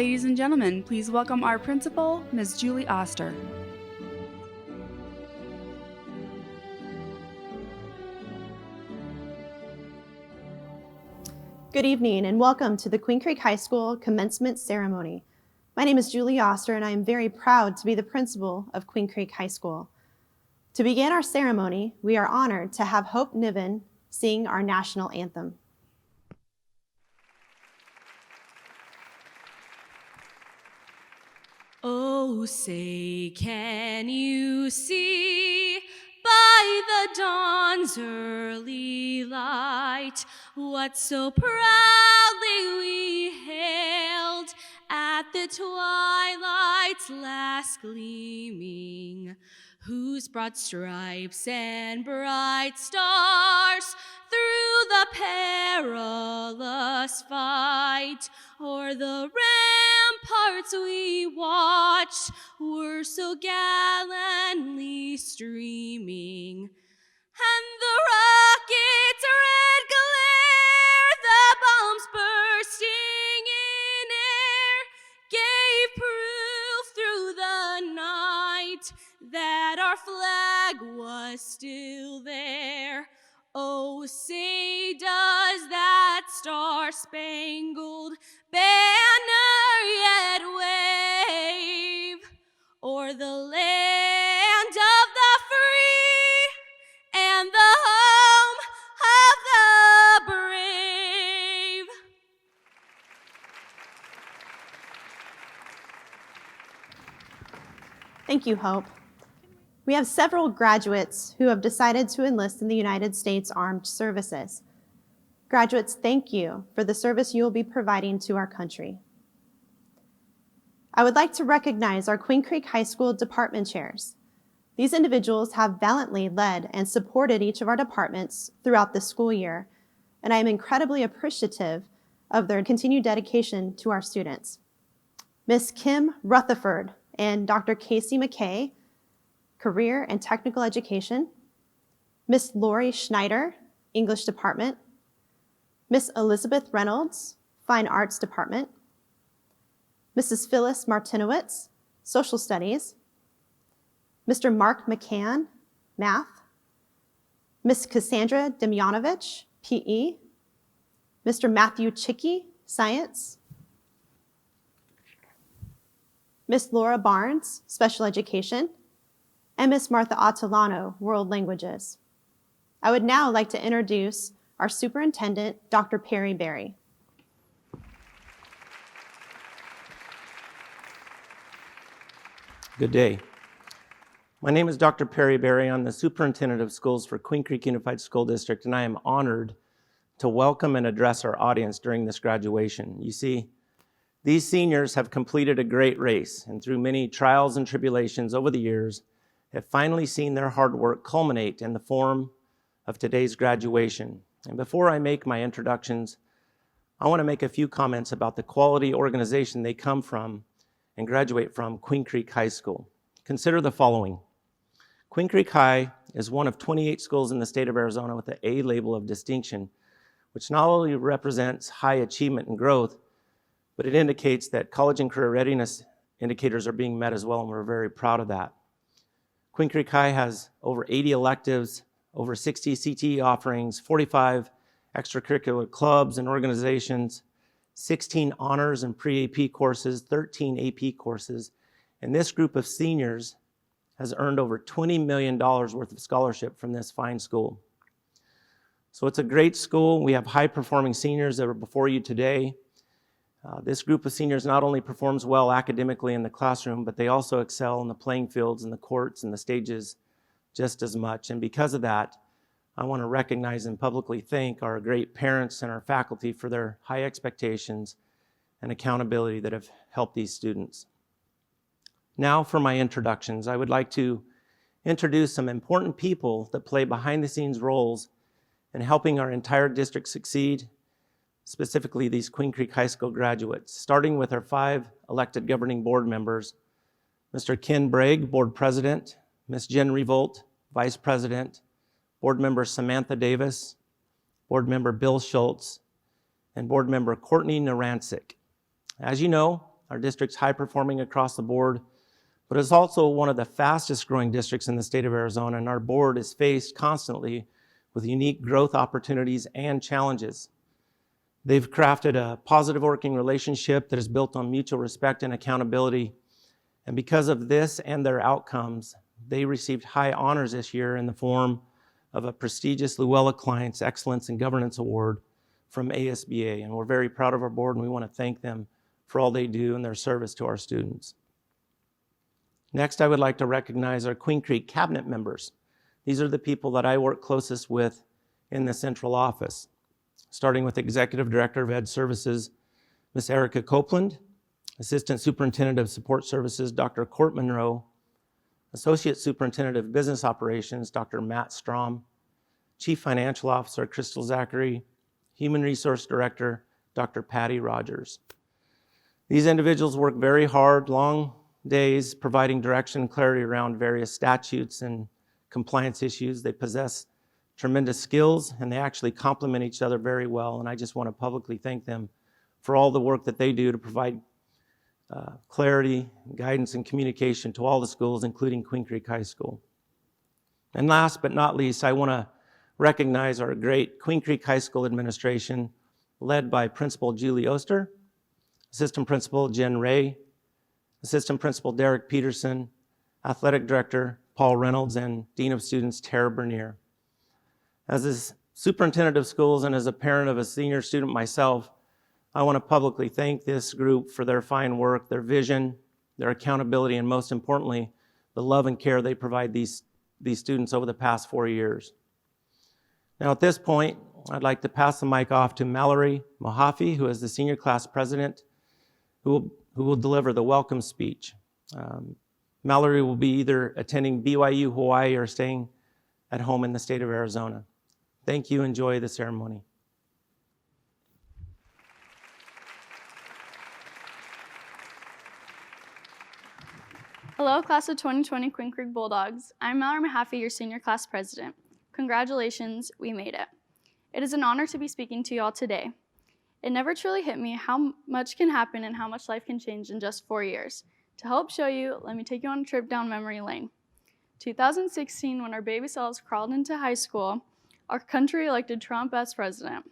Ladies and gentlemen, please welcome our principal, Ms. Julie Oster. Good evening and welcome to the Queen Creek High School Commencement Ceremony. My name is Julie Oster and I am very proud to be the principal of Queen Creek High School. To begin our ceremony, we are honored to have Hope Niven sing our national anthem. Oh, say, can you see by the dawn's early light what so proudly we hailed at the twilight's last gleaming, whose broad stripes and bright stars through the perilous fight o'er the ramparts we watched were so gallantly streaming, and the rocket's red glare, the bombs bursting in air, gave proof through the night that our flag was still there. Oh, say does that star-spangled banner yet wave o'er the land of the free and the home of the brave? Thank you, Hope. We have several graduates who have decided to enlist in the United States Armed Services. Graduates, thank you for the service you will be providing to our country. I would like to recognize our Queen Creek High School department chairs. These individuals have valiantly led and supported each of our departments throughout the school year, and I am incredibly appreciative of their continued dedication to our students. Ms. Kim Rutherford and Dr. Casey McKay, Career and Technical Education, Miss Lori Schneider, English Department, Miss Elizabeth Reynolds, Fine Arts Department, Mrs. Phyllis Martinowitz, Social Studies, Mr. Mark McCann, Math, Miss Cassandra Demyanovich, PE, Mr. Matthew Chicky, Science, Miss Laura Barnes, Special Education, and Miss Martha Atalano, World Languages. I would now like to introduce our Superintendent, Dr. Perry Berry. Good day. My name is Dr. Perry Berry. I'm the Superintendent of Schools for Queen Creek Unified School District, and I am honored to welcome and address our audience during this graduation. You see, these seniors have completed a great race, and through many trials and tribulations over the years, have finally seen their hard work culminate in the form of today's graduation. And before I make my introductions, I want to make a few comments about the quality organization they come from and graduate from, Queen Creek High School. Consider the following. Queen Creek High is one of 28 schools in the state of Arizona with the A label of distinction, which not only represents high achievement and growth, but it indicates that college and career readiness indicators are being met as well, and we're very proud of that. Queen Creek High has over 80 electives, over 60 CTE offerings, 45 extracurricular clubs and organizations, 16 honors and pre-AP courses, 13 AP courses, and this group of seniors has earned over $20 million worth of scholarship from this fine school. So it's a great school. We have high-performing seniors that are before you today. This group of seniors not only performs well academically in the classroom, but they also excel in the playing fields and the courts and the stages just as much. And because of that, I want to recognize and publicly thank our great parents and our faculty for their high expectations and accountability that have helped these students. Now for my introductions, I would like to introduce some important people that play behind-the-scenes roles in helping our entire district succeed, specifically these Queen Creek High School graduates, starting with our 5 elected governing board members, Mr. Ken Bragg, Board President, Ms. Jen Revolt, Vice President, Board Member Samantha Davis, Board Member Bill Schultz, and Board Member Courtney Narancic. As you know, Our district's high performing across the board, but it's also one of the fastest growing districts in the state of Arizona, and our board is faced constantly with unique growth opportunities and challenges. They've crafted a positive working relationship that is built on mutual respect and accountability. And because of this and their outcomes, they received high honors this year in the form of a prestigious Luella Clients Excellence in Governance Award from ASBA. And we're very proud of our board, and we want to thank them for all they do and their service to our students. Next, I would like to recognize our Queen Creek cabinet members. These are the people that I work closest with in the central office, starting with Executive Director of Ed Services, Ms. Erica Copeland, Assistant Superintendent of Support Services, Dr. Court Monroe, Associate Superintendent of Business Operations, Dr. Matt Strom, Chief Financial Officer, Crystal Zachary, Human Resource Director, Dr. Patty Rogers. These individuals work very hard, long days, providing direction and clarity around various statutes and compliance issues. They possess tremendous skills, and they actually complement each other very well. And I just want to publicly thank them for all the work that they do to provide clarity, guidance, and communication to all the schools, including Queen Creek High School. And last but not least, I want to recognize our great Queen Creek High School administration, led by Principal Julie Oster, Assistant Principal Jen Ray, Assistant Principal Derek Peterson, Athletic Director Paul Reynolds, and Dean of Students Tara Bernier. As a superintendent of schools and as a parent of a senior student myself, I want to publicly thank this group for their fine work, their vision, their accountability, and most importantly, the love and care they provide these students over the past 4 years. Now at this point, I'd like to pass the mic off to Mallory Mohafi, who is the senior class president, who will deliver the welcome speech. Mallory will be either attending BYU Hawaii or staying at home in the state of Arizona. Thank you. Enjoy the ceremony. Hello, class of 2020 Queen Creek Bulldogs. I'm Mallory Mahaffey, your senior class president. Congratulations, we made it. It is an honor to be speaking to you all today. It never truly hit me how much can happen and how much life can change in just 4 years. To help show you, let me take you on a trip down memory lane. 2016, when our baby selves crawled into high school, our country elected Trump as president.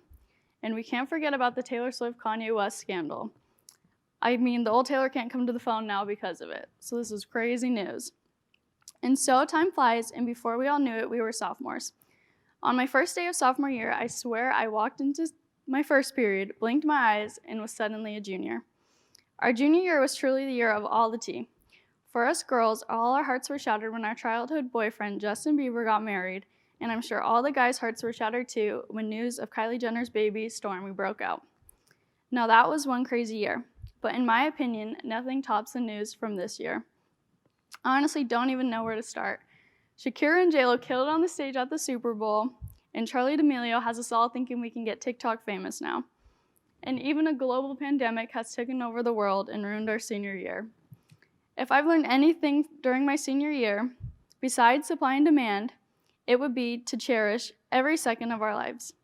And we can't forget about the Taylor Swift-Kanye West scandal. I mean, the old Taylor can't come to the phone now because of it. So this is crazy news. And so time flies, and before we all knew it, we were sophomores. On my first day of sophomore year, I swear I walked into my first period, blinked my eyes, and was suddenly a junior. Our junior year was truly the year of all the tea. For us girls, all our hearts were shattered when our childhood boyfriend, Justin Bieber, got married, and I'm sure all the guys' hearts were shattered too when news of Kylie Jenner's baby, Stormi, broke out. Now that was one crazy year. But in my opinion, nothing tops the news from this year. I honestly don't even know where to start. Shakira and J-Lo killed it on the stage at the Super Bowl, and Charli D'Amelio has us all thinking we can get TikTok famous now. And even a global pandemic has taken over the world and ruined our senior year. If I've learned anything during my senior year, besides supply and demand, it would be to cherish every second of our lives.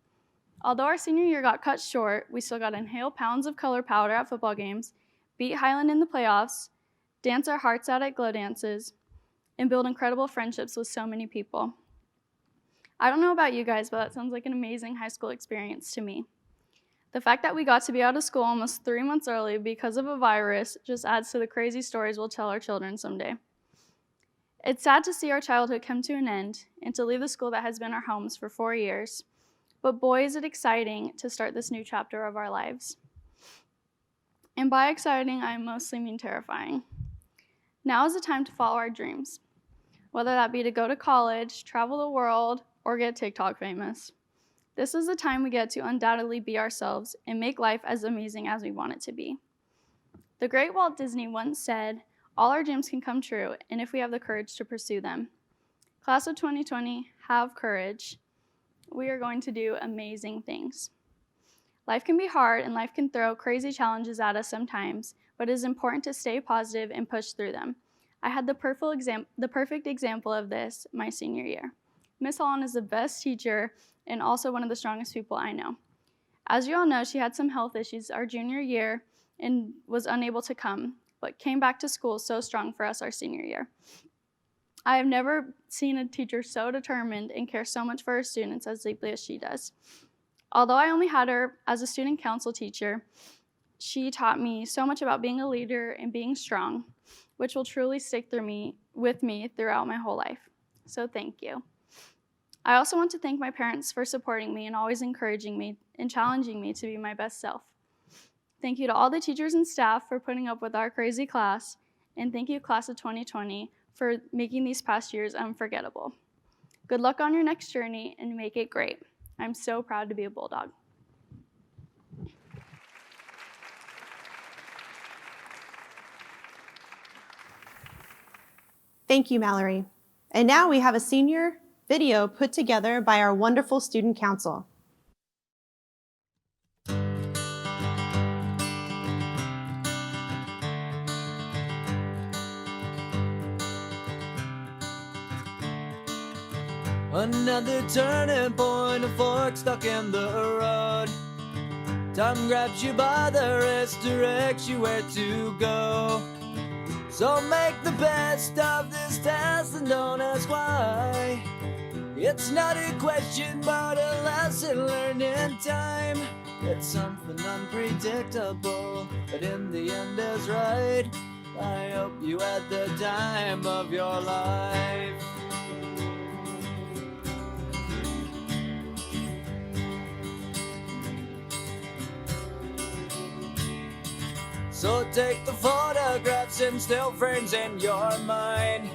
Although our senior year got cut short, we still got to inhale pounds of color powder at football games, beat Highland in the playoffs, dance our hearts out at glow dances, and build incredible friendships with so many people. I don't know about you guys, but that sounds like an amazing high school experience to me. The fact that we got to be out of school almost 3 months early because of a virus just adds to the crazy stories we'll tell our children someday. It's sad to see our childhood come to an end and to leave the school that has been our homes for 4 years. But boy, is it exciting to start this new chapter of our lives. And by exciting, I mostly mean terrifying. Now is the time to follow our dreams, whether that be to go to college, travel the world, or get TikTok famous. This is the time we get to undoubtedly be ourselves and make life as amazing as we want it to be. The great Walt Disney once said, "All our dreams can come true, and if we have the courage to pursue them." Class of 2020, have courage. We are going to do amazing things. Life can be hard and life can throw crazy challenges at us sometimes, but it is important to stay positive and push through them. I had the perfect example of this my senior year. Miss Holland is the best teacher and also one of the strongest people I know. As you all know, she had some health issues our junior year, and was unable to come, but came back to school so strong for us our senior year. I have never seen a teacher so determined and care so much for her students as deeply as she does. Although I only had her as a student council teacher, she taught me so much about being a leader and being strong, which will truly stick with me throughout my whole life. So thank you. I also want to thank my parents for supporting me and always encouraging me and challenging me to be my best self. Thank you to all the teachers and staff for putting up with our crazy class, and thank you, class of 2020, for making these past years unforgettable. Good luck on your next journey and make it great. I'm so proud to be a Bulldog. Thank you, Mallory. And now we have a senior video put together by our wonderful student council. Another turning point, a fork stuck in the road. Time grabs you by the wrist, directs you where to go. So make the best of this test and don't ask why. It's not a question but a lesson learned in time. It's something unpredictable, but in the end is right. I hope you had the time of your life. So take the photographs and still frames in your mind,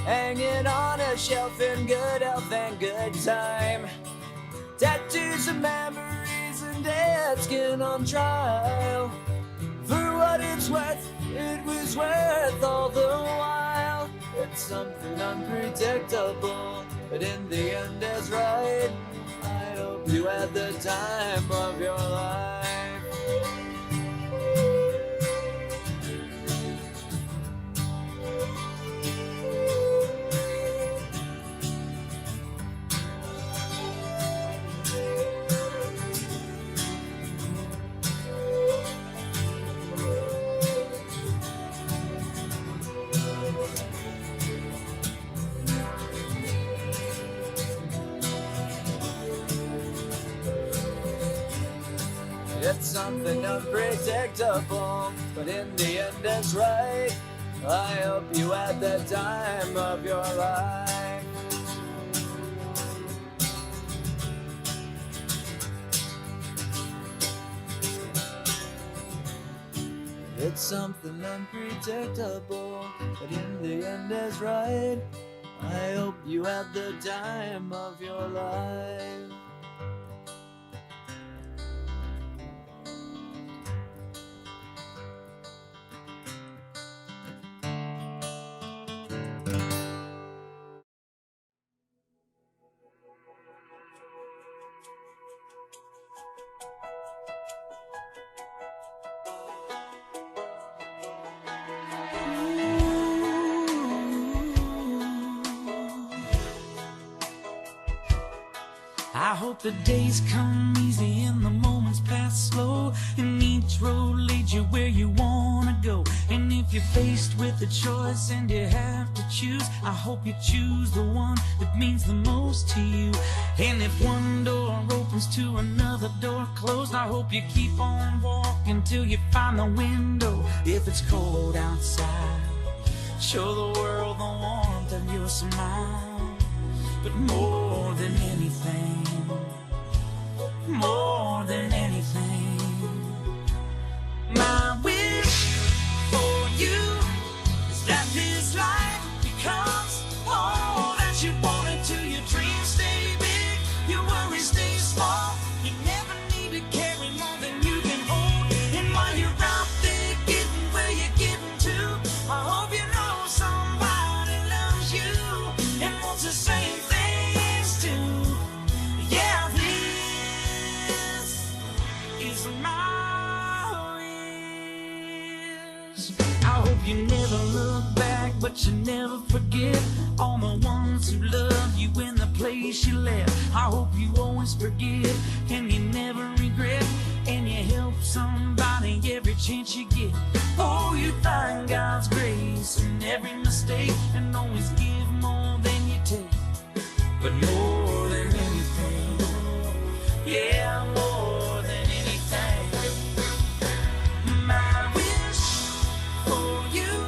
hanging on a shelf in good health and good time. Tattoos of memories and dead skin on trial. For what it's worth, it was worth all the while. It's something unpredictable, but in the end is right. I hope you had the time of your life. It's something unpredictable, but in the end it's right. I hope you had the time of your life. It's something unpredictable, but in the end is right. I hope you had the time of your life. I hope the days come easy and the moments pass slow, and each road leads you where you wanna go. And if you're faced with a choice and you have to choose, I hope you choose the one that means the most to you. And if one door opens to another door closed, I hope you keep on walking till you find the window. If it's cold outside, show the world the warmth of your smile. But more than anything, more than anything, my wish for you is that this life becomes all that you want it to. Your dreams stay big, your worries stay small. You never need to carry more than you can hold. And while you're out there getting where you're getting to, I hope you know somebody loves you and wants the same thing. I hope you never look back, but you never forget all the ones who loved you in the place you left. I hope you always forgive and you never regret, and you help somebody every chance you get. Oh, you find God's grace in every mistake, and always give more than you take. But more than anything, yeah, more than anything, my wish for you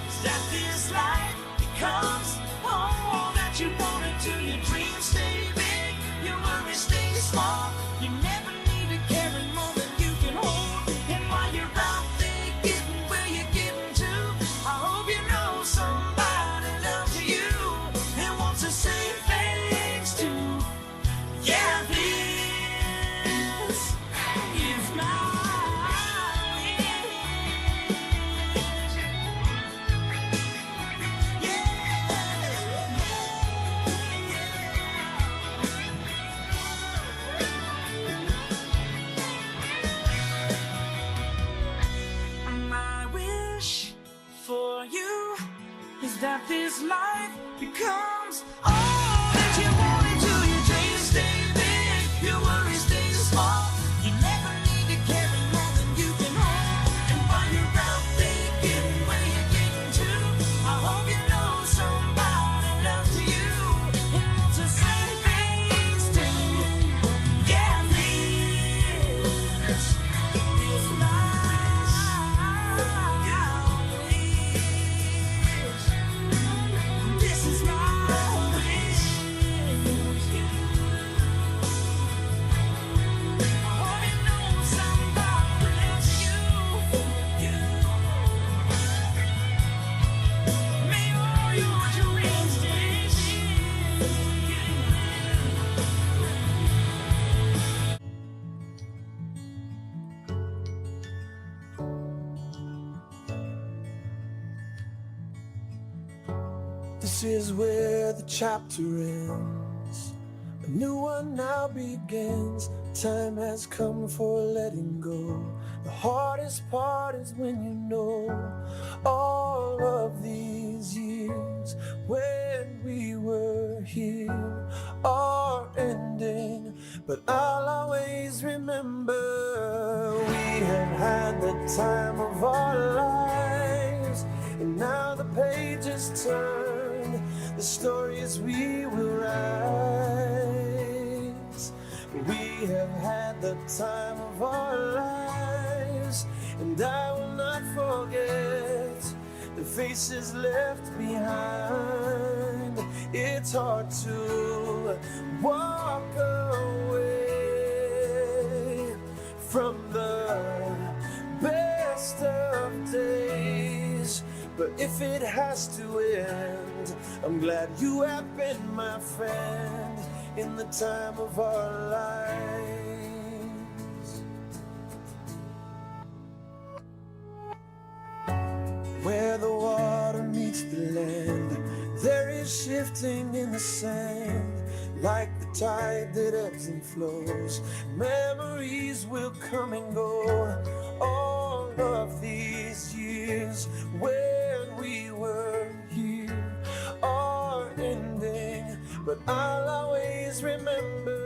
is that this life becomes all that you wanted to. Your dreams stay big, your worries stay small. You never need to carry more than you can hold. And while you're out there getting where you're getting to, I hope you know somebody loves you and wants to say thanks to. Yeah, this is my my wish for you is that this life becomes all that you wanted to. Your dreams stay big, your worries stay small. You never need to carry more than you can hold. And while you're out there getting where you're getting to, I hope you know somebody loves you and wants to say thanks to. Yeah, this is my wish. This is my wish. I hope you know somebody loves you. May all your dreams stay This is where the chapter ends. A new one now begins. Time has come for letting go. The hardest part is when you know all of these years when we were here are ending. But I'll always remember we have had the time of our lives. And now the pages turn, the stories we will write. We have had the time of our lives, and I will not forget the faces left behind. It's hard to walk away from the best of days. But if it has to end, I'm glad you have been my friend in the time of our lives. Where the water meets the land, there is shifting in the sand. Like the tide that ebbs and flows, memories will come and go. All of these years when we were here are ending, but I'll always remember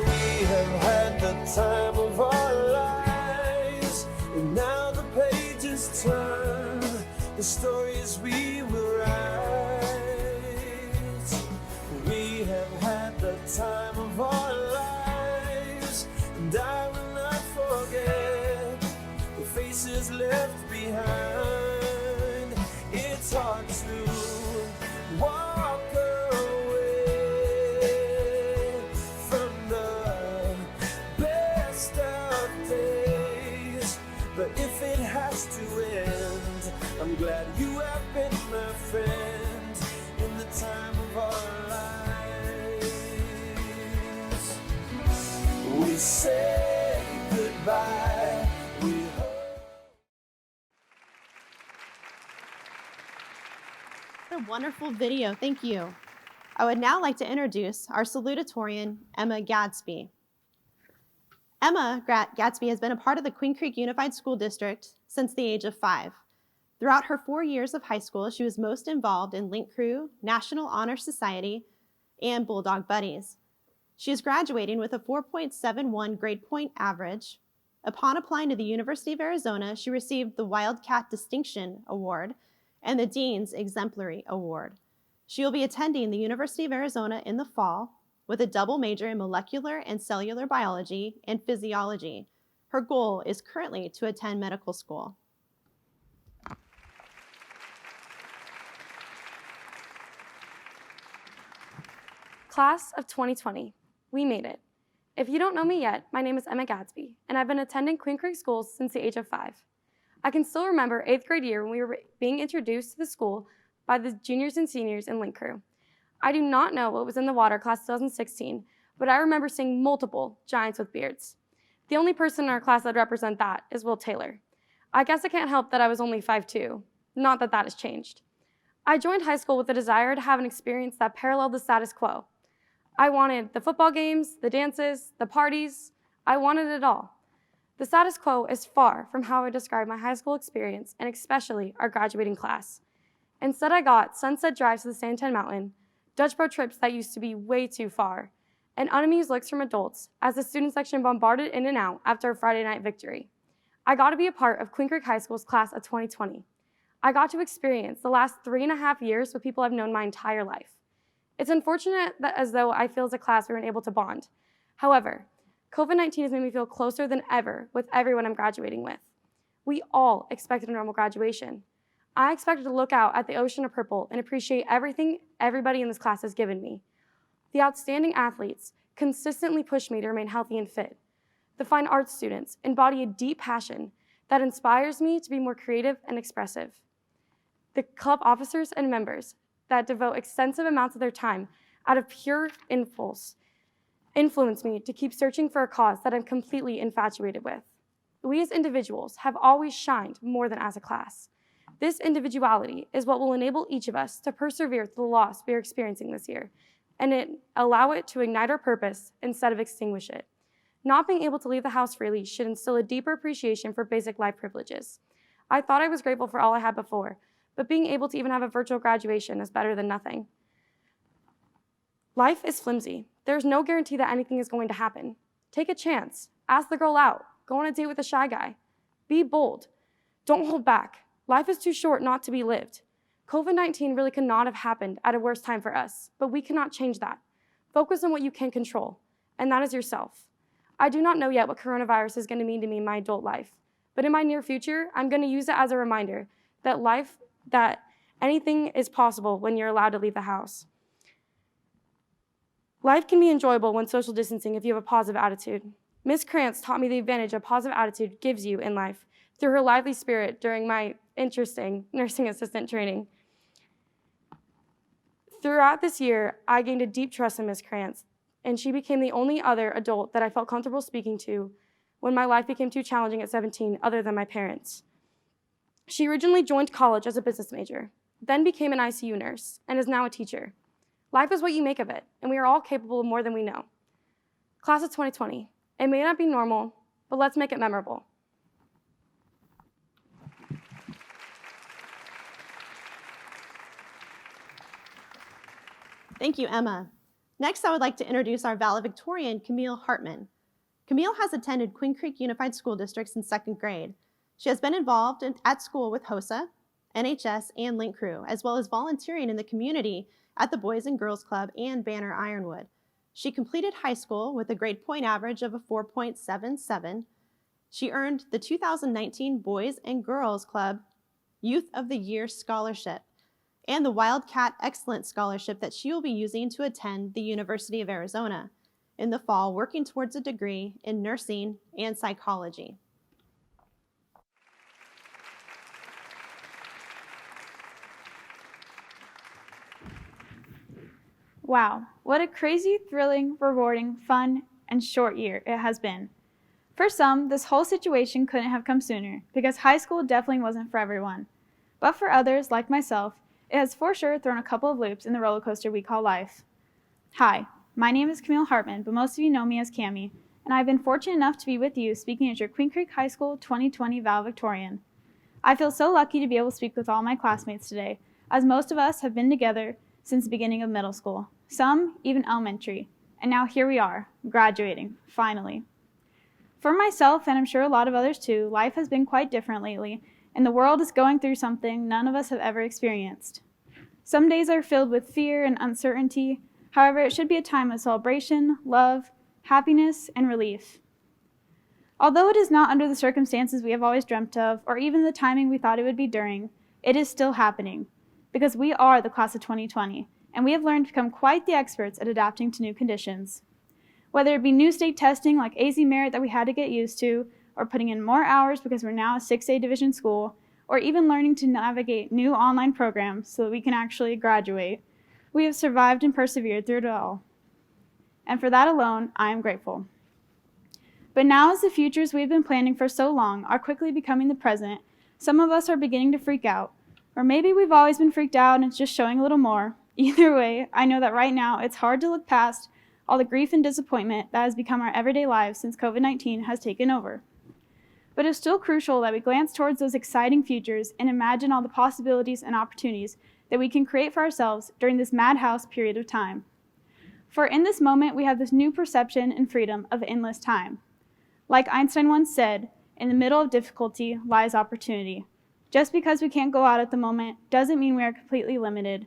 we have had the time of our lives. And now the pages turn, the stories we will write. We have had the time of our lives, and I will not forget the faces left behind. It's hard to walk away from the best of days. But if it has to end, I'm glad you have been my friend in the time of our lives. We say goodbye. We hope. What a wonderful video, thank you. I would now like to introduce our salutatorian, Emma Gadsby. Emma Gadsby has been a part of the Queen Creek Unified School District since the age of 5. Throughout her 4 years of high school, she was most involved in Link Crew, National Honor Society, and Bulldog Buddies. She is graduating with a 4.71 grade point average Upon applying to the University of Arizona, she received the Wildcat Distinction Award and the Dean's Exemplary Award. She will be attending the University of Arizona in the fall with a double major in molecular and cellular biology and physiology. Her goal is currently to attend medical school. Class of 2020, we made it. If you don't know me yet, my name is Emma Gadsby, and I've been attending Queen Creek schools since the age of 5. I can still remember 8th grade year when we were being introduced to the school by the juniors and seniors in Link Crew. I do not know what was in the water class 2016, but I remember seeing multiple giants with beards. The only person in our class that would represent that is Will Taylor. I guess I can't help that I was only 5'2", not that that has changed. I joined high school with the desire to have an experience that paralleled the status quo. I wanted the football games, the dances, the parties. I wanted it all. The status quo is far from how I describe my high school experience, and especially our graduating class. Instead, I got sunset drives to the Santan Mountain, Dutch Bro trips that used to be way too far, and unamused looks from adults as the student section bombarded in and out after a Friday night victory. I got to be a part of Queen Creek High School's class of 2020. I got to experience the last 3.5 years with people I've known my entire life. It's unfortunate that as though I feel as a class we weren't able to bond. However, COVID-19 has made me feel closer than ever with everyone I'm graduating with. We all expected a normal graduation. I expected to look out at the ocean of purple and appreciate everything everybody in this class has given me. The outstanding athletes consistently push me to remain healthy and fit. The fine arts students embody a deep passion that inspires me to be more creative and expressive. The club officers and members that devote extensive amounts of their time out of pure impulse influence me to keep searching for a cause that I'm completely infatuated with. We as individuals have always shined more than as a class. This individuality is what will enable each of us to persevere through the loss we are experiencing this year, and allow it to ignite our purpose instead of extinguish it. Not being able to leave the house freely should instill a deeper appreciation for basic life privileges. I thought I was grateful for all I had before, but being able to even have a virtual graduation is better than nothing. Life is flimsy. There's no guarantee that anything is going to happen. Take a chance. Ask the girl out. Go on a date with a shy guy. Be bold. Don't hold back. Life is too short not to be lived. COVID-19 really could not have happened at a worse time for us, but we cannot change that. Focus on what you can control, and that is yourself. I do not know yet what coronavirus is going to mean to me in my adult life, but in my near future, I'm going to use it as a reminder that anything is possible when you're allowed to leave the house. Life can be enjoyable when social distancing if you have a positive attitude. Ms. Krantz taught me the advantage a positive attitude gives you in life through her lively spirit during my interesting nursing assistant training. Throughout this year, I gained a deep trust in Ms. Krantz, and she became the only other adult that I felt comfortable speaking to when my life became too challenging at 17 other than my parents. She originally joined college as a business major, then became an ICU nurse, and is now a teacher. Life is what you make of it, and we are all capable of more than we know. Class of 2020, it may not be normal, but let's make it memorable. Thank you, Emma. Next, I would like to introduce our valedictorian, Camille Hartman. Camille has attended Queen Creek Unified School District since 2nd grade. She has been involved at school with HOSA, NHS, and Link Crew, as well as volunteering in the community at the Boys and Girls Club and Banner Ironwood. She completed high school with a grade point average of a 4.77. She earned the 2019 Boys and Girls Club Youth of the Year Scholarship and the Wildcat Excellence Scholarship that she will be using to attend the University of Arizona in the fall, working towards a degree in nursing and psychology. Wow, what a crazy, thrilling, rewarding, fun, and short year it has been. For some, this whole situation couldn't have come sooner because high school definitely wasn't for everyone. But for others, like myself, it has for sure thrown a couple of loops in the roller coaster we call life. Hi, my name is Camille Hartman, but most of you know me as Cammie, and I've been fortunate enough to be with you speaking at your Queen Creek High School 2020 Valedictorian. I feel so lucky to be able to speak with all my classmates today, as most of us have been together since the beginning of middle school, some even elementary, and now here we are, graduating, finally. For myself, and I'm sure a lot of others too, life has been quite different lately, and the world is going through something none of us have ever experienced. Some days are filled with fear and uncertainty. However, it should be a time of celebration, love, happiness, and relief. Although it is not under the circumstances we have always dreamt of, or even the timing we thought it would be during, it is still happening, because we are the class of 2020, and we have learned to become quite the experts at adapting to new conditions. Whether it be new state testing like AZ Merit that we had to get used to, or putting in more hours because we're now a 6A division school, or even learning to navigate new online programs so that we can actually graduate, we have survived and persevered through it all. And for that alone, I am grateful. But now as the futures we've been planning for so long are quickly becoming the present, some of us are beginning to freak out. Or maybe we've always been freaked out and it's just showing a little more. Either way, I know that right now it's hard to look past all the grief and disappointment that has become our everyday lives since COVID-19 has taken over. But it's still crucial that we glance towards those exciting futures and imagine all the possibilities and opportunities that we can create for ourselves during this madhouse period of time. For in this moment, we have this new perception and freedom of endless time. Like Einstein once said, in the middle of difficulty lies opportunity. Just because we can't go out at the moment doesn't mean we are completely limited.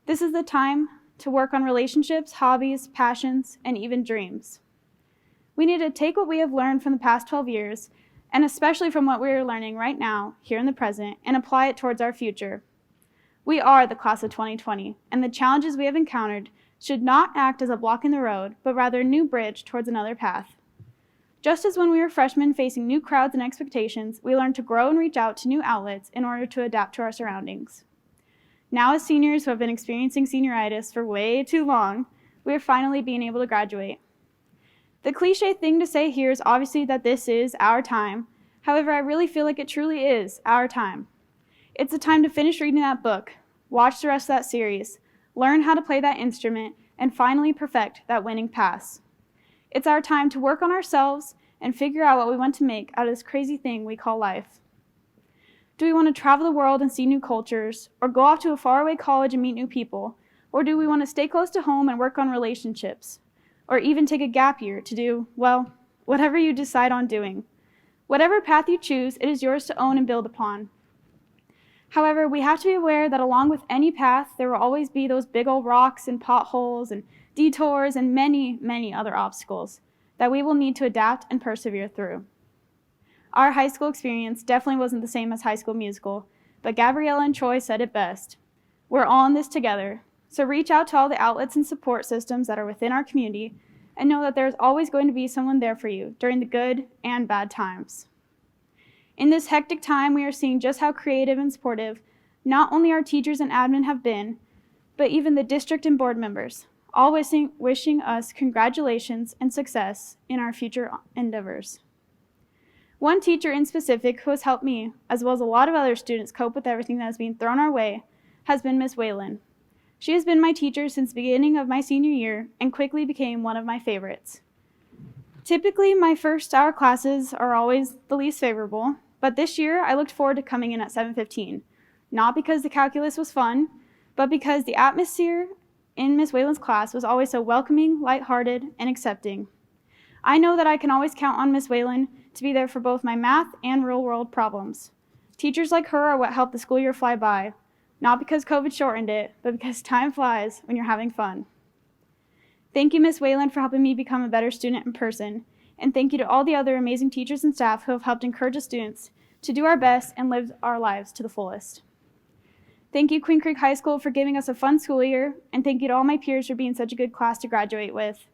This is the time to work on relationships, hobbies, passions, and even dreams. We need to take what we have learned from the past 12 years, and especially from what we are learning right now, here in the present, and apply it towards our future. We are the class of 2020, and the challenges we have encountered should not act as a block in the road, but rather a new bridge towards another path. Just as when we were freshmen facing new crowds and expectations, we learned to grow and reach out to new outlets in order to adapt to our surroundings. Now as seniors who have been experiencing senioritis for way too long, we are finally being able to graduate. The cliche thing to say here is obviously that this is our time. However, I really feel like it truly is our time. It's the time to finish reading that book, watch the rest of that series, learn how to play that instrument, and finally perfect that winning pass. It's our time to work on ourselves and figure out what we want to make out of this crazy thing we call life. Do we want to travel the world and see new cultures, or go off to a faraway college and meet new people? Or do we want to stay close to home and work on relationships? Or even take a gap year to do, well, whatever you decide on doing. Whatever path you choose, it is yours to own and build upon. However, we have to be aware that along with any path, there will always be those big old rocks and potholes and detours and many, many other obstacles that we will need to adapt and persevere through. Our high school experience definitely wasn't the same as High School Musical, but Gabriella and Troy said it best. We're all in this together, so reach out to all the outlets and support systems that are within our community and know that there's always going to be someone there for you during the good and bad times. In this hectic time, we are seeing just how creative and supportive not only our teachers and admin have been, but even the district and board members, all wishing us congratulations and success in our future endeavors. One teacher in specific who has helped me, as well as a lot of other students, cope with everything that has been thrown our way, has been Miss Whalen. She has been my teacher since the beginning of my senior year and quickly became one of my favorites. Typically, my first hour classes are always the least favorable, but this year I looked forward to coming in at 7:15, not because the calculus was fun, but because the atmosphere in Miss Whalen's class was always so welcoming, lighthearted, and accepting. I know that I can always count on Miss Whalen to be there for both my math and real-world problems. Teachers like her are what help the school year fly by, not because COVID shortened it, but because time flies when you're having fun. Thank you, Miss Whalen, for helping me become a better student in person, and thank you to all the other amazing teachers and staff who have helped encourage the students to do our best and live our lives to the fullest. Thank you, Queen Creek High School, for giving us a fun school year, and thank you to all my peers for being such a good class to graduate with.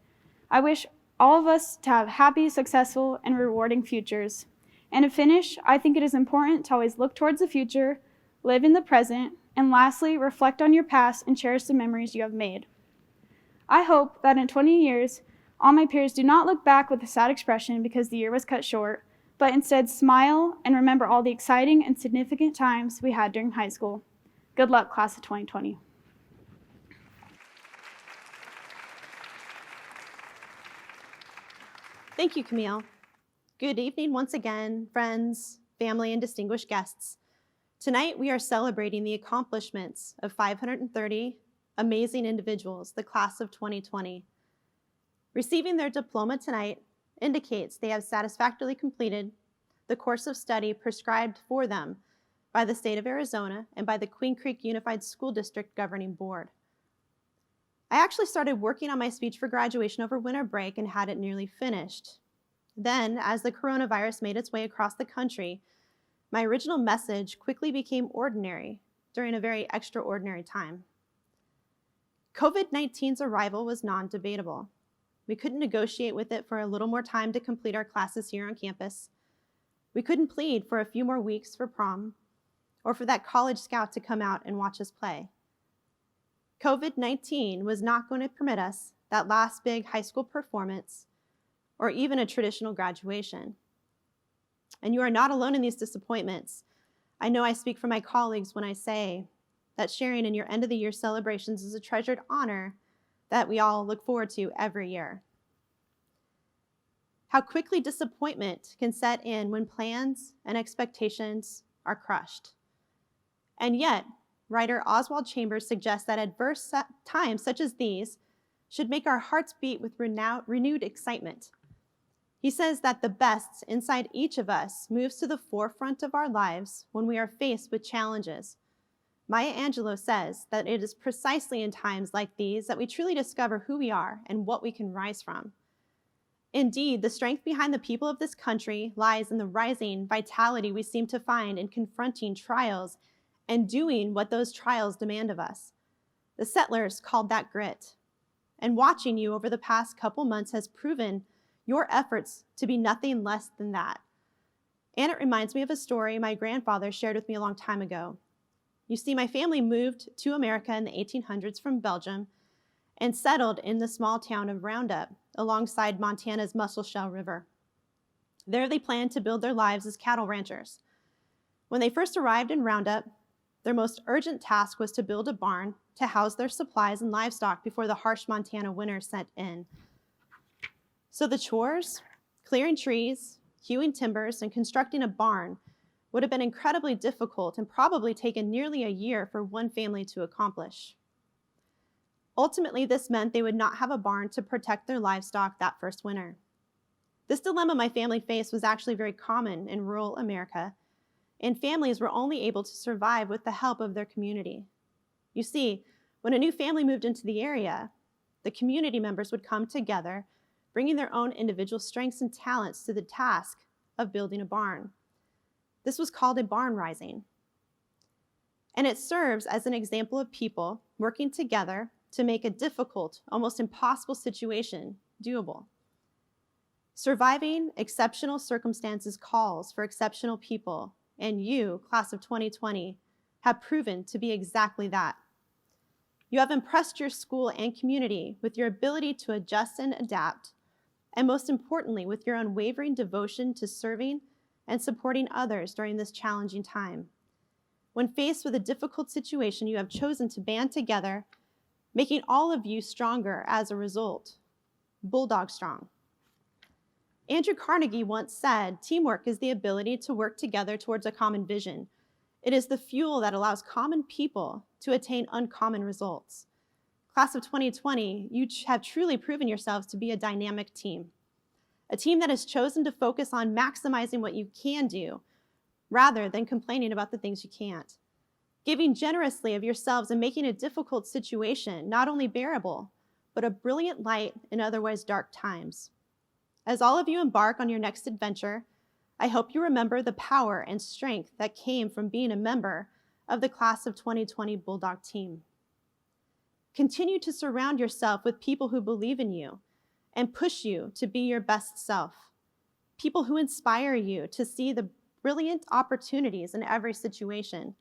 I wish all of us to have happy, successful, and rewarding futures. And to finish, I think it is important to always look towards the future, live in the present, and lastly, reflect on your past and cherish the memories you have made. I hope that in 20 years, all my peers do not look back with a sad expression because the year was cut short, but instead smile and remember all the exciting and significant times we had during high school. Good luck, class of 2020. Thank you, Camille. Good evening once again, friends, family, and distinguished guests. Tonight, we are celebrating the accomplishments of 530 amazing individuals, the class of 2020. Receiving their diploma tonight indicates they have satisfactorily completed the course of study prescribed for them by the state of Arizona and by the Queen Creek Unified School District Governing Board. I actually started working on my speech for graduation over winter break and had it nearly finished. Then, as the coronavirus made its way across the country, my original message quickly became ordinary during a very extraordinary time. COVID-19's arrival was non-debatable. We couldn't negotiate with it for a little more time to complete our classes here on campus. We couldn't plead for a few more weeks for prom, or for that college scout to come out and watch us play. COVID-19 was not going to permit us that last big high school performance, or even a traditional graduation. And you are not alone in these disappointments. I know I speak for my colleagues when I say that sharing in your end of the year celebrations is a treasured honor that we all look forward to every year. How quickly disappointment can set in when plans and expectations are crushed. And yet, writer Oswald Chambers suggests that adverse times such as these should make our hearts beat with renewed excitement. He says that the best inside each of us moves to the forefront of our lives when we are faced with challenges. Maya Angelou says that it is precisely in times like these that we truly discover who we are and what we can rise from. Indeed, the strength behind the people of this country lies in the rising vitality we seem to find in confronting trials and doing what those trials demand of us. The settlers called that grit. And watching you over the past couple months has proven your efforts to be nothing less than that. And it reminds me of a story my grandfather shared with me a long time ago. You see, my family moved to America in the 1800s from Belgium and settled in the small town of Roundup alongside Montana's Musselshell River. There they planned to build their lives as cattle ranchers. When they first arrived in Roundup, their most urgent task was to build a barn to house their supplies and livestock before the harsh Montana winter set in. So the chores, clearing trees, hewing timbers, and constructing a barn would have been incredibly difficult and probably taken nearly a year for one family to accomplish. Ultimately, this meant they would not have a barn to protect their livestock that first winter. This dilemma my family faced was actually very common in rural America, and families were only able to survive with the help of their community. You see, when a new family moved into the area, the community members would come together, bringing their own individual strengths and talents to the task of building a barn. This was called a barn rising. And it serves as an example of people working together to make a difficult, almost impossible situation doable. Surviving exceptional circumstances calls for exceptional people, and you, class of 2020, have proven to be exactly that. You have impressed your school and community with your ability to adjust and adapt, and most importantly, with your unwavering devotion to serving and supporting others during this challenging time. When faced with a difficult situation, you have chosen to band together, making all of you stronger as a result. Bulldog strong. Andrew Carnegie once said, "Teamwork is the ability to work together towards a common vision. It is the fuel that allows common people to attain uncommon results." Class of 2020, you have truly proven yourselves to be a dynamic team. A team that has chosen to focus on maximizing what you can do rather than complaining about the things you can't. Giving generously of yourselves and making a difficult situation not only bearable, but a brilliant light in otherwise dark times. As all of you embark on your next adventure, I hope you remember the power and strength that came from being a member of the Class of 2020 Bulldog team. Continue to surround yourself with people who believe in you and push you to be your best self. People who inspire you to see the brilliant opportunities in every situation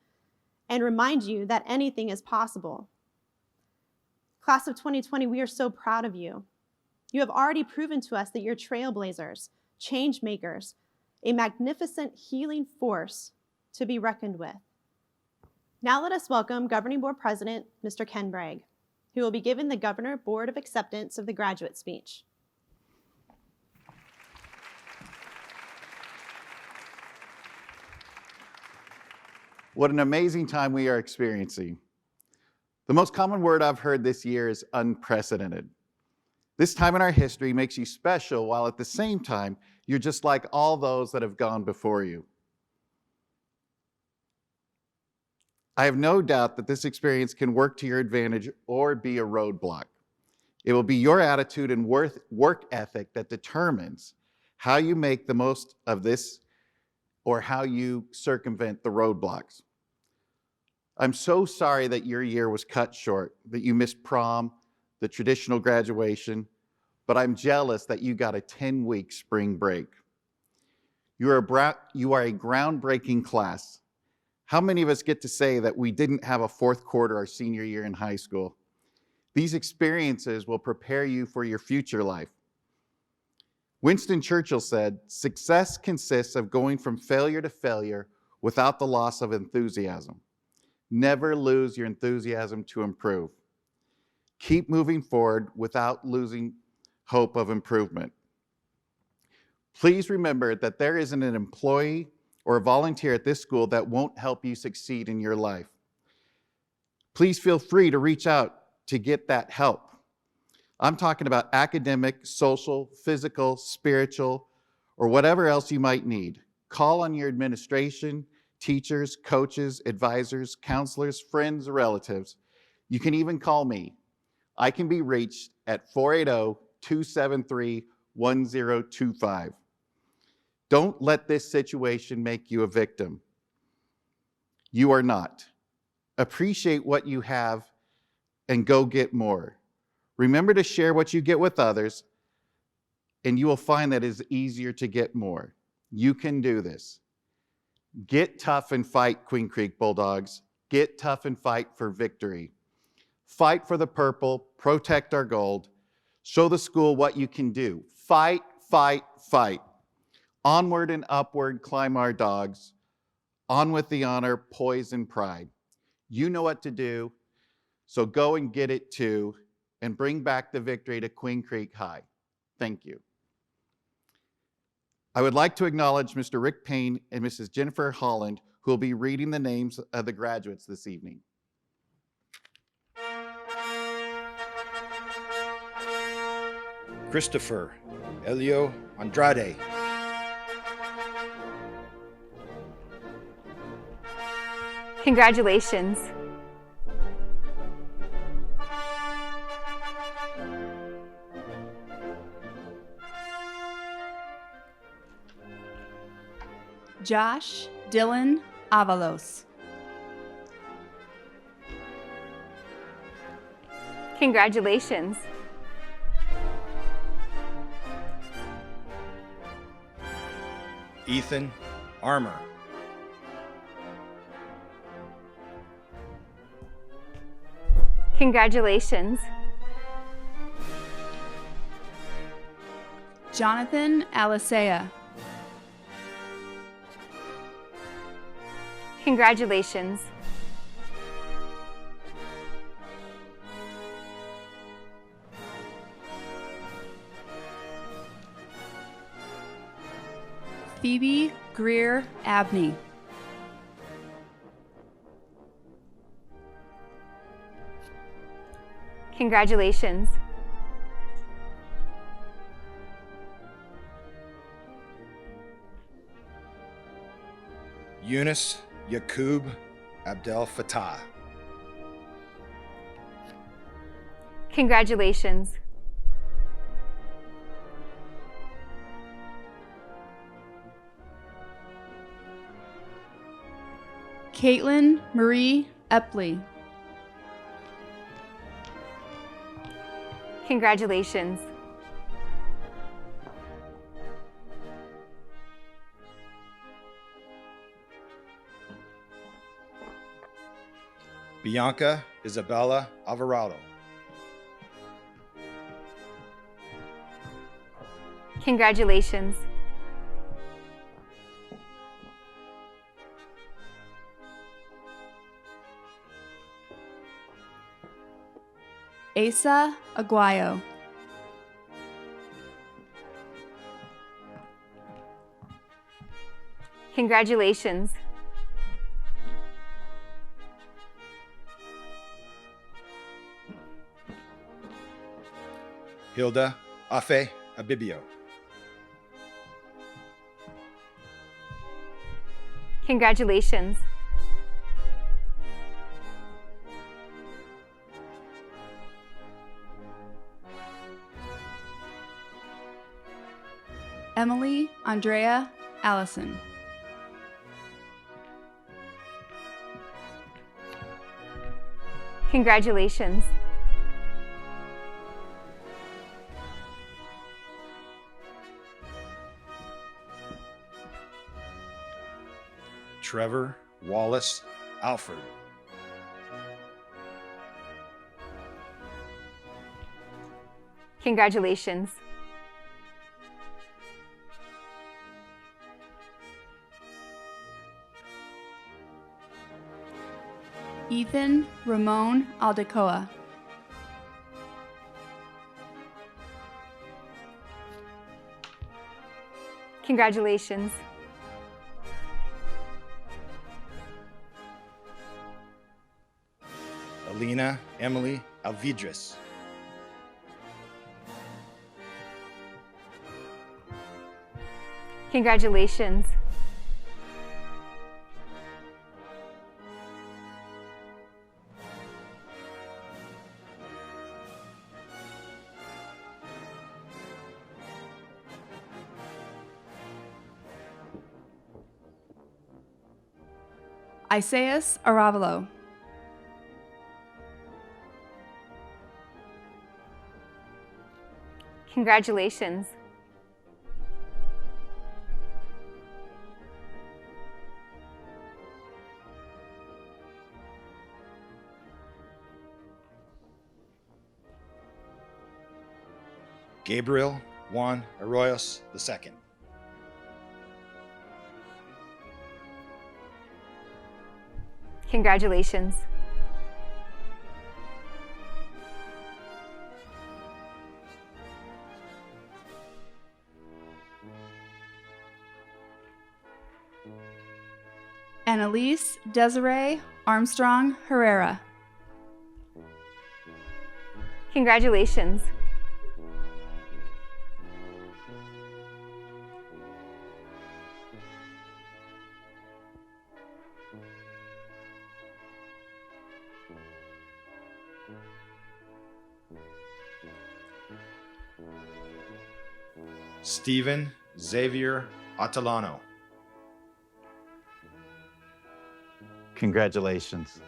and remind you that anything is possible. Class of 2020, we are so proud of you. You have already proven to us that you're trailblazers, change makers, a magnificent healing force to be reckoned with. Now let us welcome Governing Board President, Mr. Ken Bragg, who will be giving the Governor Board of Acceptance of the graduate speech. What an amazing time we are experiencing. The most common word I've heard this year is unprecedented. This time in our history makes you special, while at the same time, you're just like all those that have gone before you. I have no doubt that this experience can work to your advantage or be a roadblock. It will be your attitude and work ethic that determines how you make the most of this or how you circumvent the roadblocks. I'm so sorry that your year was cut short, that you missed prom, the traditional graduation, but I'm jealous that you got a 10-week spring break. You are a groundbreaking class. How many of us get to say that we didn't have a fourth quarter our senior year in high school? These experiences will prepare you for your future life. Winston Churchill said, "Success consists of going from failure to failure without the loss of enthusiasm. Never lose your enthusiasm to improve. Keep moving forward without losing hope of improvement." Please remember that there isn't an employee or a volunteer at this school that won't help you succeed in your life. Please feel free to reach out to get that help. I'm talking about academic, social, physical, spiritual, or whatever else you might need. Call on your administration, teachers, coaches, advisors, counselors, friends, or relatives. You can even call me. I can be reached at 480-273-1025. Don't let this situation make you a victim. You are not. Appreciate what you have and go get more. Remember to share what you get with others, and you will find that it is easier to get more. You can do this. Get tough and fight, Queen Creek Bulldogs. Get tough and fight for victory. Fight for the purple, protect our gold. Show the school what you can do. Fight, fight, fight. Onward and upward climb our dogs. On with the honor, poise, and pride. You know what to do, so go and get it too, and bring back the victory to Queen Creek High. Thank you. I would like to acknowledge Mr. Rick Payne and Mrs. Jennifer Holland, who will be reading the names of the graduates this evening. Christopher Elio Andrade. Congratulations. Josh Dylan Avalos. Congratulations. Ethan Armour. Congratulations. Jonathan Alisea. Congratulations. Phoebe Greer Abney. Congratulations. Yunus Yaqub Abdel Fattah. Congratulations. Caitlin Marie Epley. Congratulations. Bianca Isabella Alvarado. Congratulations. Asa Aguayo. Congratulations. Hilda Afe Abibio. Congratulations. Emily Andrea Allison. Congratulations. Trevor Wallace Alford. Congratulations. Ethan Ramon Aldecoa. Congratulations. Alina Emily Alvidres. Congratulations. Isaias Aravalo. Congratulations. Gabriel Juan Arroyos II. Congratulations. Annalise Desiree Armstrong Herrera. Congratulations. Stephen Xavier Atalano. Congratulations.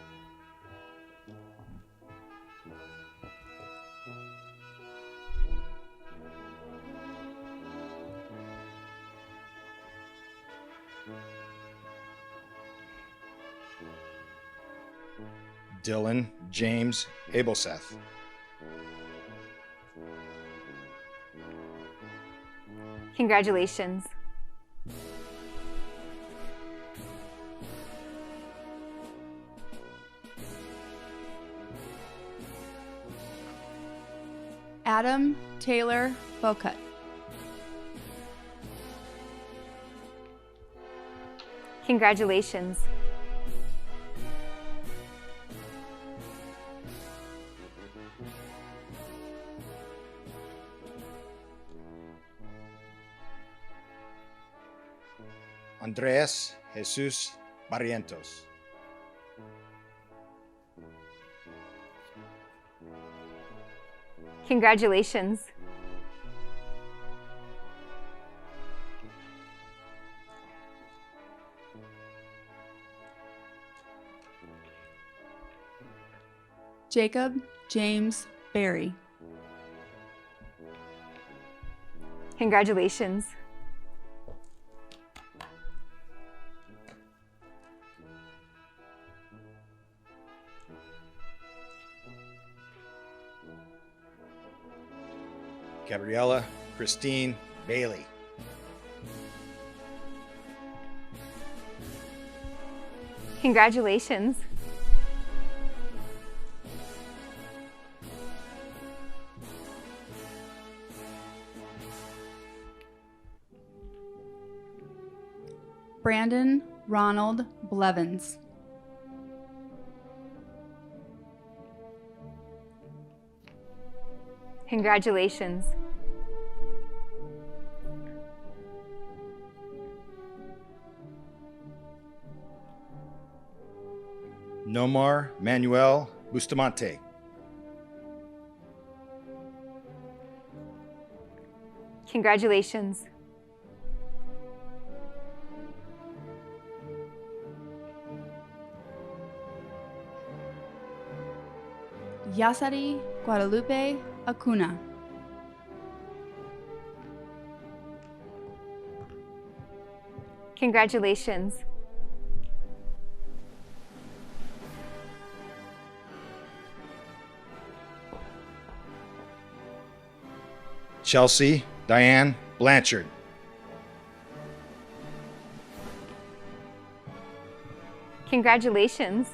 Dylan James Abelseth. Congratulations. Adam Taylor Bocut. Congratulations. Andreas Jesus Barrientos. Congratulations. Jacob James Berry. Congratulations. Gabriella Christine Bailey. Congratulations. Brandon Ronald Blevins. Congratulations. Nomar Manuel Bustamante. Congratulations. Yasari Guadalupe Acuna. Congratulations. Chelsea Diane Blanchard. Congratulations.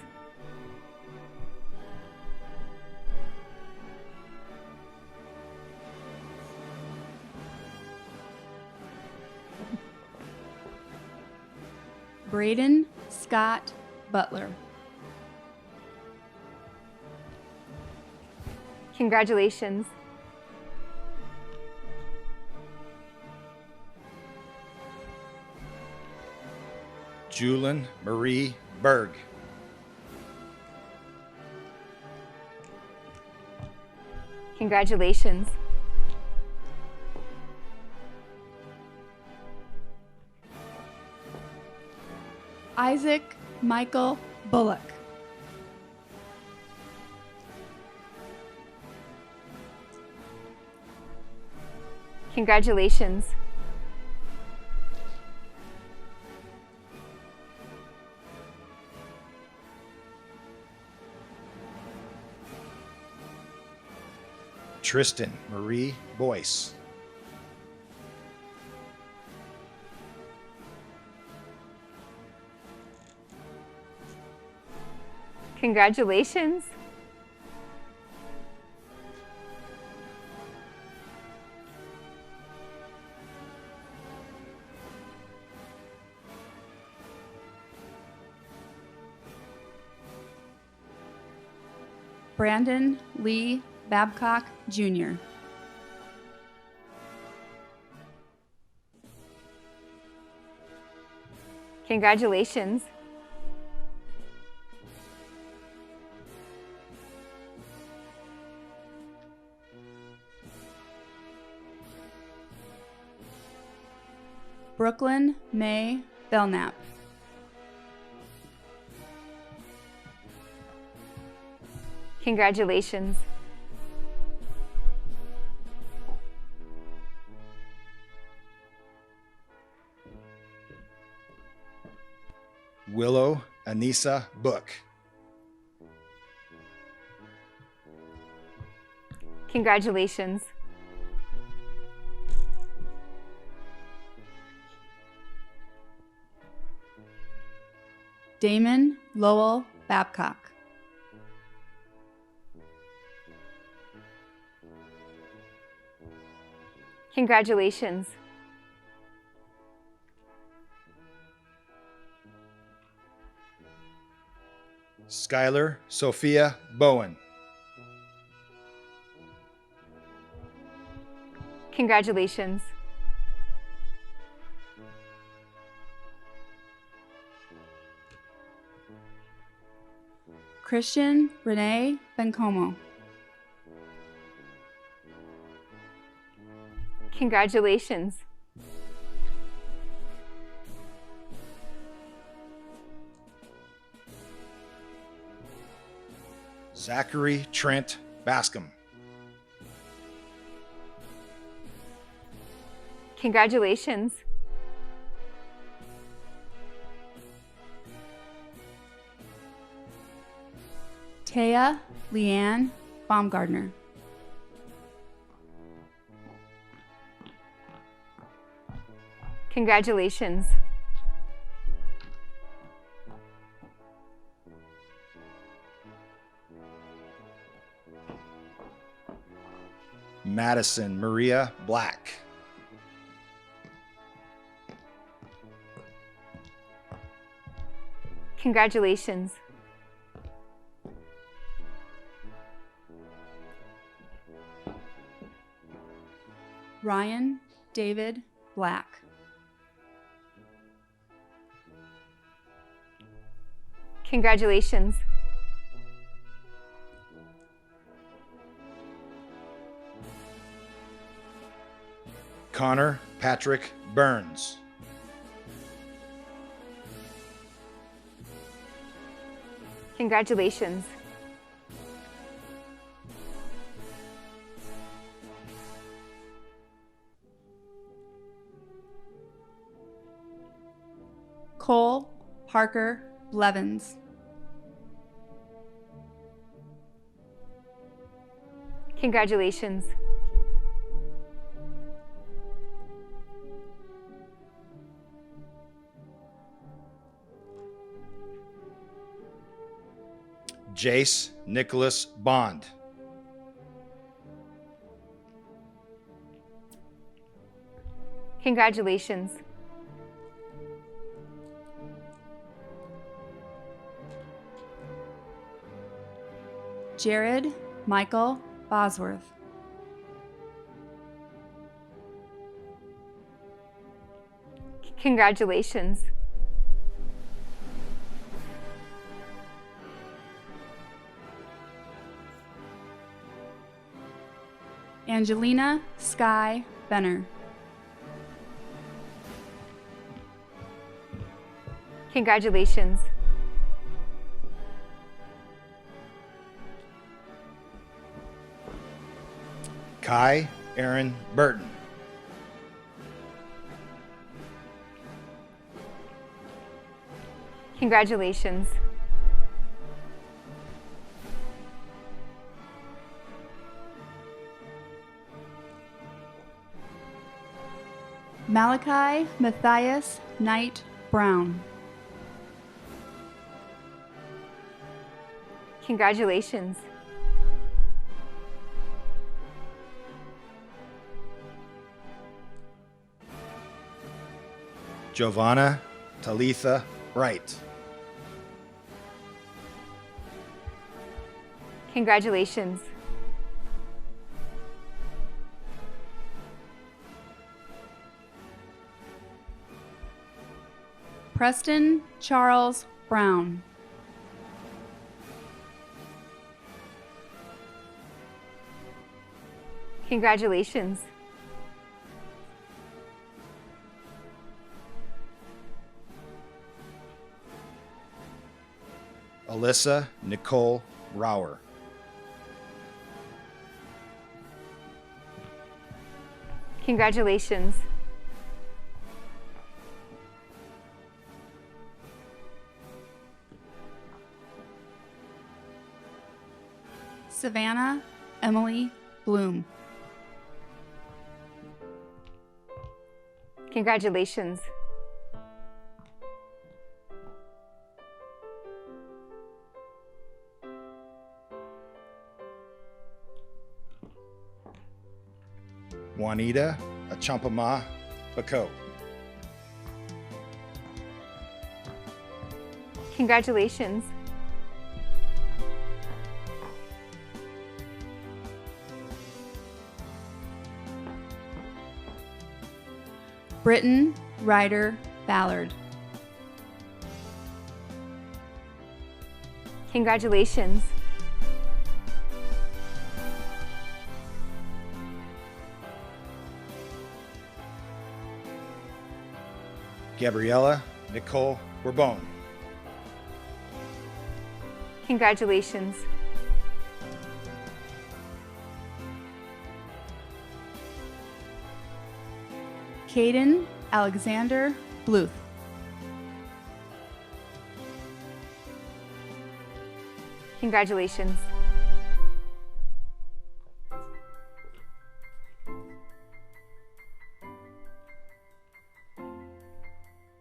Braden Scott Butler. Congratulations. Julian Marie Berg. Congratulations. Isaac Michael Bullock. Congratulations. Tristan Marie Boyce. Congratulations. Brandon Lee Babcock Jr. Congratulations. Brooklyn May Belknap. Congratulations. Willow Anissa Book. Congratulations. Damon Lowell Babcock. Congratulations. Skylar Sophia Bowen. Congratulations. Christian Renee Bencomo. Congratulations. Zachary Trent Bascom. Congratulations. Taya Leanne Baumgardner. Congratulations. Madison Maria Black. Congratulations. Ryan David Black. Congratulations. Connor Patrick Burns. Congratulations. Cole Parker Blevins. Congratulations. Jace Nicholas Bond. Congratulations. Jared Michael Bosworth. Congratulations. Angelina Sky Benner. Congratulations. Kai Aaron Burton. Congratulations. Malachi Matthias Knight Brown. Congratulations. Giovanna Talitha Wright. Congratulations. Preston Charles Brown. Congratulations. Alyssa Nicole Rauer. Congratulations. Savannah Emily Bloom. Congratulations. Juanita Achampama Bako. Congratulations. Britton Ryder Ballard. Congratulations. Gabriella Nicole Bourbon. Congratulations. Caden Alexander Bluth. Congratulations.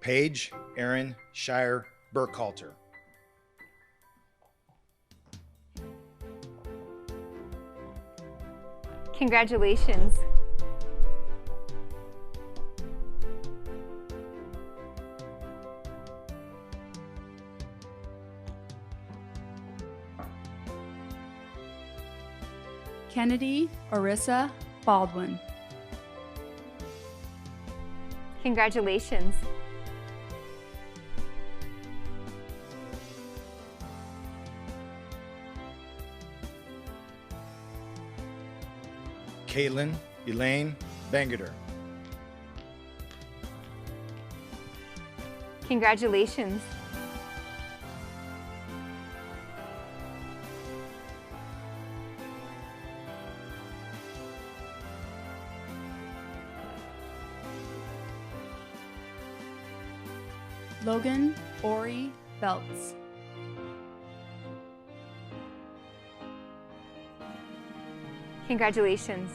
Paige Aaron Shire Burkhalter. Congratulations. Kennedy Orissa Baldwin. Congratulations. Caitlin Elaine Bangerter. Congratulations. Logan Ori Belts. Congratulations.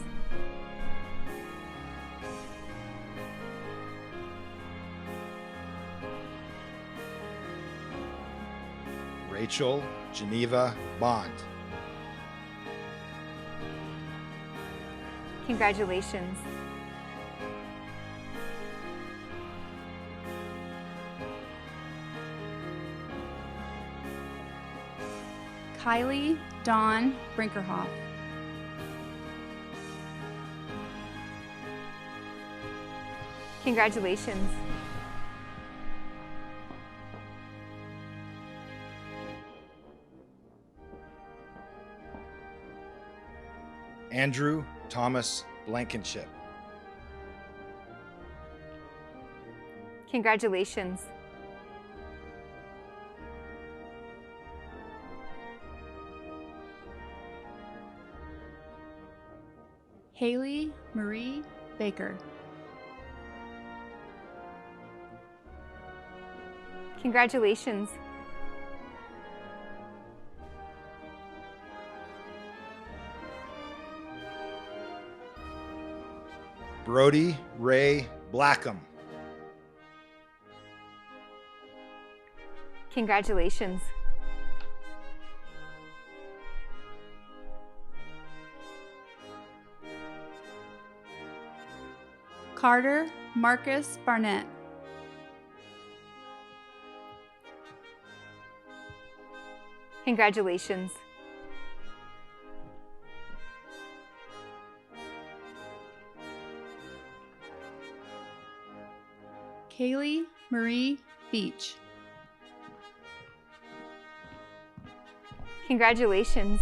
Rachel Geneva Bond. Congratulations. Kylie Dawn Brinkerhoff. Congratulations. Andrew Thomas Blankenship. Congratulations. Haley Marie Baker. Congratulations. Brody Ray Blackham. Congratulations. Carter Marcus Barnett. Congratulations. Kaylee Marie Beach. Congratulations.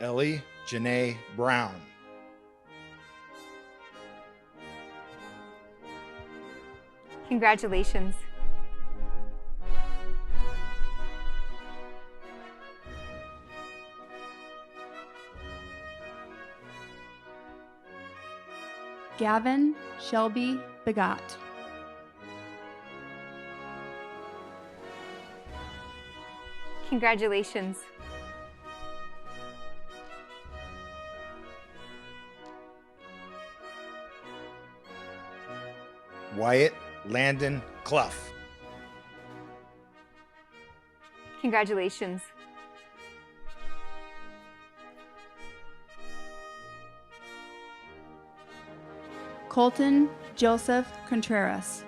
Ellie Janae Brown. Congratulations. Gavin Shelby Begot. Congratulations. Wyatt Landon Clough. Congratulations. Colton Joseph Contreras.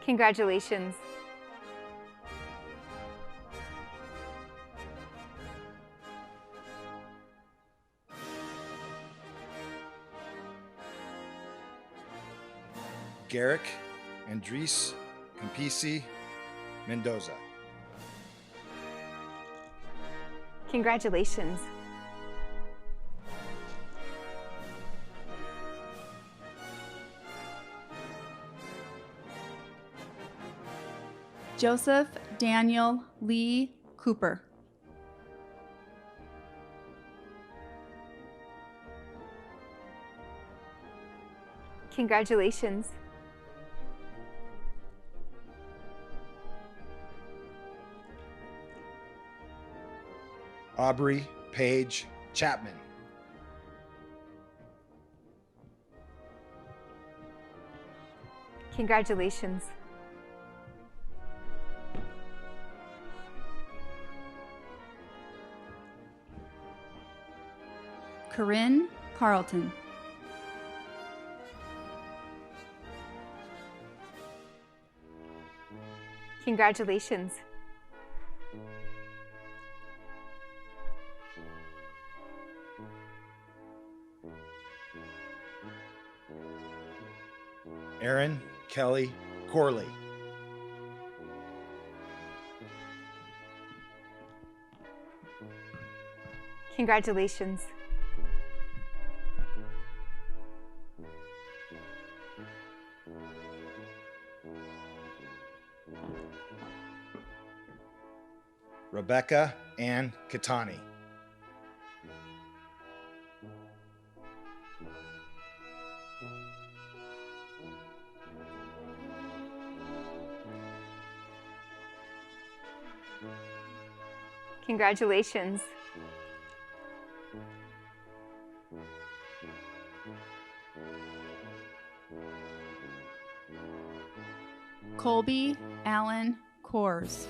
Congratulations. Garrick Andres Campisi Mendoza. Congratulations. Joseph Daniel Lee Cooper. Congratulations. Aubrey Paige Chapman. Congratulations. Corinne Carlton. Congratulations. Aaron Kelly Corley. Congratulations. Rebecca Ann Katani. Congratulations. Colby Allen Coors.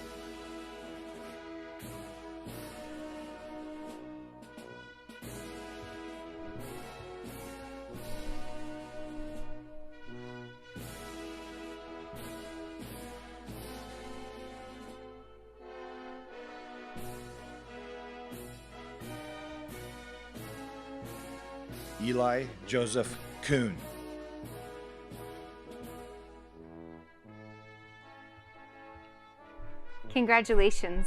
Eli Joseph Kuhn. Congratulations.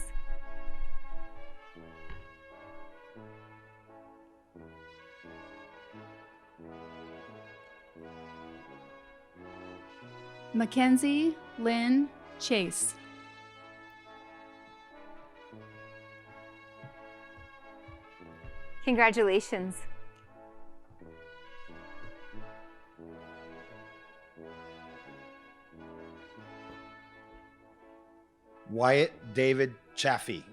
Mackenzie Lynn Chase. Congratulations. Wyatt David Chaffee.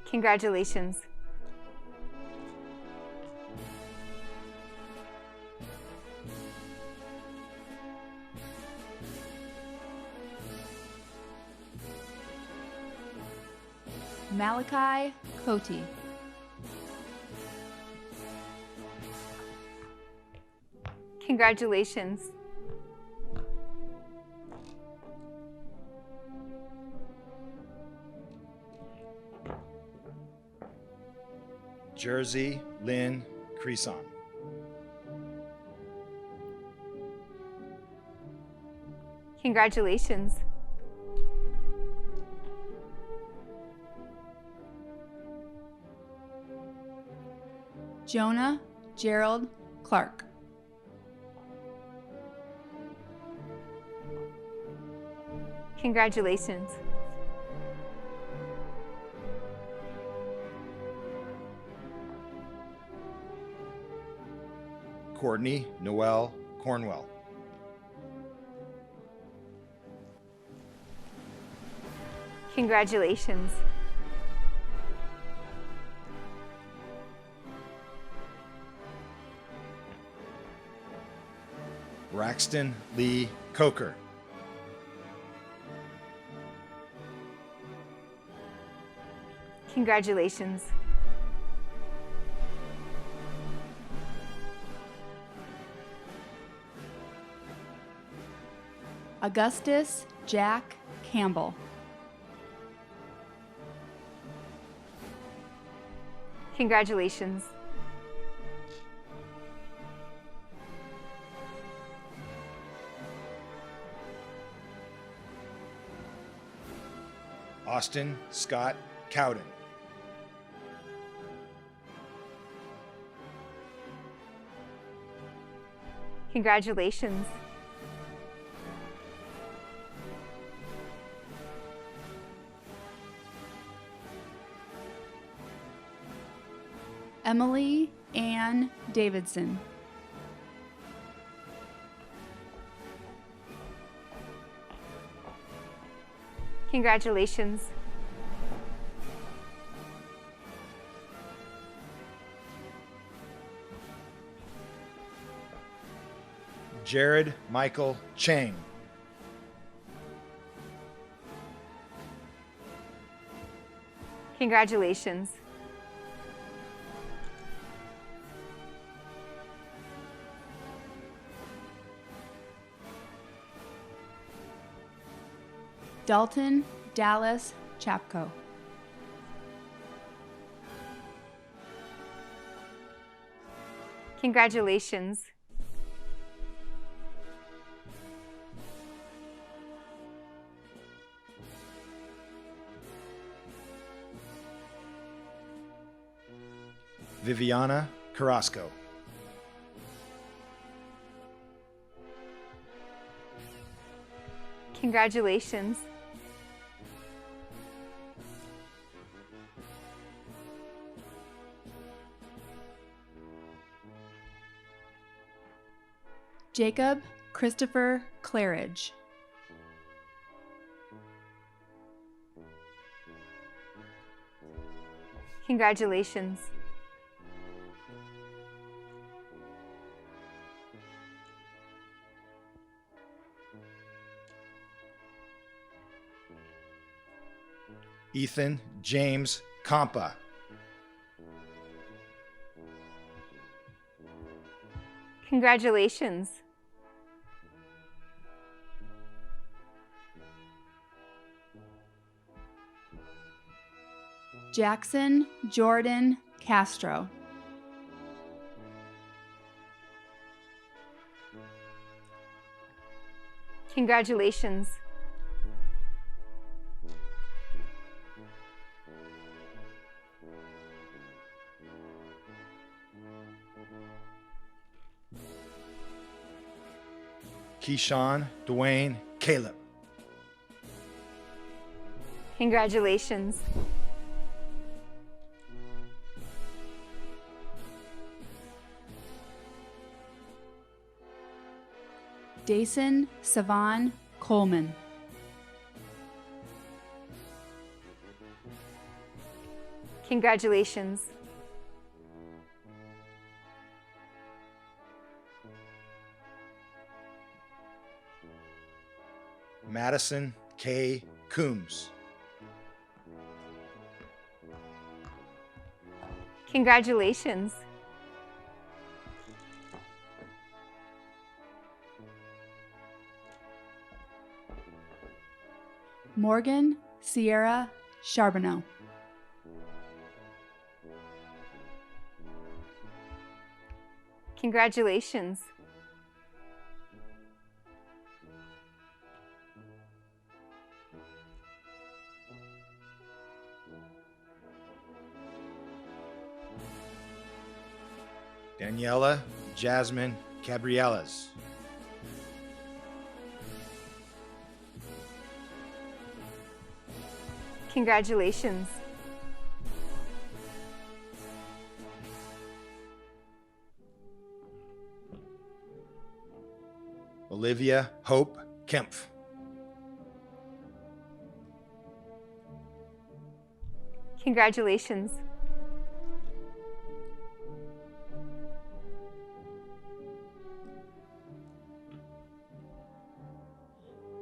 Congratulations. Malachi Cote. Congratulations. Jersey Lynn Creason. Congratulations. Jonah Gerald Clark. Congratulations. Courtney Noel Cornwell. Congratulations. Braxton Lee Coker. Congratulations. Augustus Jack Campbell. Congratulations. Austin Scott Cowden. Congratulations. Emily Ann Davidson. Congratulations. Jared Michael Chang. Congratulations. Dalton Dallas Chapko. Congratulations. Viviana Carrasco. Congratulations. Jacob Christopher Claridge. Congratulations. Ethan James Compa. Congratulations. Jackson Jordan Castro. Congratulations. Keyshawn Dwayne Caleb. Congratulations. Dason Savan Coleman. Congratulations. Madison K. Coombs. Congratulations. Morgan Sierra Charbonneau. Congratulations. Daniela Jasmine Cabrielas. Congratulations. Olivia Hope Kempf. Congratulations.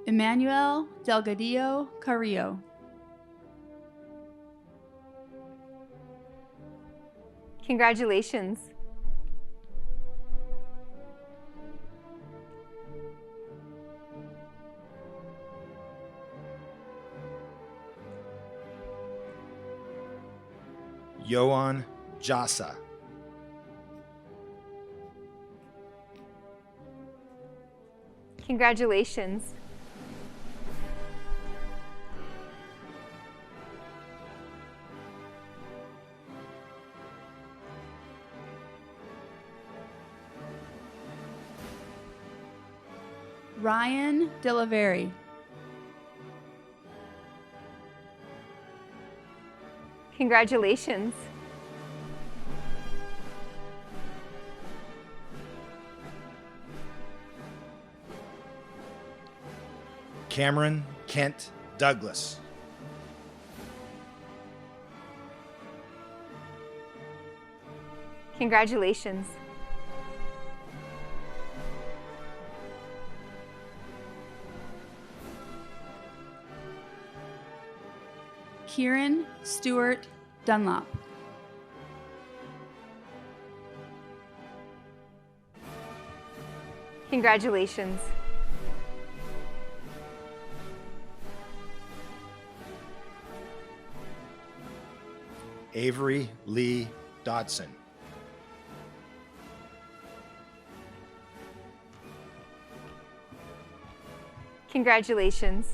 Emmanuel Delgadillo Carrillo. Congratulations. Yoan Jasa. Congratulations. Ryan Delaveri. Congratulations. Cameron Kent Douglas. Congratulations. Kieran Stewart Dunlop. Congratulations. Avery Lee Dodson. Congratulations.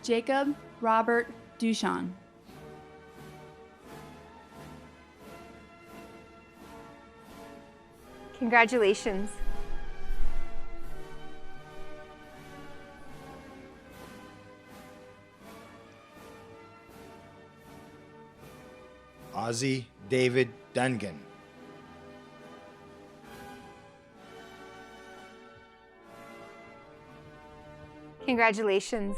Jacob Robert Duchan. Congratulations. Ozzy David Dungan. Congratulations.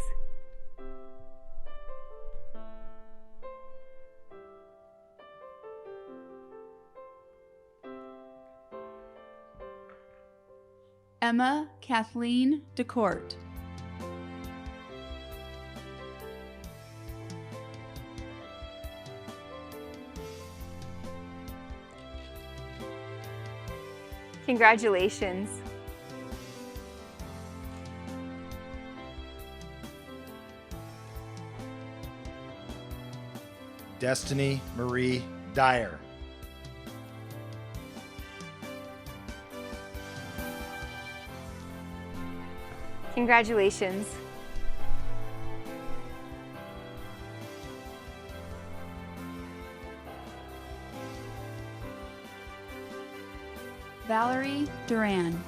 Emma Kathleen DeCourt. Congratulations. Destiny Marie Dyer. Congratulations. Valerie Duran.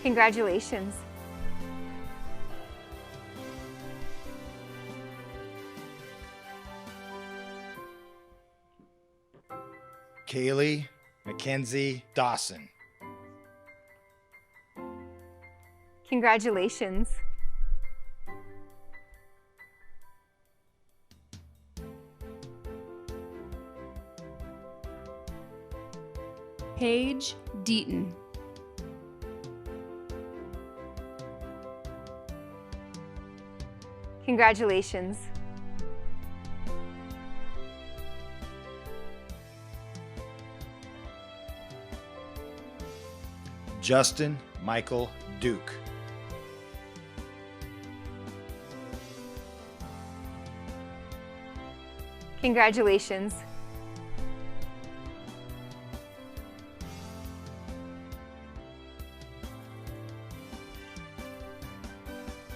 Congratulations. Kaylee Mackenzie Dawson. Congratulations. Paige Deaton. Congratulations. Justin Michael Duke. Congratulations.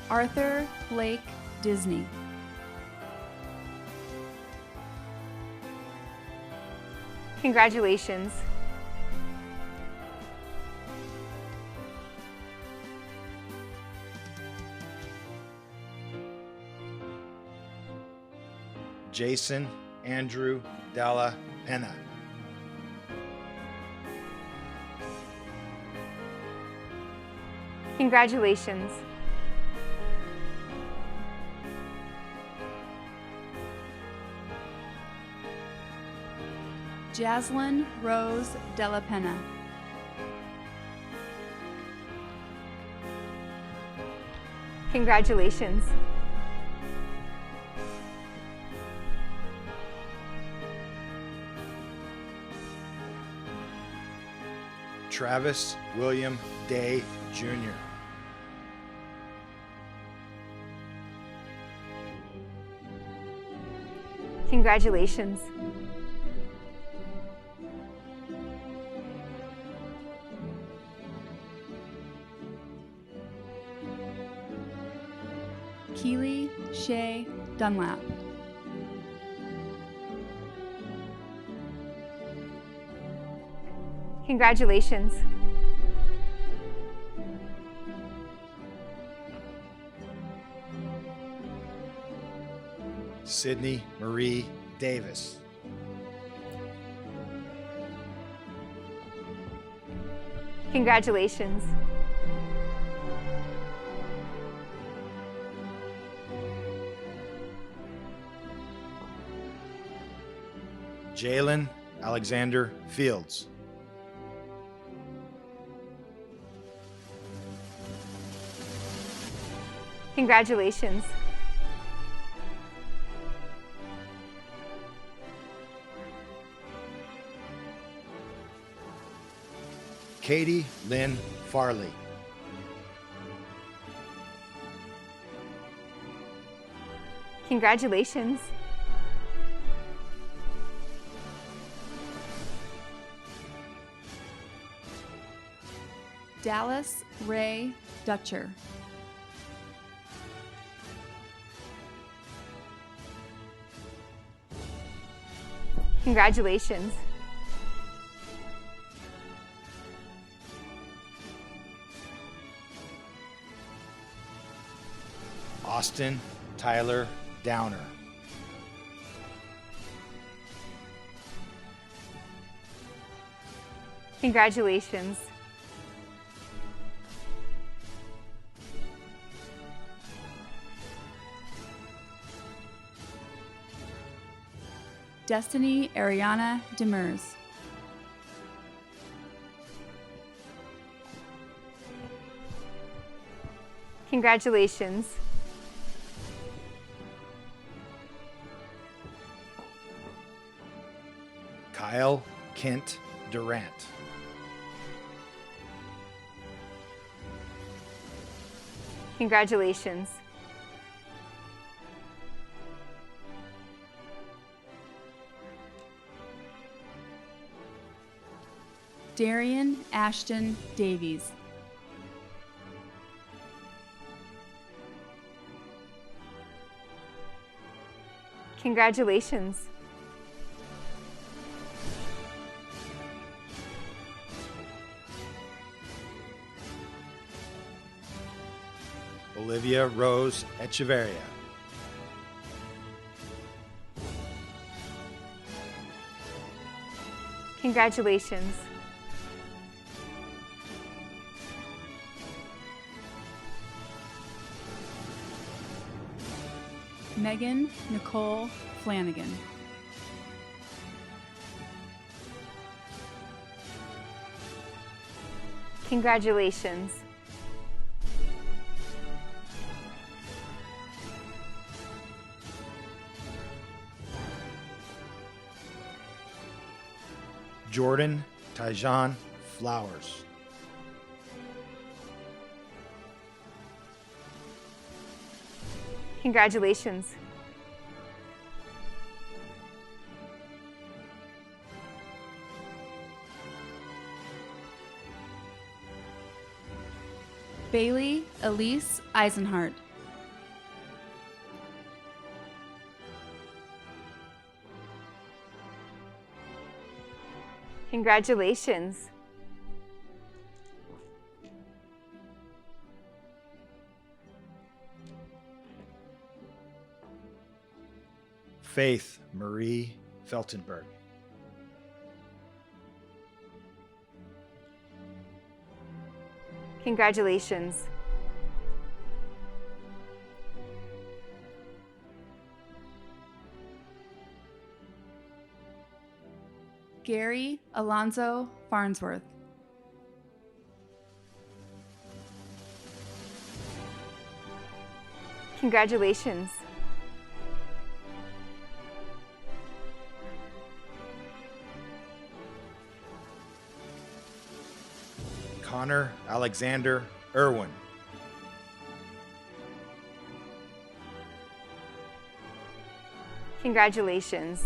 Arthur Blake Disney. Congratulations. Jason Andrew Della Pena. Congratulations. Jaslyn Rose Della Pena. Congratulations. Travis William Day Jr. Congratulations. Keely Shea Dunlap. Congratulations. Sydney Marie Davis. Congratulations. Jalen Alexander Fields. Congratulations. Katie Lynn Farley. Congratulations. Dallas Ray Dutcher. Congratulations. Austin Tyler Downer. Congratulations. Destiny Ariana Demers. Congratulations. Kyle Kent Durant. Congratulations. Darian Ashton Davies. Congratulations. Olivia Rose Echeverria. Congratulations. Megan Nicole Flanagan. Congratulations. Jordan Tyjon Flowers. Congratulations. Bailey Elise Eisenhart. Congratulations. Faith Marie Feltenberg. Congratulations. Gary Alonzo Farnsworth. Congratulations. Connor Alexander Irwin. Congratulations.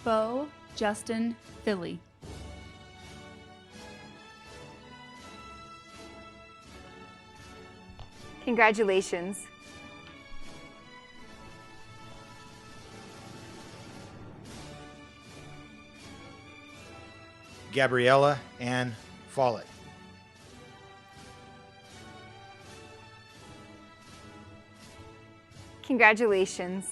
Bo Justin Philly. Congratulations. Gabriella Ann Follett. Congratulations.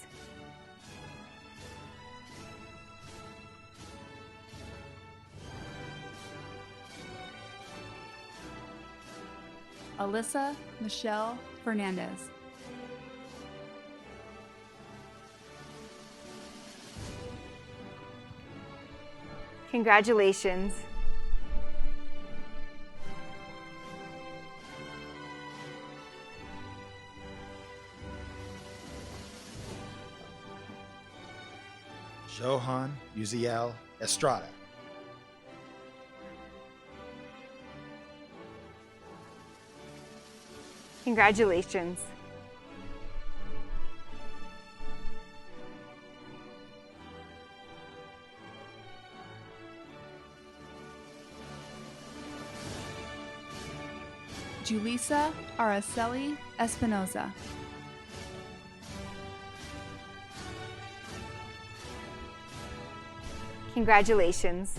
Alyssa Michelle Fernandez. Congratulations. Johan Uziel Estrada. Congratulations. Julissa Araceli Espinoza. Congratulations.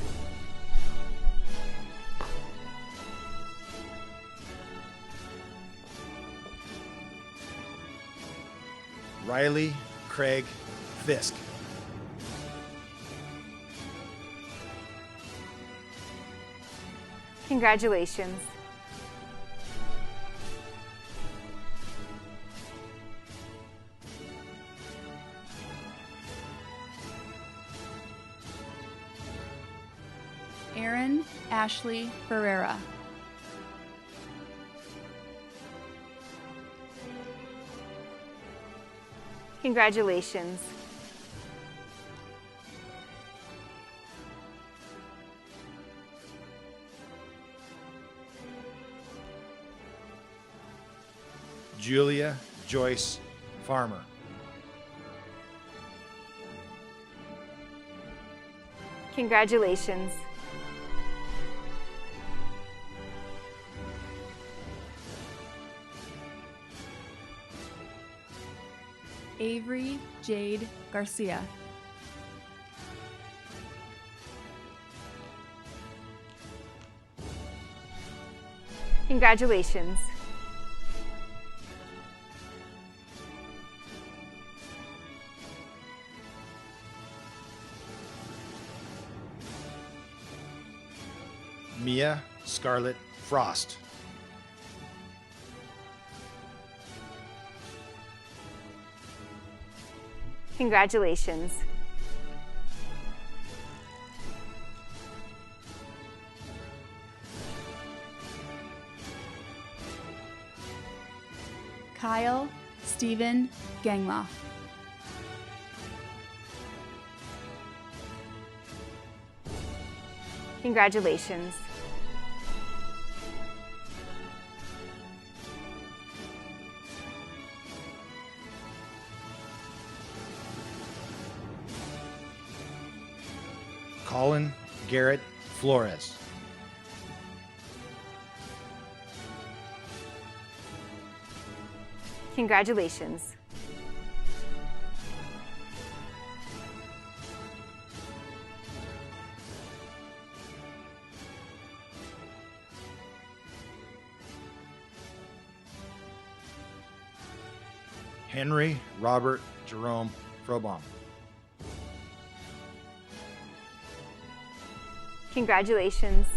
Riley Craig Fisk. Congratulations. Erin Ashley Ferreira. Congratulations. Julia Joyce Farmer. Congratulations. Avery Jade Garcia. Congratulations. Mia Scarlett Frost. Congratulations. Kyle Stephen Gangloff. Congratulations. Colin Garrett Flores. Congratulations. Henry Robert Jerome Frobaum. Congratulations.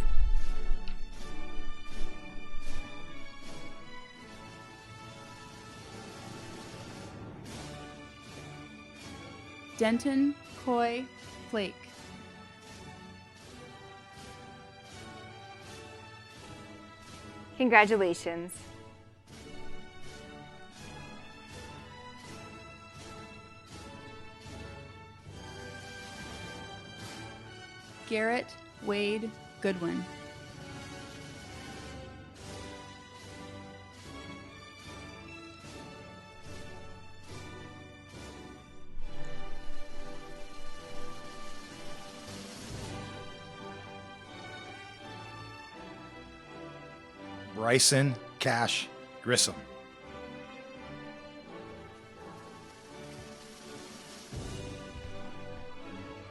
Denton Coy Flake. Congratulations. Garrett Wade Goodwin. Bryson Cash Grissom.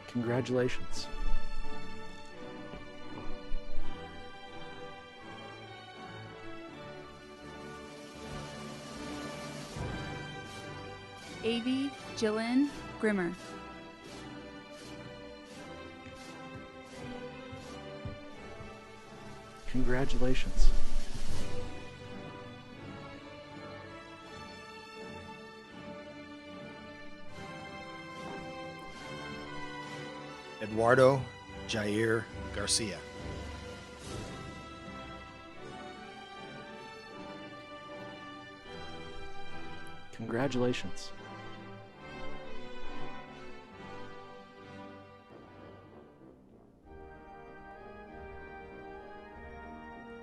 Congratulations. Avie Jillian Grimmer. Congratulations. Eduardo Jair Garcia. Congratulations.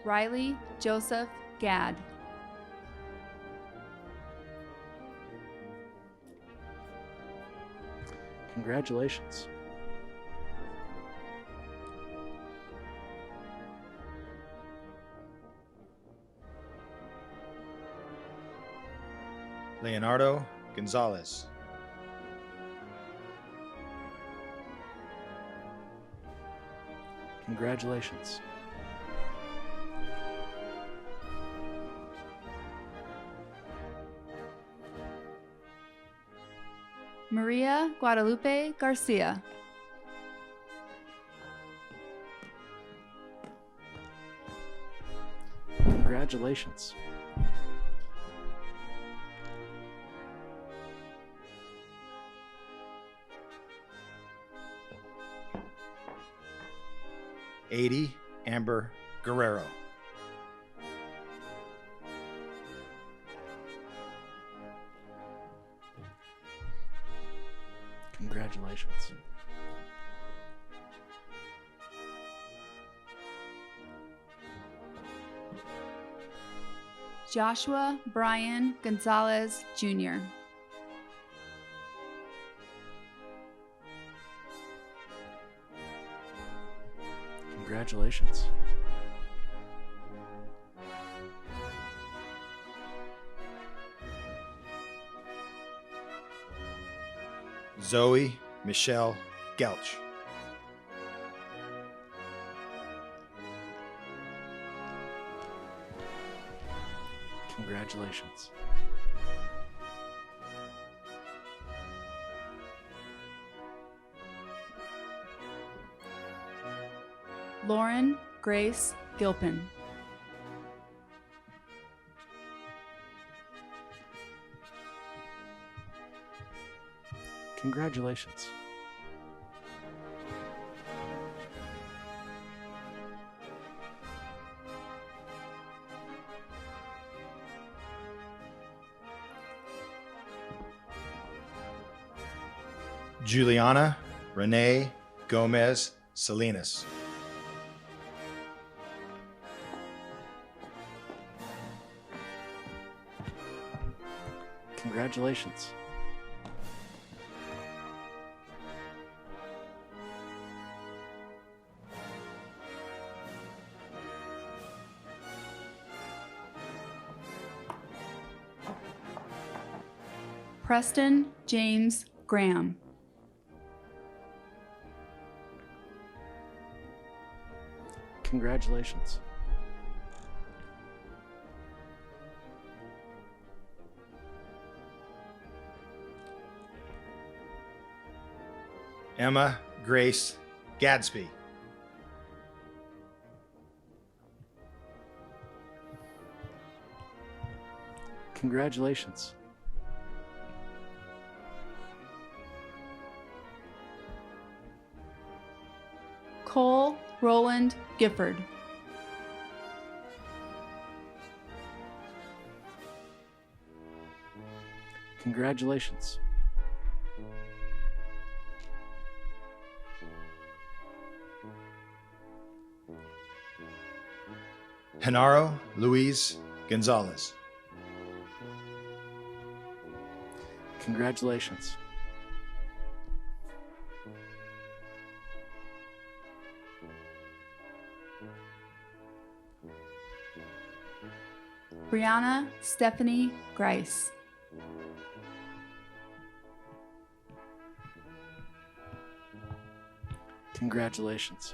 Riley Joseph Gadd. Congratulations. Leonardo Gonzalez. Congratulations. Maria Guadalupe Garcia. Congratulations. Adi Amber Guerrero. Congratulations. Joshua Brian Gonzalez Jr. Congratulations. Zoe Michelle Gelch. Congratulations. Lauren Grace Gilpin. Congratulations. Juliana Renee Gomez Salinas. Congratulations. Preston James Graham. Congratulations. Emma Grace Gadsby. Congratulations. Cole Roland Gifford. Congratulations. Genaro Luis Gonzalez. Congratulations. Brianna Stephanie Grice. Congratulations.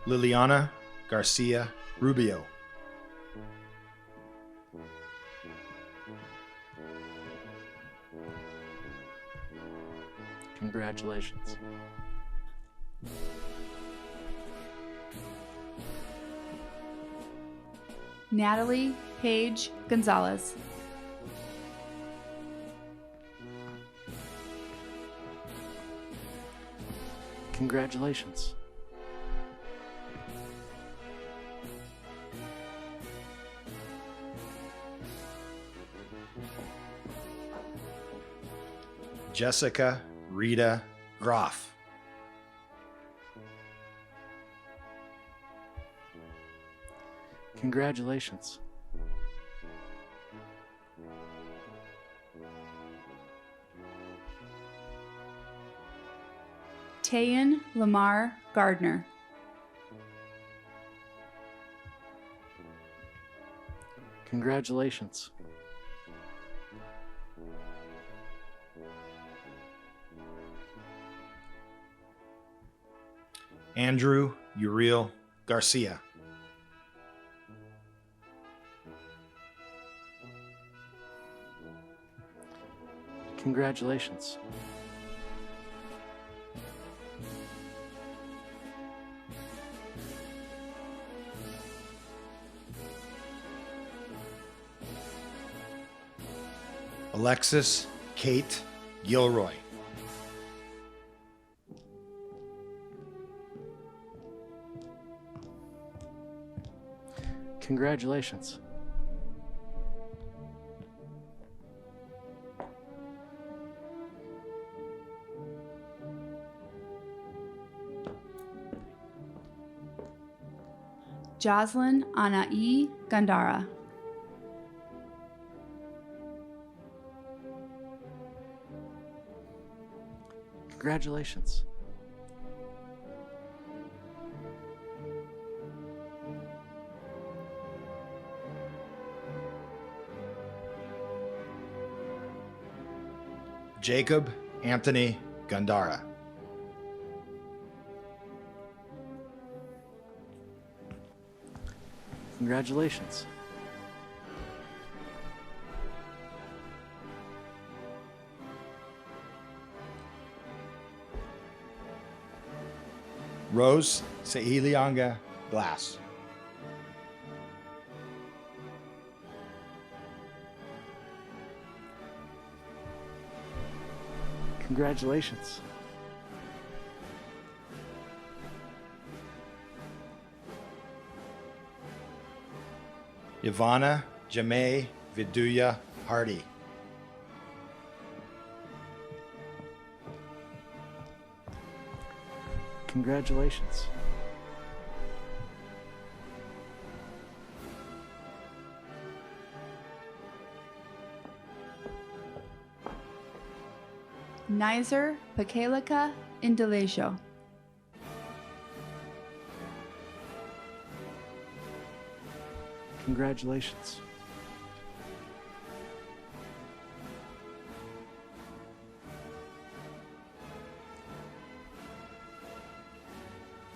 Liliana Garcia Rubio. Congratulations. Natalie Paige Gonzalez. Congratulations. Jessica Rita Groff. Congratulations. Tayan Lamar Gardner. Congratulations. Andrew Uriel Garcia. Congratulations. Alexis Kate Gilroy. Congratulations. Jocelyn Anai Gandara. Congratulations. Jacob Anthony Gandara. Congratulations. Rose Seilianga Glass. Congratulations. Ivana Jamay Viduya Hardy. Congratulations. Nizer Pakelika Indalejo. Congratulations.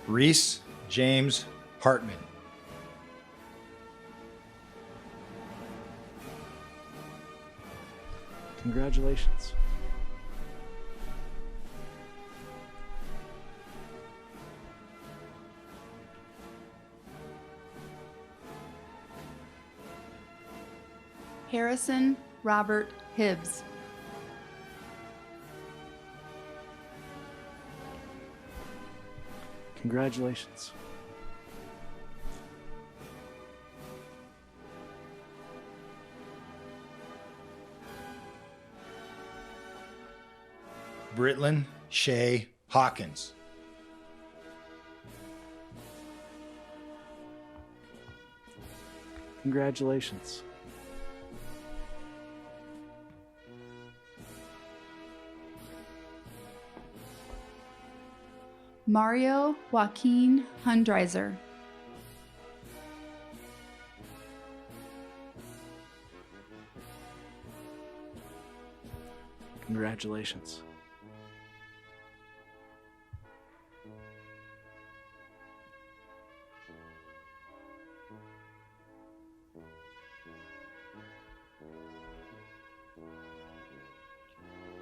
Reese James Hartman. Congratulations. Harrison Robert Hibbs. Congratulations. Britlin Shay Hawkins. Congratulations. Mario Joaquin Hundreiser. Congratulations.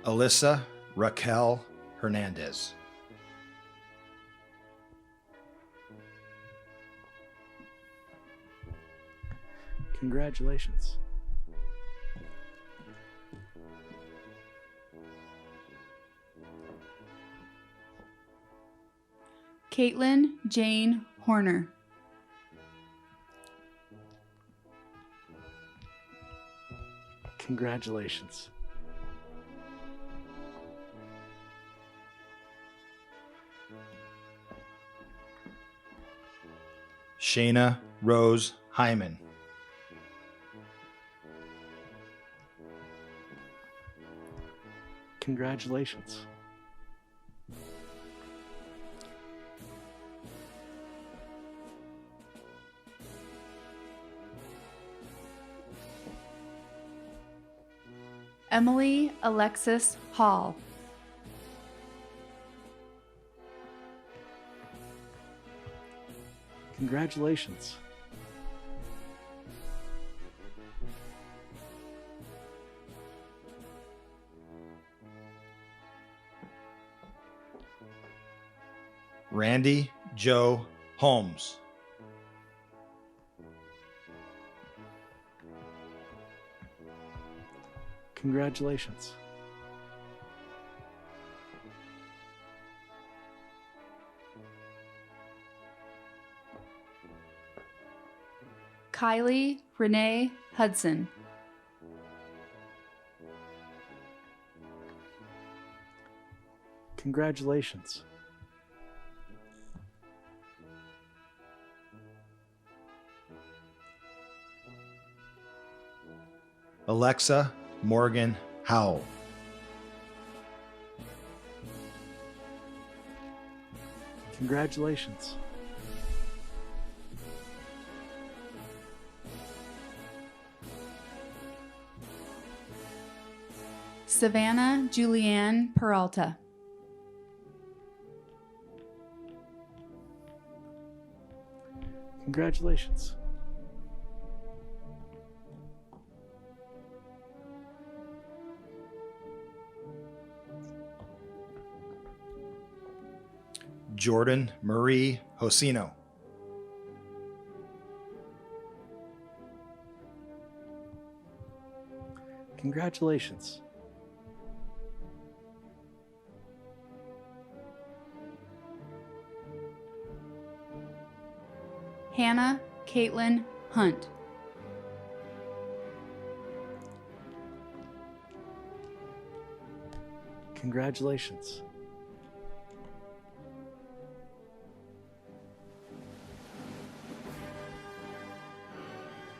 Alyssa Raquel Hernandez. Congratulations. Caitlin Jane Horner. Congratulations. Shayna Rose Hyman. Congratulations. Emily Alexis Hall. Congratulations. Randy Joe Holmes. Congratulations. Kylie Renee Hudson. Congratulations. Alexa Morgan Howell. Congratulations. Savannah Julianne Peralta. Congratulations. Jordan Marie Hosino. Congratulations. Hannah Caitlin Hunt. Congratulations.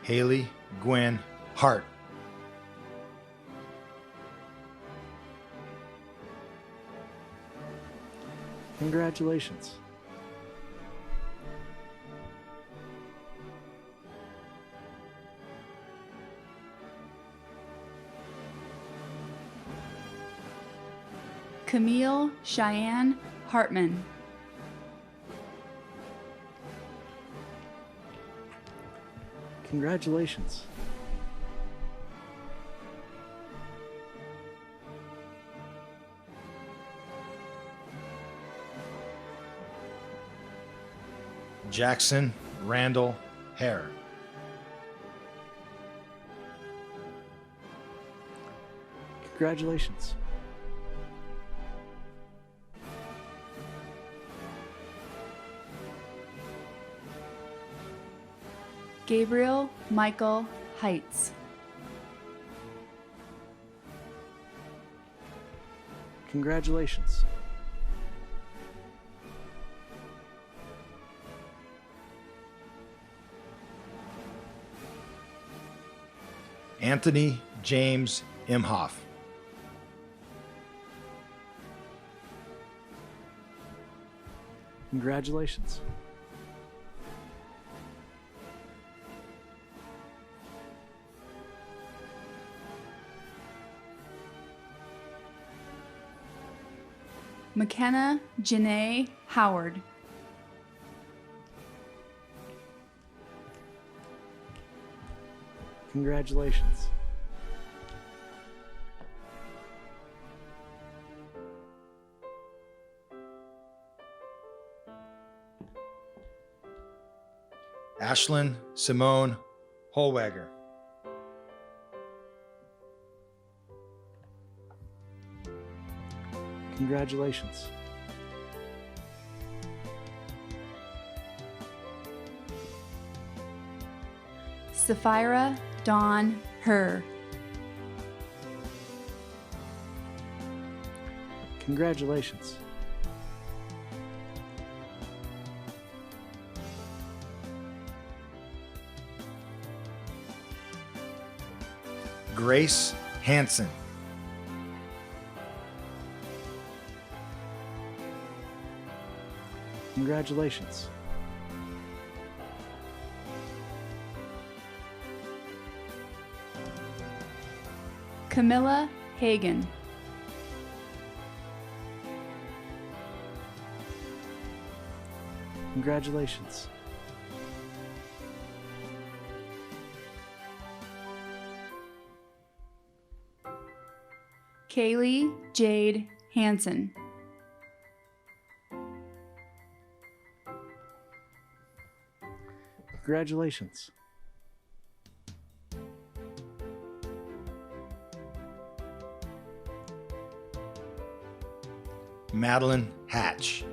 Haley Gwen Hart. Congratulations. Camille Cheyenne Hartman. Congratulations. Jackson Randall Hare. Congratulations. Gabriel Michael Heights. Congratulations. Anthony James Imhoff. Congratulations. McKenna Janae Howard. Congratulations. Ashlyn Simone Holwager. Congratulations. Sapphira Dawn Herr. Congratulations. Grace Hanson. Congratulations. Camilla Hagan. Congratulations. Kaylee Jade Hansen. Congratulations. Madeline Hatch.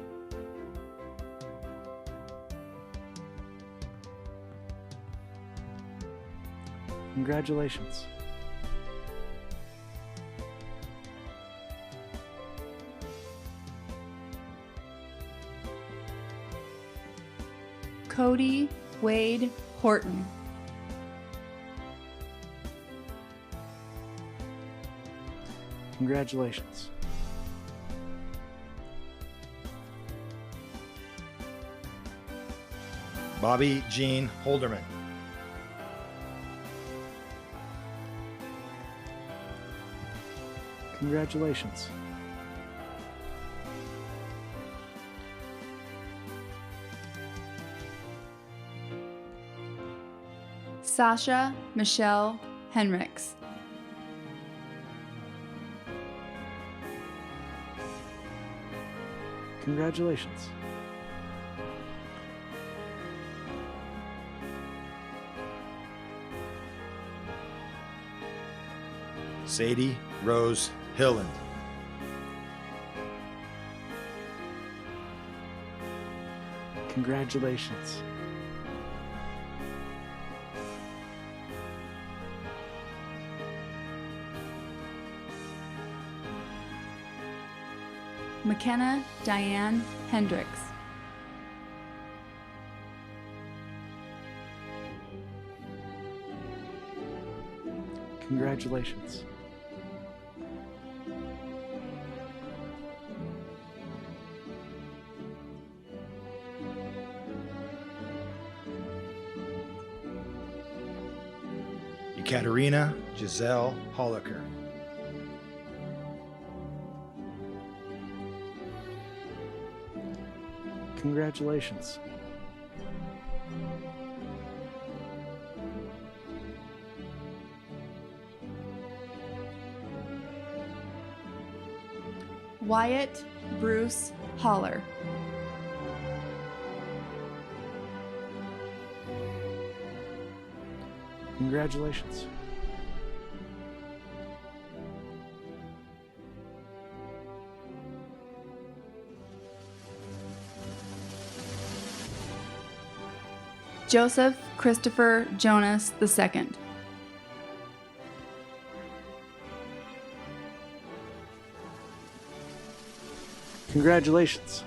Congratulations. Cody Wade Horton. Congratulations. Bobby Jean Holderman. Congratulations. Sasha Michelle Henricks. Congratulations. Sadie Rose Hilland. Congratulations. McKenna Diane Hendricks. Congratulations. Ekaterina Giselle Holliker. Congratulations. Wyatt Bruce Holler. Congratulations. Joseph Christopher Jonas II. Congratulations.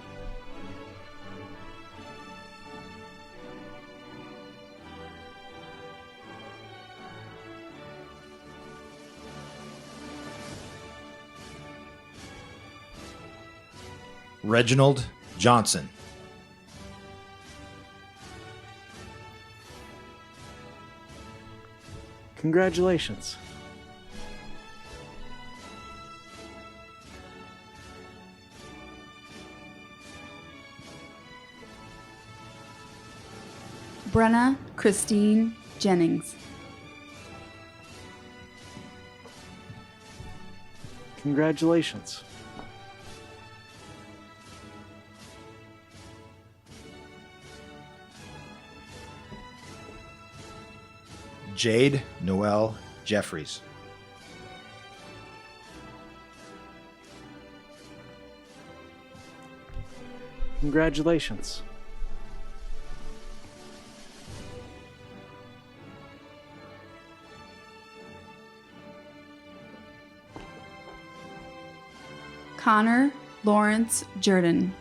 Reginald Johnson. Congratulations. Brenna Christine Jennings. Congratulations. Jade Noel Jeffries. Congratulations. Connor Lawrence Jordan.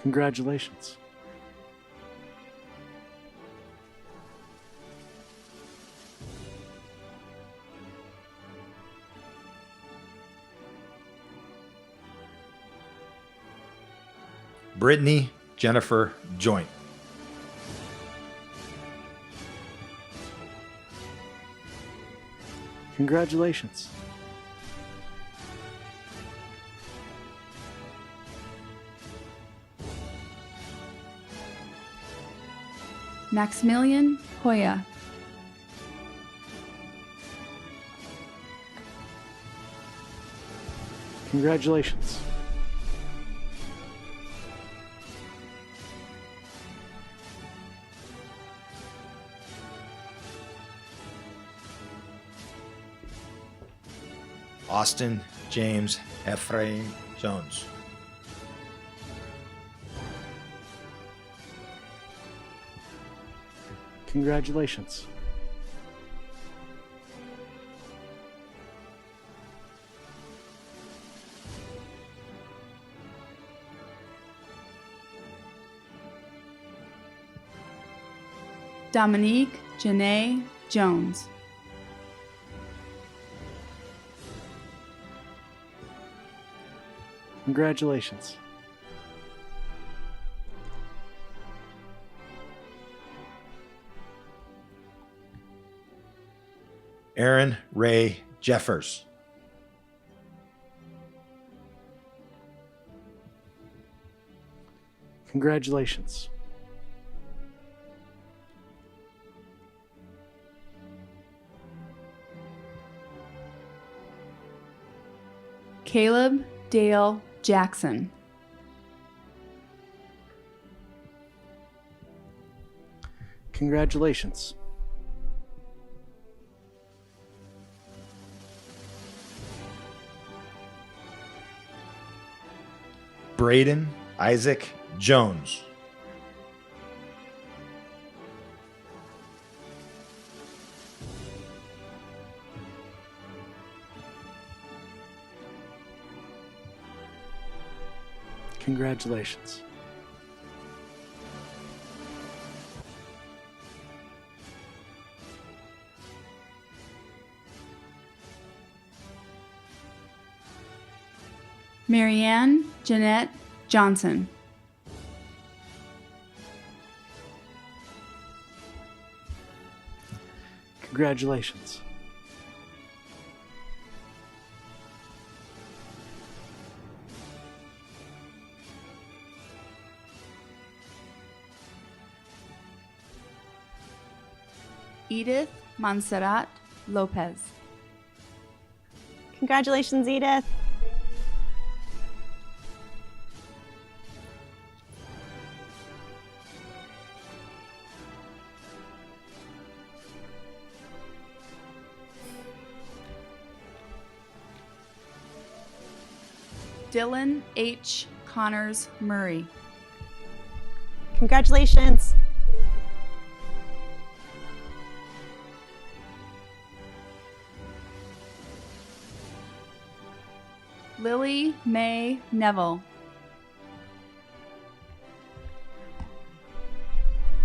Congratulations. Brittany Jennifer Joint. Congratulations. Maximilian Hoya. Congratulations. Austin James Ephraim Jones. Congratulations. Dominique Janae Jones. Congratulations. Aaron Ray Jeffers. Congratulations. Caleb Dale Jackson. Congratulations. Braden Isaac Jones. Congratulations. Marianne Jeanette Johnson. Congratulations. Edith Montserrat Lopez. Congratulations, Edith. Dylan H. Connors Murray. Congratulations. Lily Mae Neville.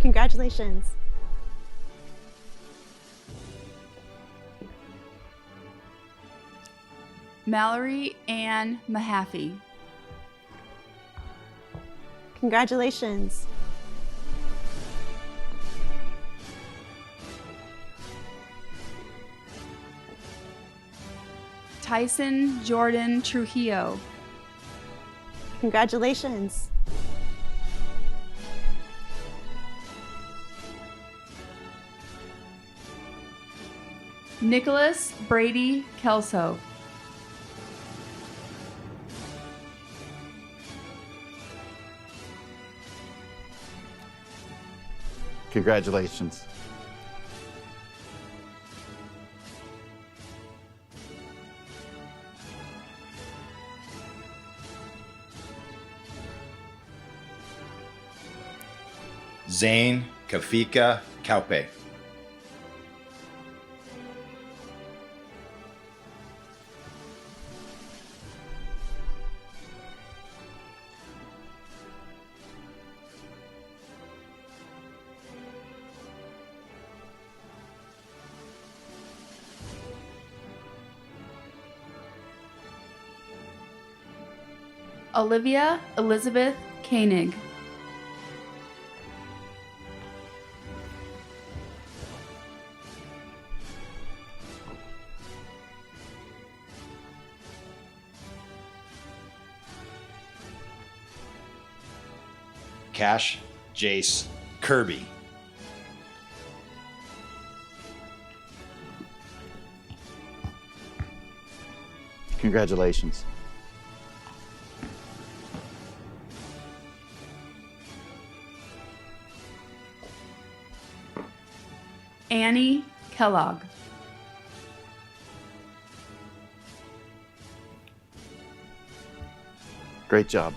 Congratulations. Mallory Ann Mahaffey. Congratulations. Tyson Jordan Trujillo. Congratulations. Nicholas Brady Kelso. Congratulations. Zane Kafika Kaupe. Olivia Elizabeth Koenig. Cash, Jace, Kirby. Congratulations. Annie Kellogg. Great job.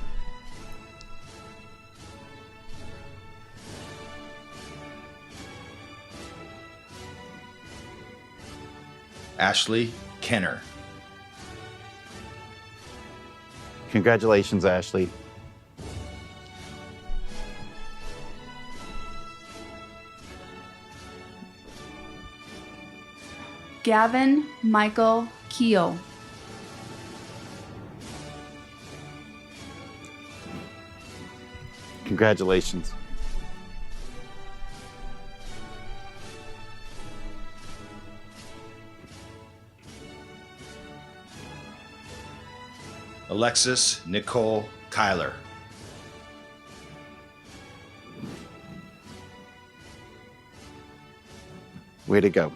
Ashley Kenner. Congratulations, Ashley. Gavin Michael Keel. Congratulations. Alexis Nicole Kyler. Way to go.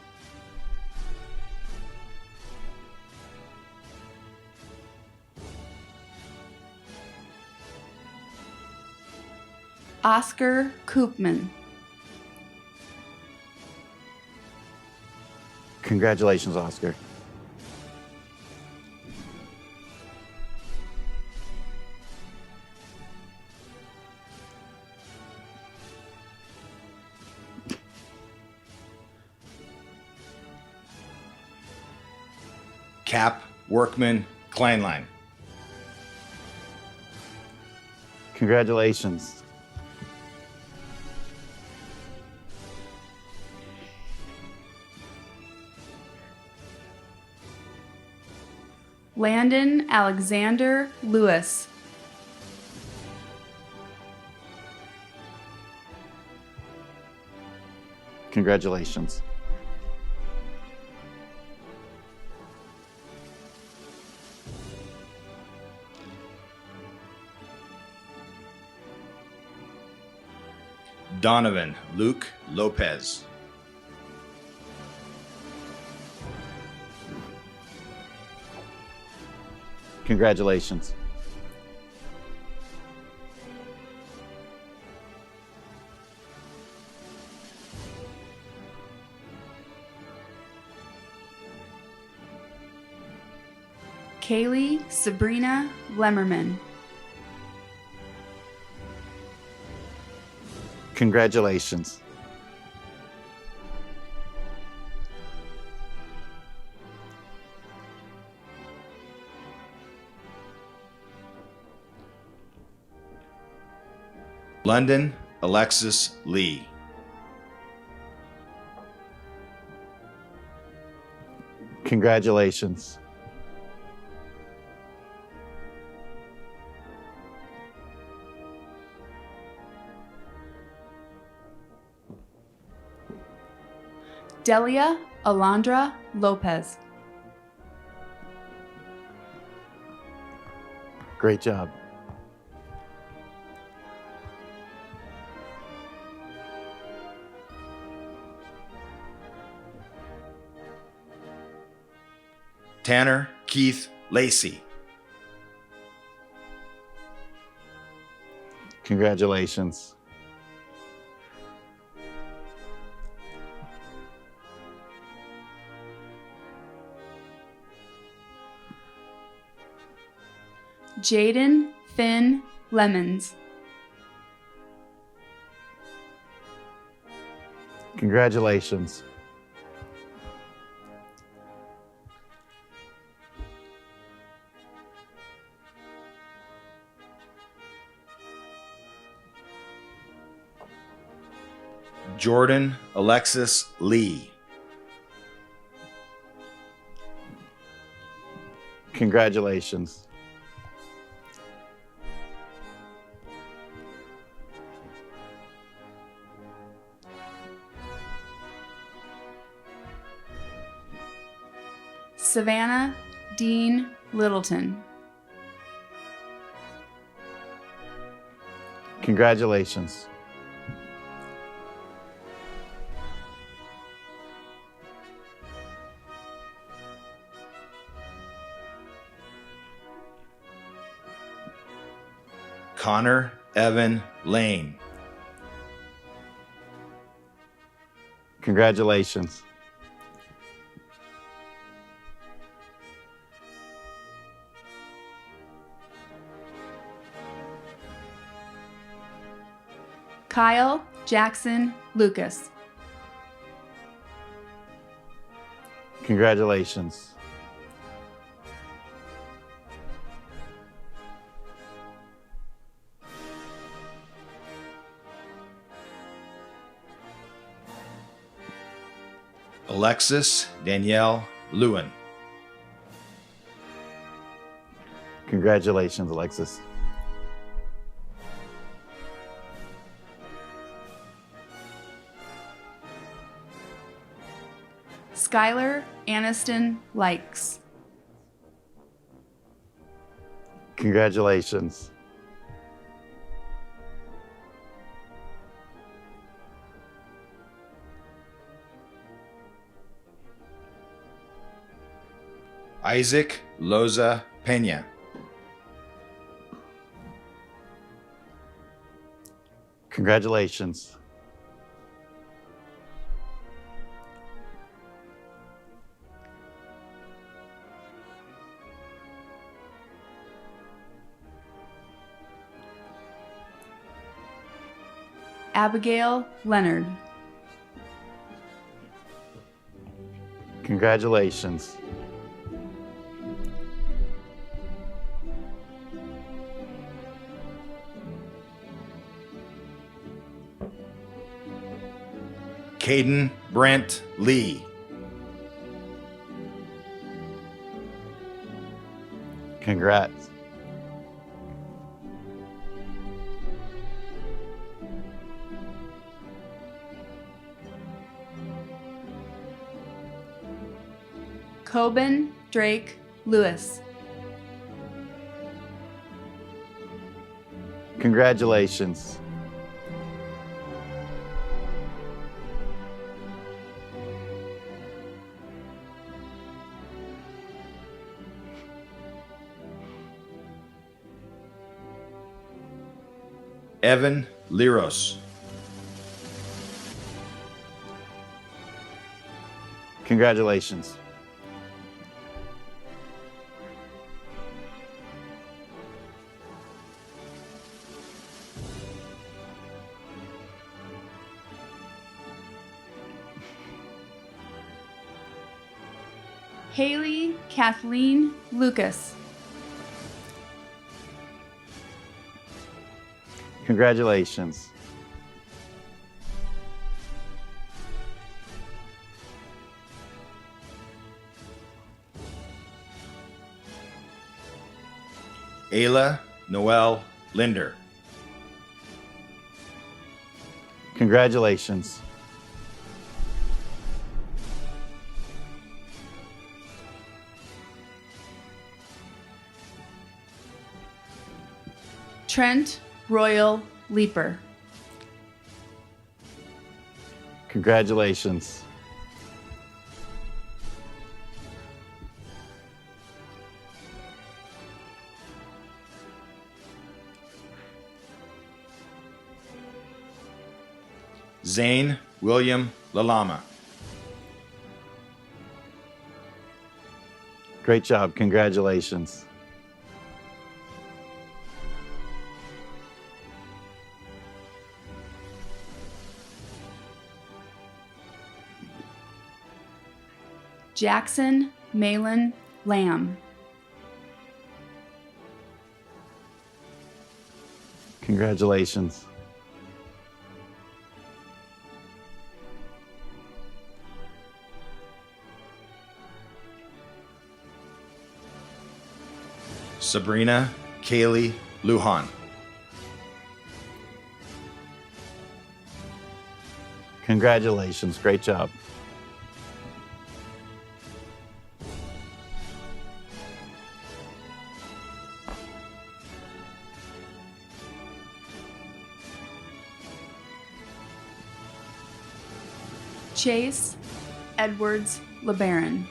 Oscar Koopman. Congratulations, Oscar. Cap Workman Kleinlein. Congratulations. Landon Alexander Lewis. Congratulations. Donovan Luke Lopez. Congratulations. Kaylee Sabrina Lemmerman. Congratulations. London Alexis Lee. Congratulations. Delia Alondra Lopez. Great job. Tanner Keith Lacey. Congratulations. Jaden Finn Lemons. Congratulations. Jordan Alexis Lee. Congratulations. Savannah Dean Littleton. Congratulations. Connor Evan Lane. Congratulations. Kyle Jackson Lucas. Congratulations. Alexis Danielle Lewin. Congratulations, Alexis. Skylar Aniston Likes. Congratulations. Isaac Loza Pena. Congratulations. Abigail Leonard. Congratulations. Caden Brent Lee. Congrats. Coben Drake Lewis. Congratulations. Evan Liros. Congratulations. Haley Kathleen Lucas. Congratulations. Ayla Noel Linder. Congratulations. Trent Royal Leaper. Congratulations. Zane William Lalama. Great job. Congratulations. Jackson Malin Lamb. Congratulations. Sabrina Kaylee Lujan. Congratulations. Great job. Chase Edwards LeBaron.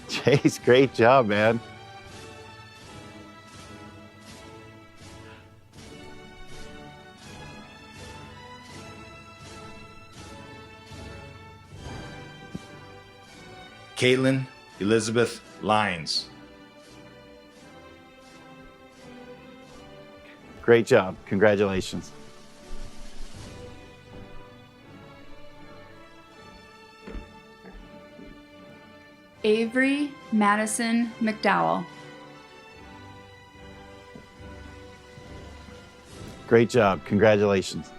Chase, great job, man. Caitlin Elizabeth Lyons. Great job. Congratulations. Avery Madison McDowell. Great job. Congratulations.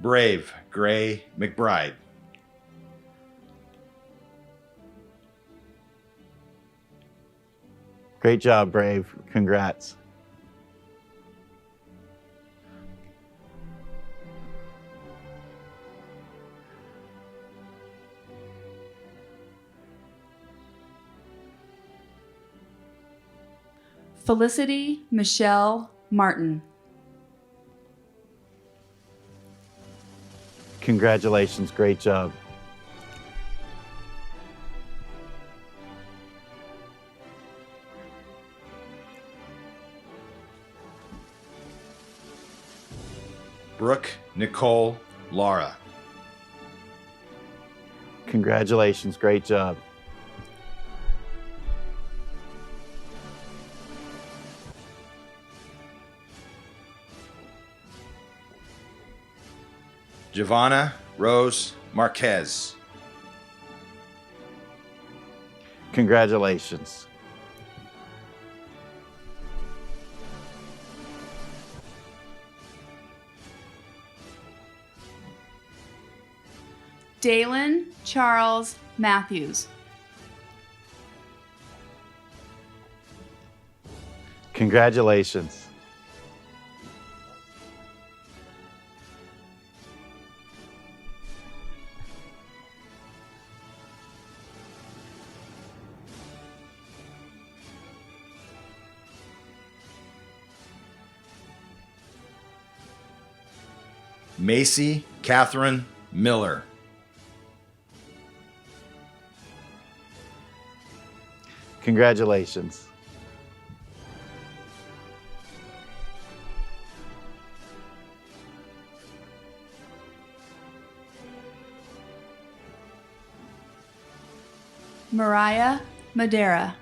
Brave Gray McBride. Great job, Brave. Congrats. Felicity Michelle Martin. Congratulations. Great job. Brooke Nicole Laura. Congratulations. Great job. Giovanna Rose Marquez. Congratulations. Dalen Charles Matthews. Congratulations. Macy Catherine Miller. Congratulations. Mariah Madera.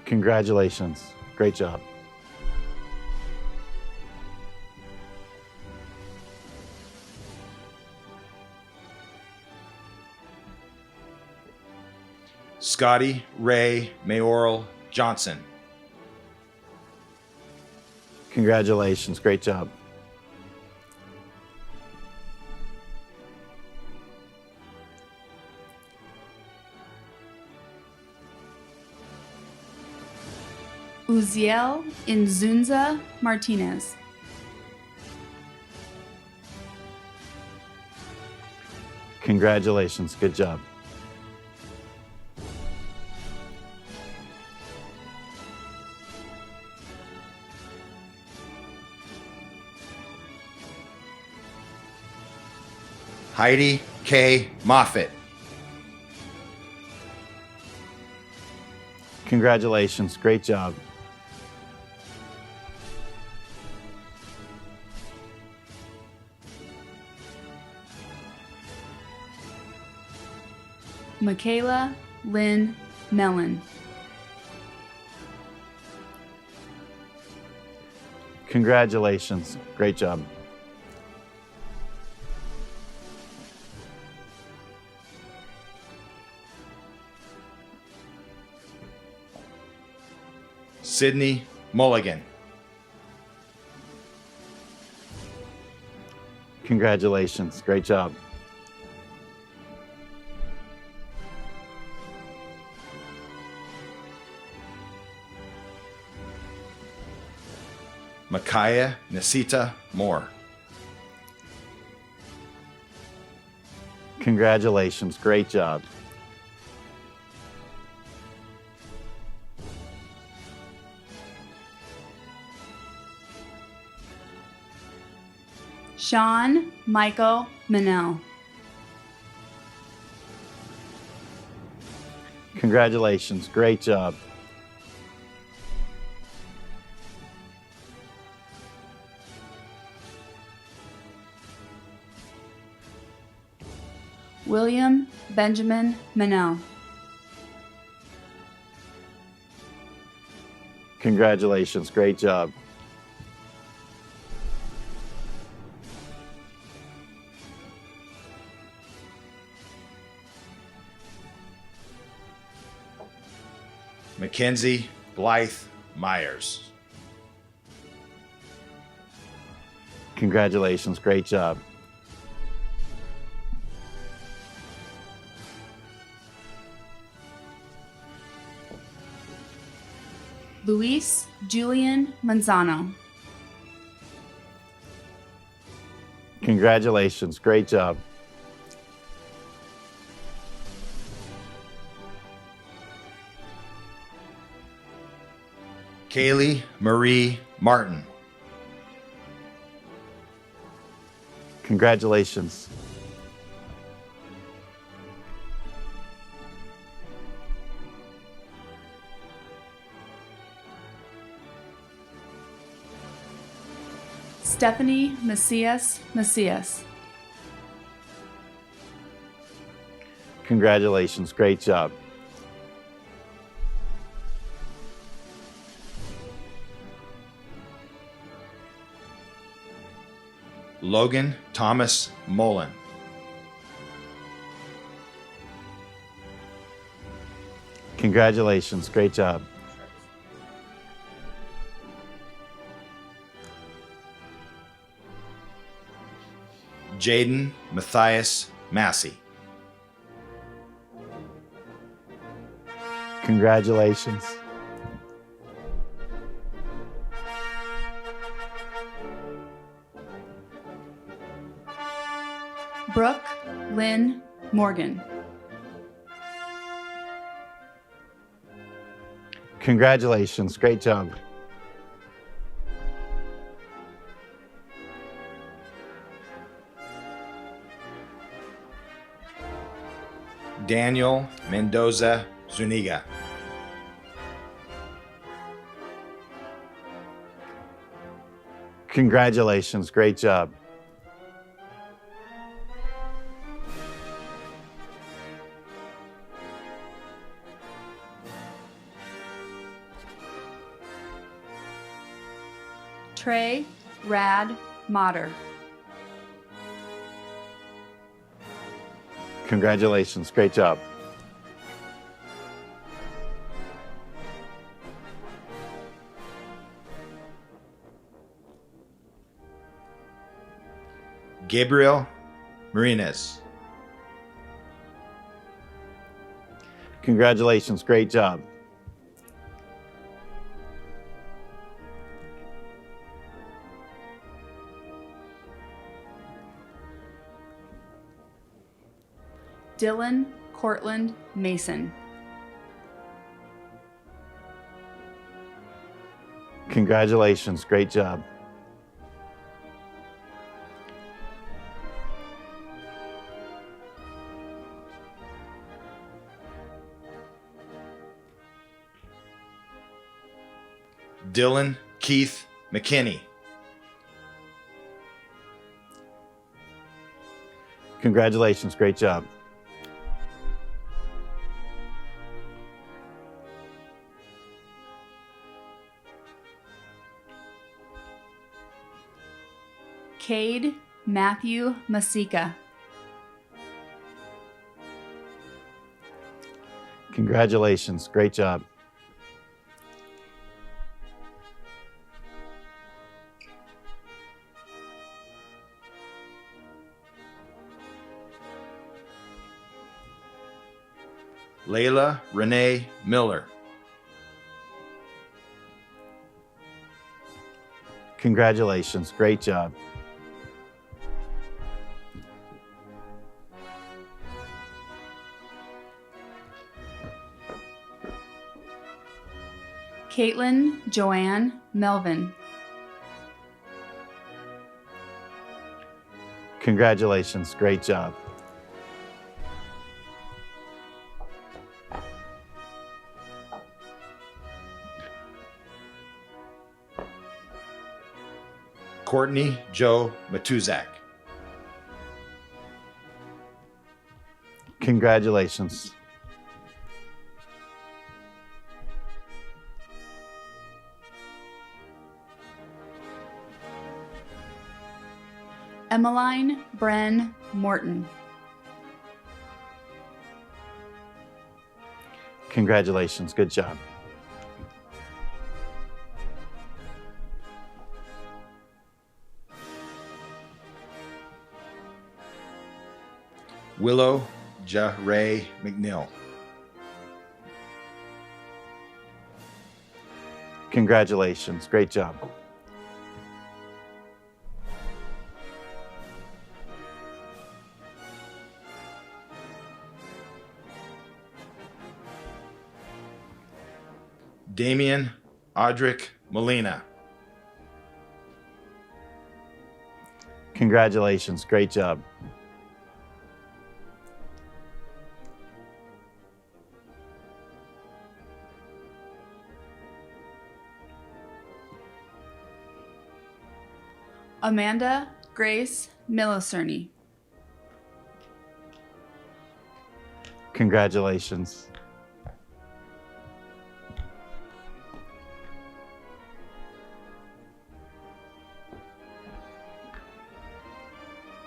Congratulations. Great job. Scotty Ray Mayoral Johnson. Congratulations. Great job. Uziel Inzunza Martinez. Congratulations. Good job. Heidi K. Moffitt. Congratulations. Great job. Michaela Lynn Mellon. Congratulations. Great job. Sydney Mulligan. Congratulations. Great job. Micaiah Nasita Moore. Congratulations, great job. Sean Michael Manel. Congratulations, great job. William Benjamin Manel. Congratulations, great job. Mackenzie Blythe Myers. Congratulations, great job. Luis Julian Manzano. Congratulations, great job. Kaylee Marie Martin. Congratulations. Stephanie Macias. Congratulations, great job. Logan Thomas Mullen. Congratulations, great job. Jaden Matthias Massey. Congratulations. Brooke Lynn Morgan. Congratulations, great job. Daniel Mendoza Zuniga. Congratulations, great job. Trey Rad Motter. Congratulations, great job. Gabriel Marinez. Congratulations, great job. Dylan Cortland Mason. Congratulations, great job. Dylan Keith McKinney. Congratulations, great job. Cade Matthew Masika. Congratulations, great job. Layla Renee Miller. Congratulations, great job. Caitlin Joanne Melvin. Congratulations, great job. Courtney Joe Matuzak. Congratulations. Emmeline Bren Morton. Congratulations, good job. Willow Ja Ray McNeil. Congratulations, great job. Damian Audric Molina. Congratulations, great job. Amanda Grace Millicerny. Congratulations.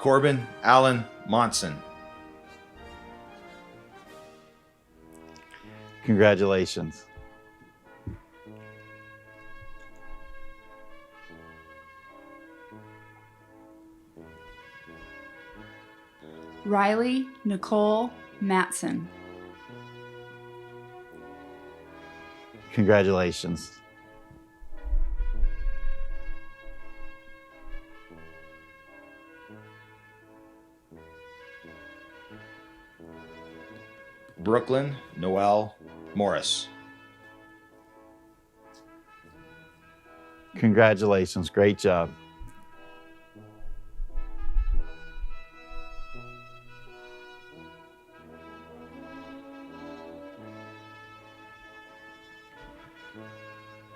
Corbin Allen Monson. Congratulations. Riley Nicole Matson. Congratulations. Brooklyn Noel Morris. Congratulations, great job.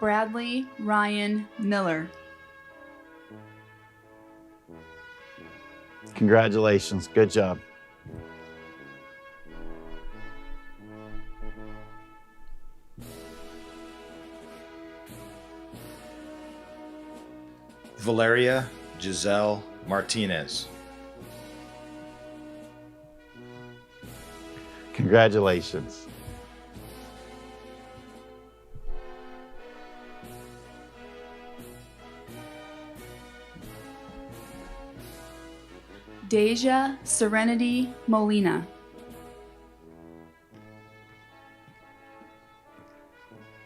Bradley Ryan Miller. Congratulations, good job. Valeria Giselle Martinez. Congratulations. Deja Serenity Molina.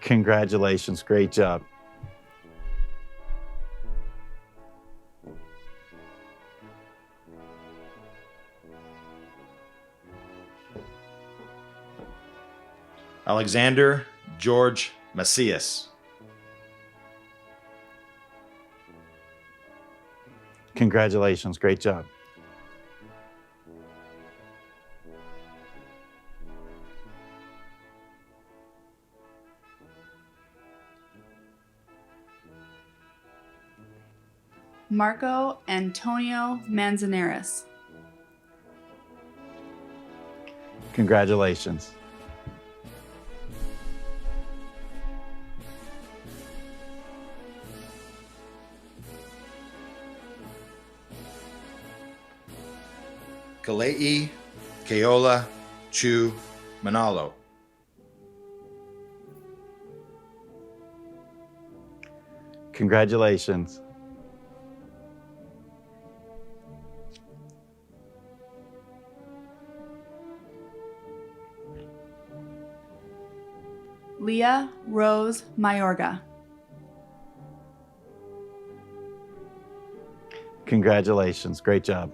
Congratulations, great job. Alexander George Macias. Congratulations, great job. Marco Antonio Manzanares. Congratulations. Kalei Keola Chu Manalo. Congratulations. Leah Rose Mayorga. Congratulations, great job.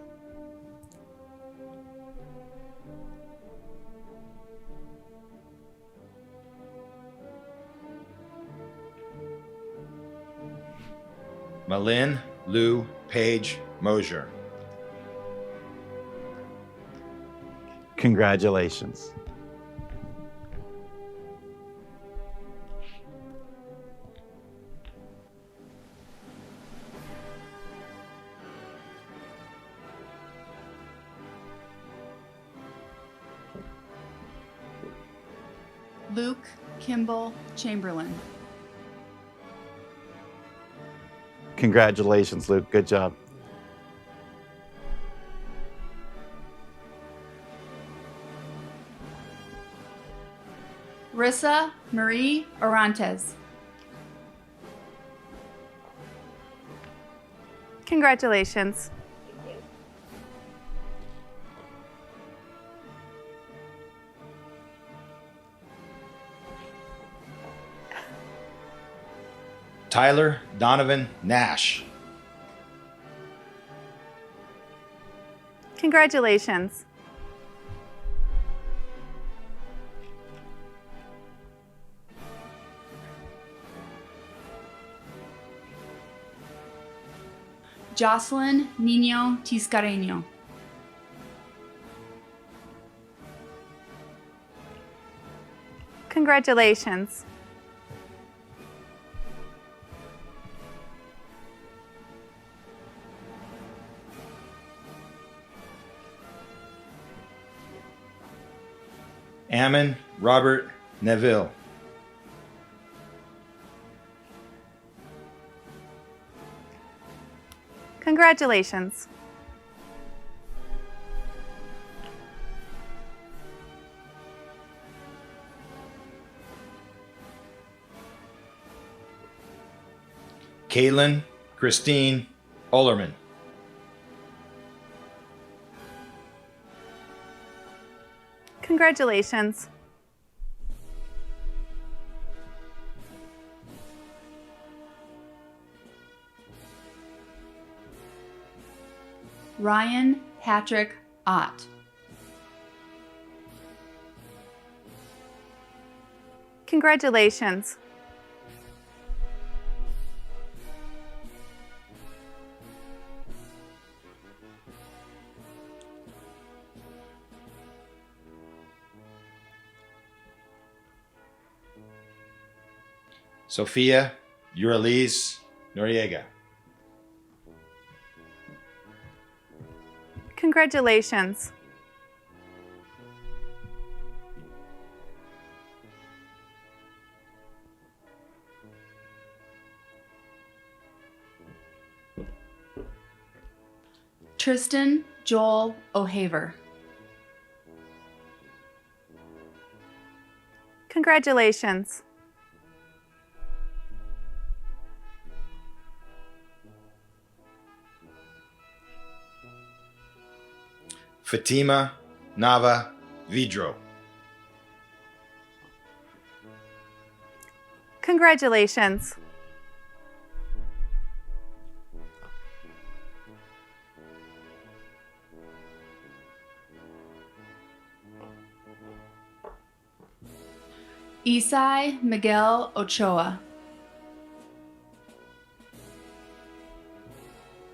Malin Lou Page Mosier. Congratulations. Luke Kimball Chamberlain. Congratulations, Luke. Good job. Rissa Marie Orantes. Congratulations. Tyler Donovan Nash. Congratulations. Jocelyn Nino Tiscareño. Congratulations. Ammon Robert Neville. Congratulations. Caitlin Christine Ollerman. Congratulations. Ryan Patrick Ott. Congratulations. Sofia Uraliz Noriega. Congratulations. Tristan Joel O'Haver. Congratulations. Fatima Nava Vidro. Congratulations. Isai Miguel Ochoa.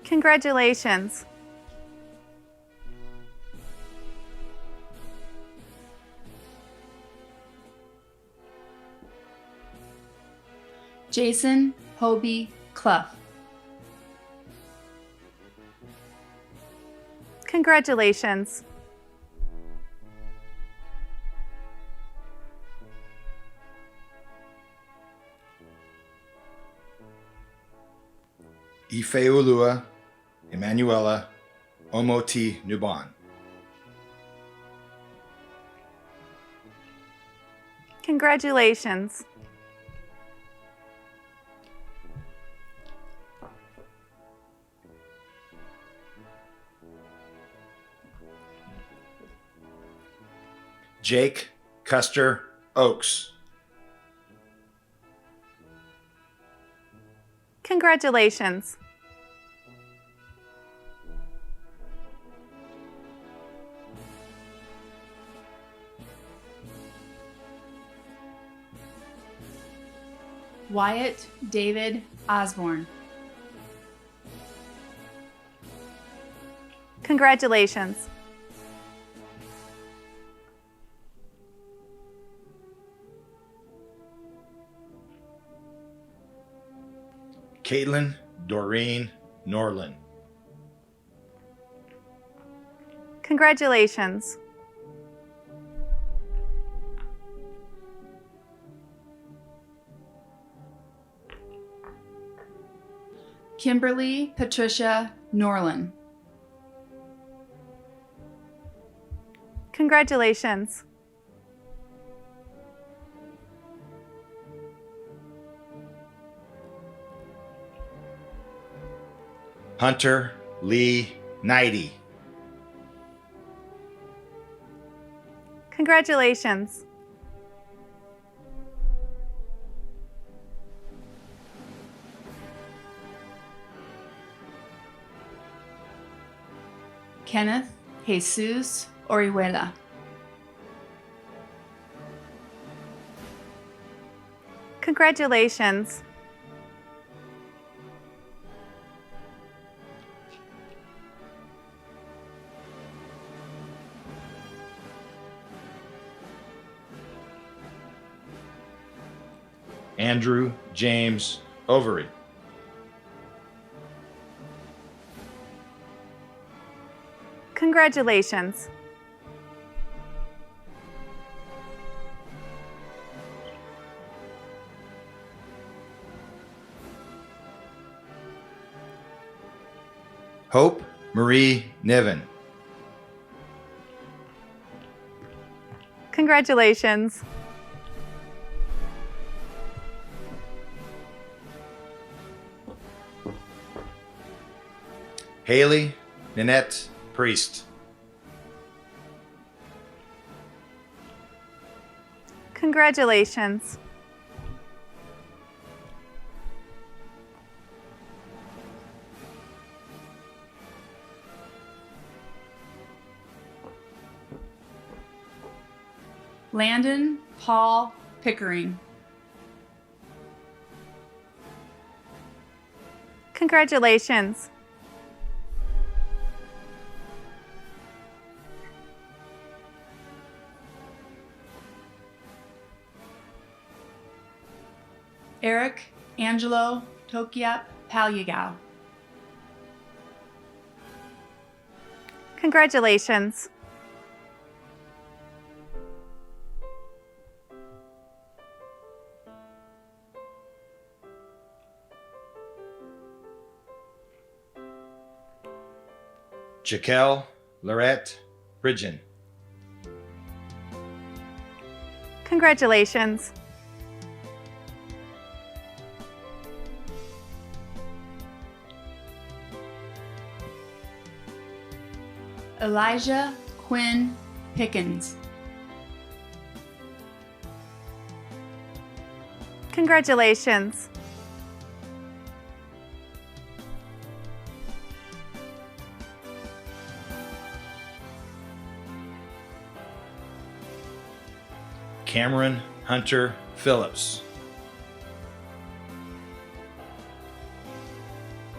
Congratulations. Jason Hobie Clough. Congratulations. Ifeolua Emanuela Omoti Nuban. Congratulations. Jake Custer Oaks. Congratulations. Wyatt David Osborne. Congratulations. Caitlin Doreen Norlin. Congratulations. Kimberly Patricia Norlin. Congratulations. Hunter Lee Knighty. Congratulations. Kenneth Jesus Orihuela. Congratulations. Andrew James Overy. Congratulations. Hope Marie Niven. Congratulations. Haley Nanette Priest. Congratulations. Landon Paul Pickering. Congratulations. Eric Angelo Tokiap Palyagao. Congratulations. Jaquel Lorette Bridgen. Congratulations. Elijah Quinn Pickens. Congratulations. Cameron Hunter Phillips.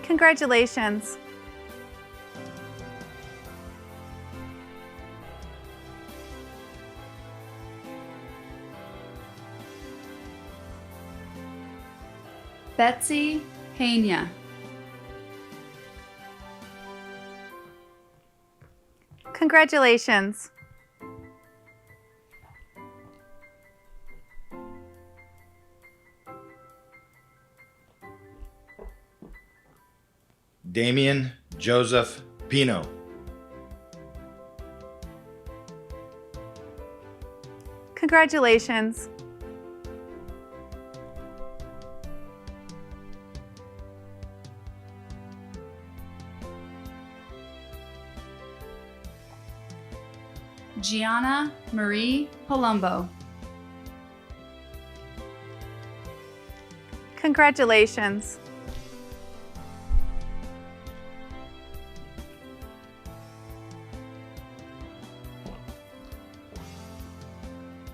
Congratulations. Betsy Pena. Congratulations. Damian Joseph Pino. Congratulations. Gianna Marie Palumbo. Congratulations.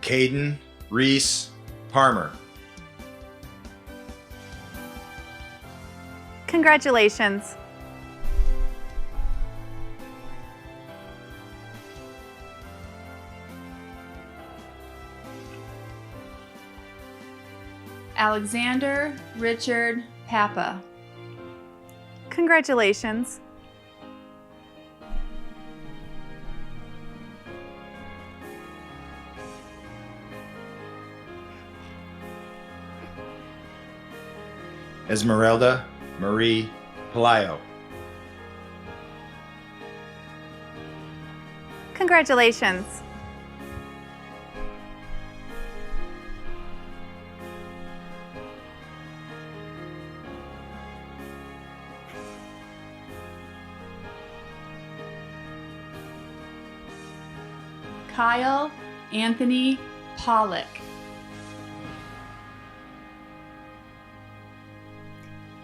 Caden Reese Parmer. Congratulations. Alexander Richard Papa. Congratulations. Esmeralda Marie Pelayo. Congratulations. Kyle Anthony Pollock.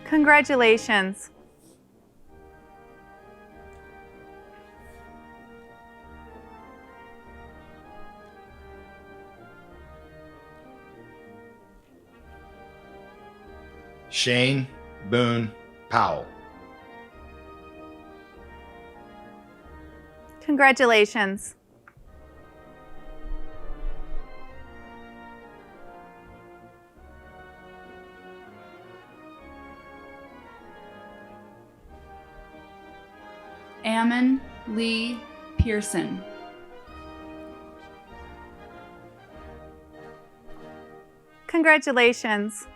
Congratulations. Shane Boone Powell. Congratulations. Ammon Lee Pearson. Congratulations.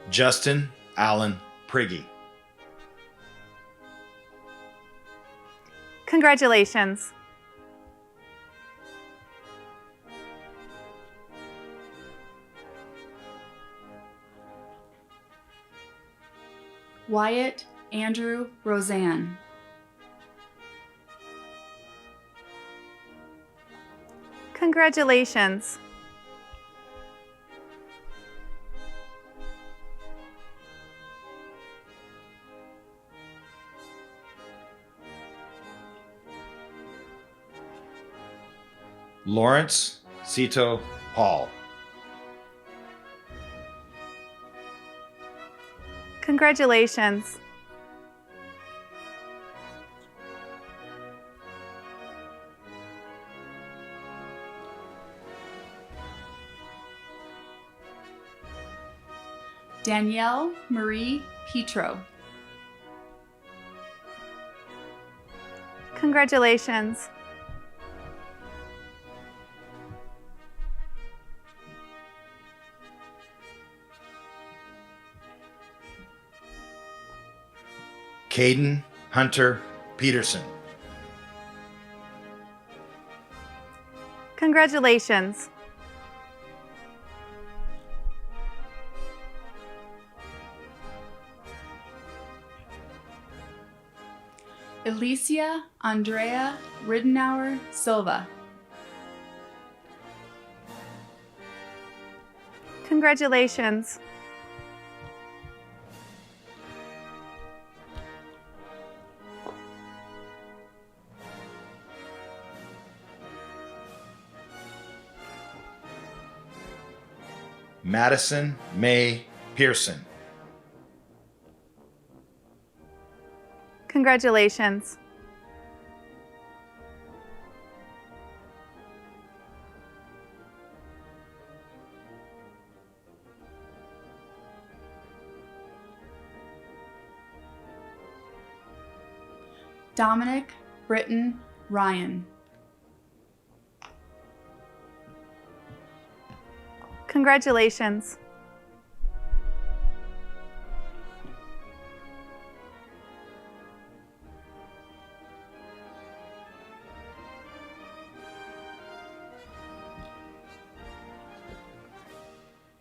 Justin Allen Priggy. Congratulations. Wyatt Andrew Roseanne. Congratulations. Lawrence Cito Hall. Congratulations. Danielle Marie Petro. Congratulations. Caden Hunter Peterson. Congratulations. Alicia Andrea Ridenour Silva. Congratulations. Madison May Pearson. Congratulations. Dominic Britton Ryan. Congratulations.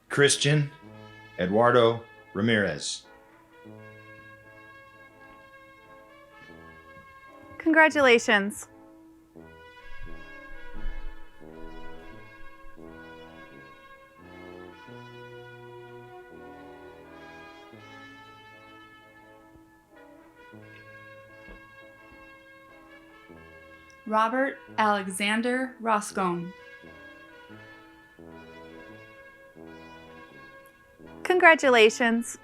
Christian Eduardo Ramirez. Congratulations. Robert Alexander Roscombe. Congratulations.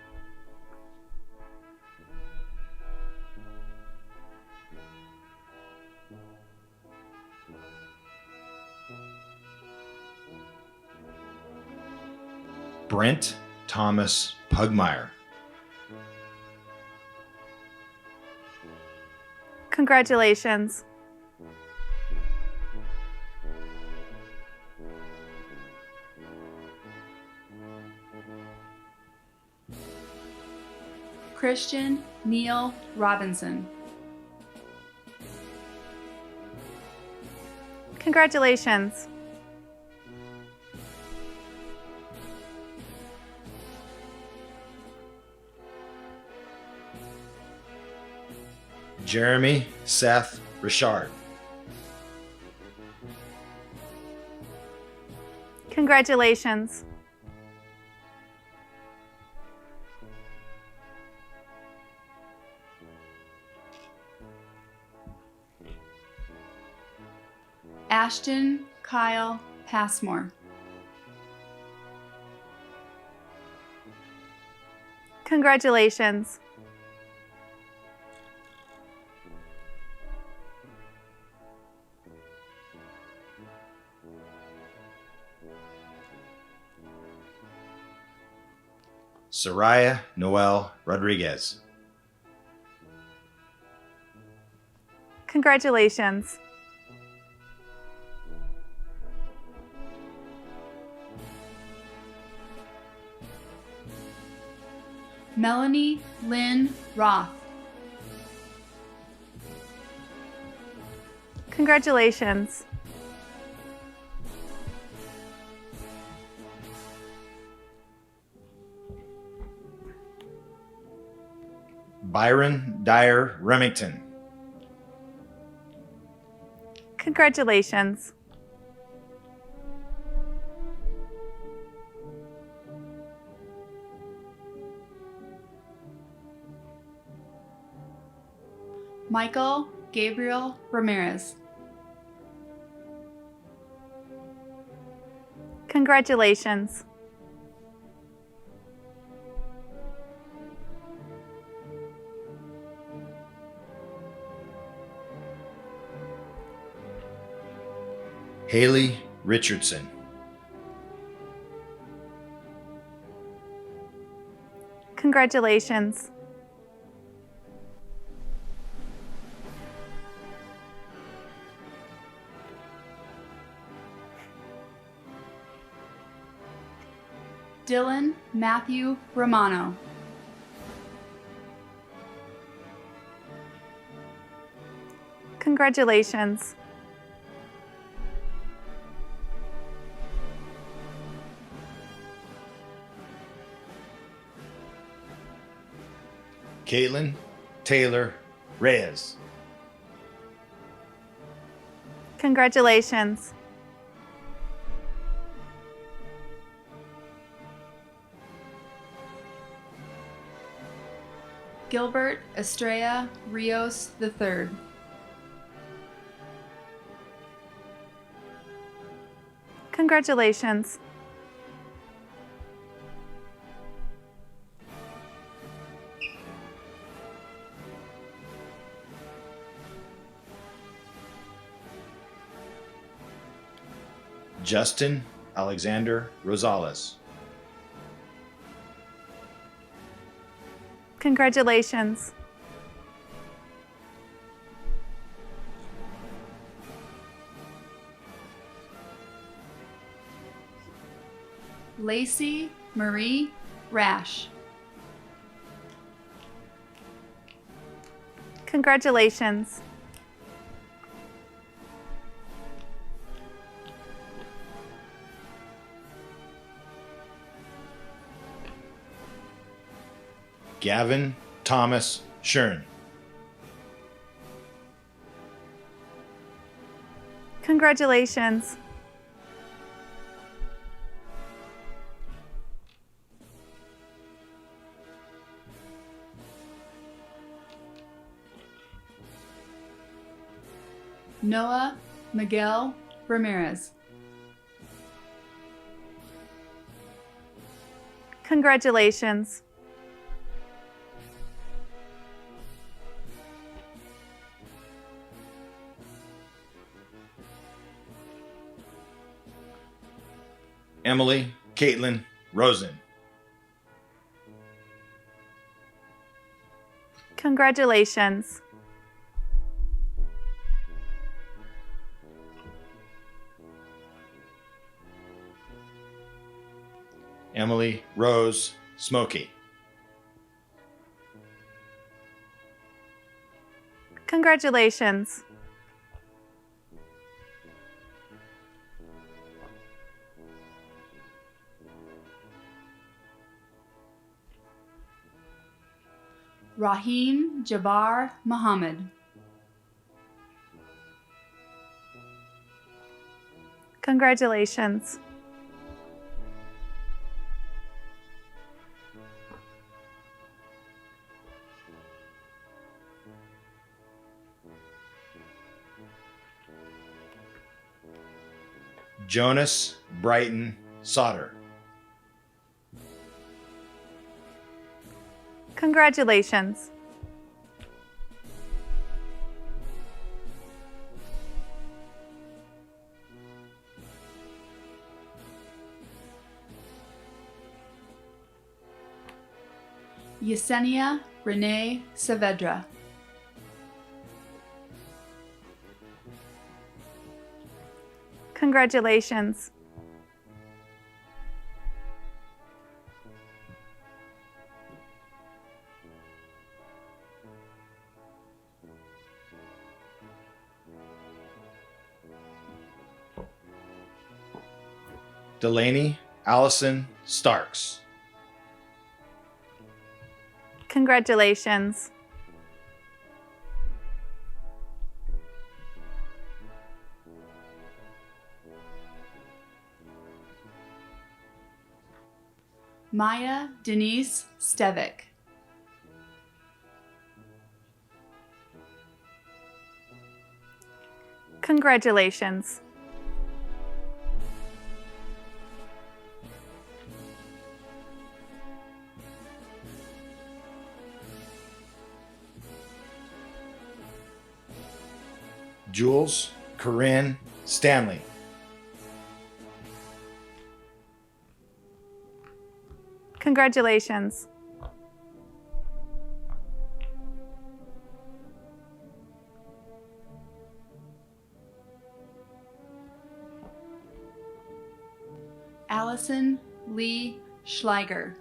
Brent Thomas Pugmire. Congratulations. Christian Neil Robinson. Congratulations. Jeremy Seth Richard. Congratulations. Ashton Kyle Passmore. Congratulations. Soraya Noel Rodriguez. Congratulations. Melanie Lynn Roth. Congratulations. Byron Dyer Remington. Congratulations. Michael Gabriel Ramirez. Congratulations. Haley Richardson. Congratulations. Dylan Matthew Romano. Congratulations. Caitlin Taylor Reyes. Congratulations. Gilbert Estrella Rios III. Congratulations. Justin Alexander Rosales. Congratulations. Lacey Marie Rash. Congratulations. Gavin Thomas Shern. Congratulations. Noah Miguel Ramirez. Congratulations. Emily Caitlin Rosen. Congratulations. Emily Rose Smokey. Congratulations. Rahim Jabbar Muhammad. Congratulations. Jonas Brighton Sauter. Congratulations. Yesenia Renee Saavedra. Congratulations. Delaney Allison Starks. Congratulations. Maya Denise Stevick. Congratulations. Jules Corinne Stanley. Congratulations. Allison Lee Schleiger.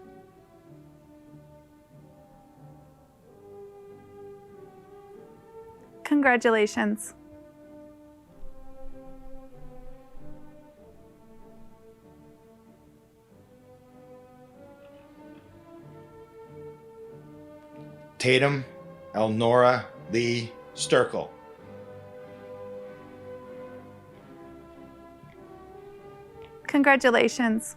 Congratulations. Tatum Elnora Lee Sturkle. Congratulations.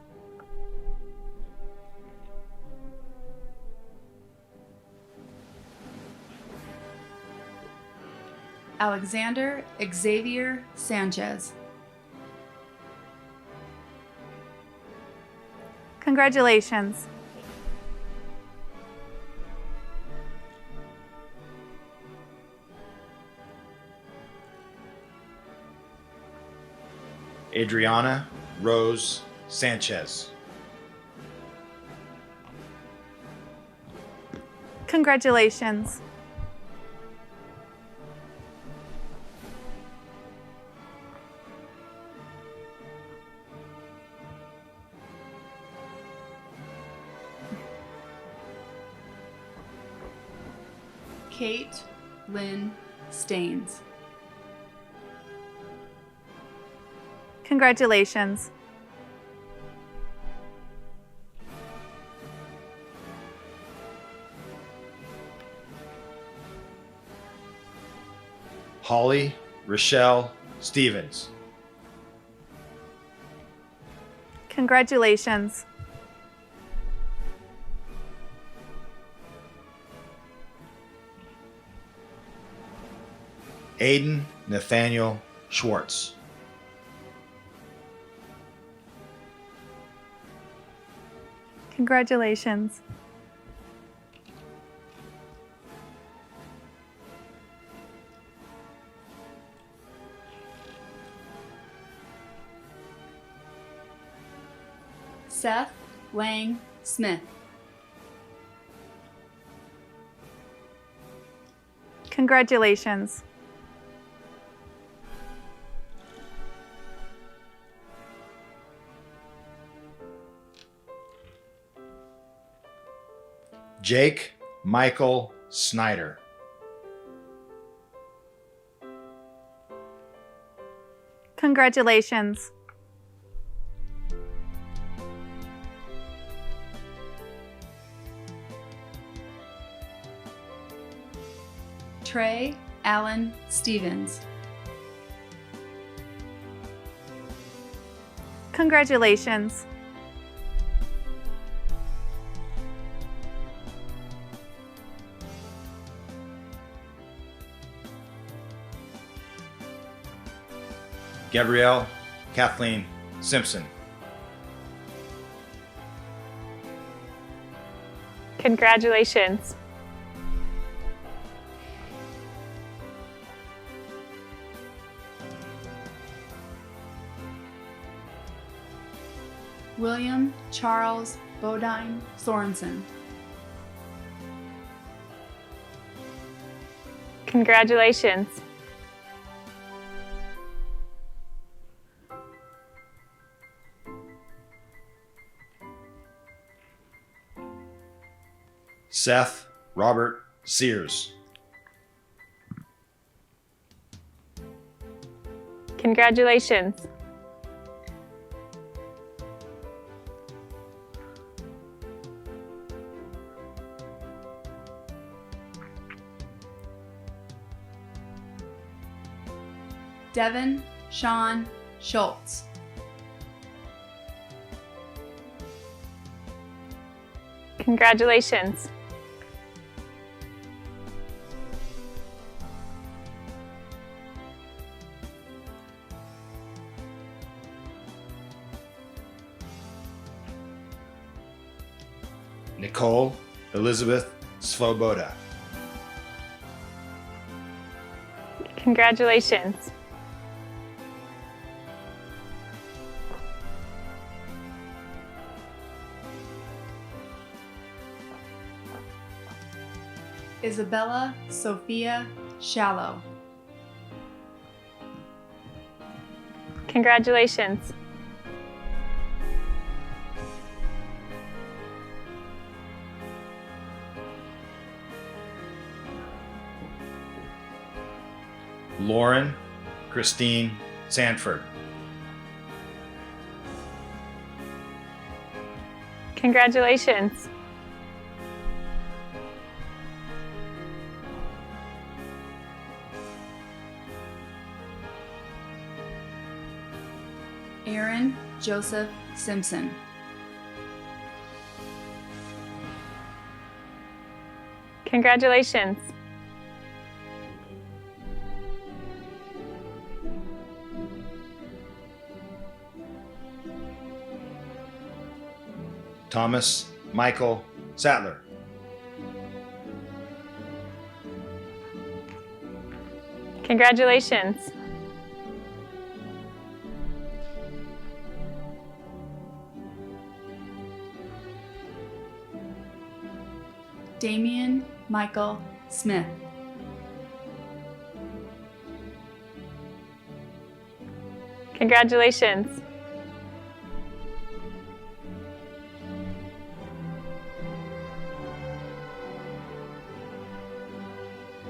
Alexander Xavier Sanchez. Congratulations. Adriana Rose Sanchez. Congratulations. Kate Lynn Staines. Congratulations. Holly Rochelle Stevens. Congratulations. Aiden Nathaniel Schwartz. Congratulations. Seth Lang Smith. Congratulations. Jake Michael Snyder. Congratulations. Trey Allen Stevens. Congratulations. Gabrielle Kathleen Simpson. Congratulations. William Charles Bodine Sorensen. Congratulations. Seth Robert Sears. Congratulations. Devin Sean Schultz. Congratulations. Nicole Elizabeth Svoboda. Congratulations. Isabella Sophia Shallow. Congratulations. Lauren Christine Sanford. Congratulations. Aaron Joseph Simpson. Congratulations. Thomas Michael Sattler. Congratulations. Damian Michael Smith. Congratulations.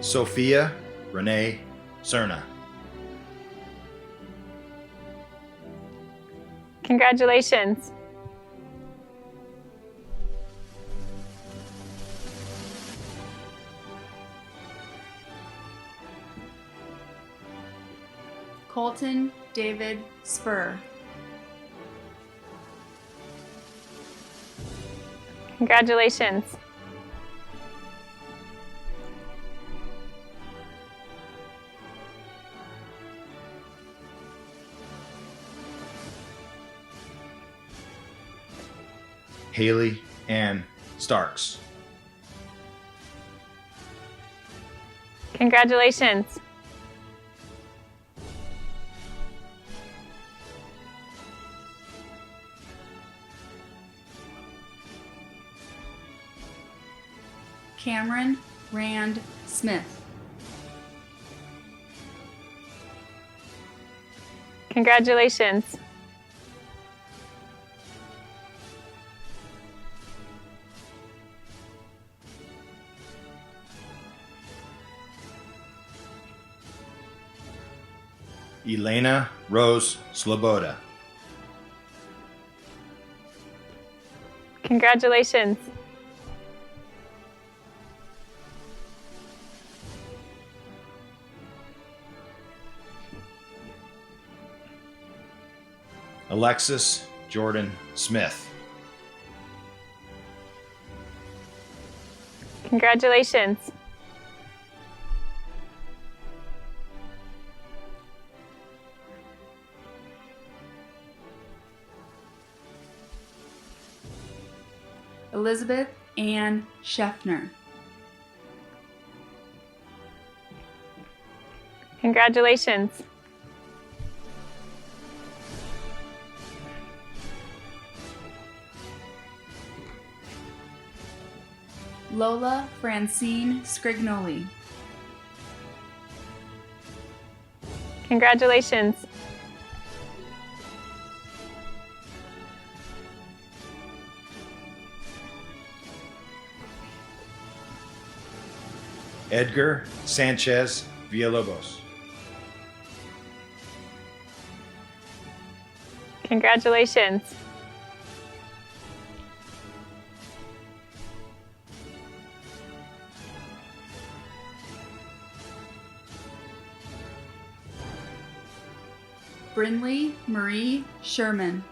Sophia Renee Cerna. Congratulations. Colton David Spur. Congratulations. Haley Ann Starks. Congratulations. Cameron Rand Smith. Congratulations. Elena Rose Sloboda. Congratulations. Alexis Jordan Smith. Congratulations. Elizabeth Ann Scheffner. Congratulations. Lola Francine Scrignoli. Congratulations. Edgar Sanchez Villalobos. Congratulations. Brinley Marie Sherman.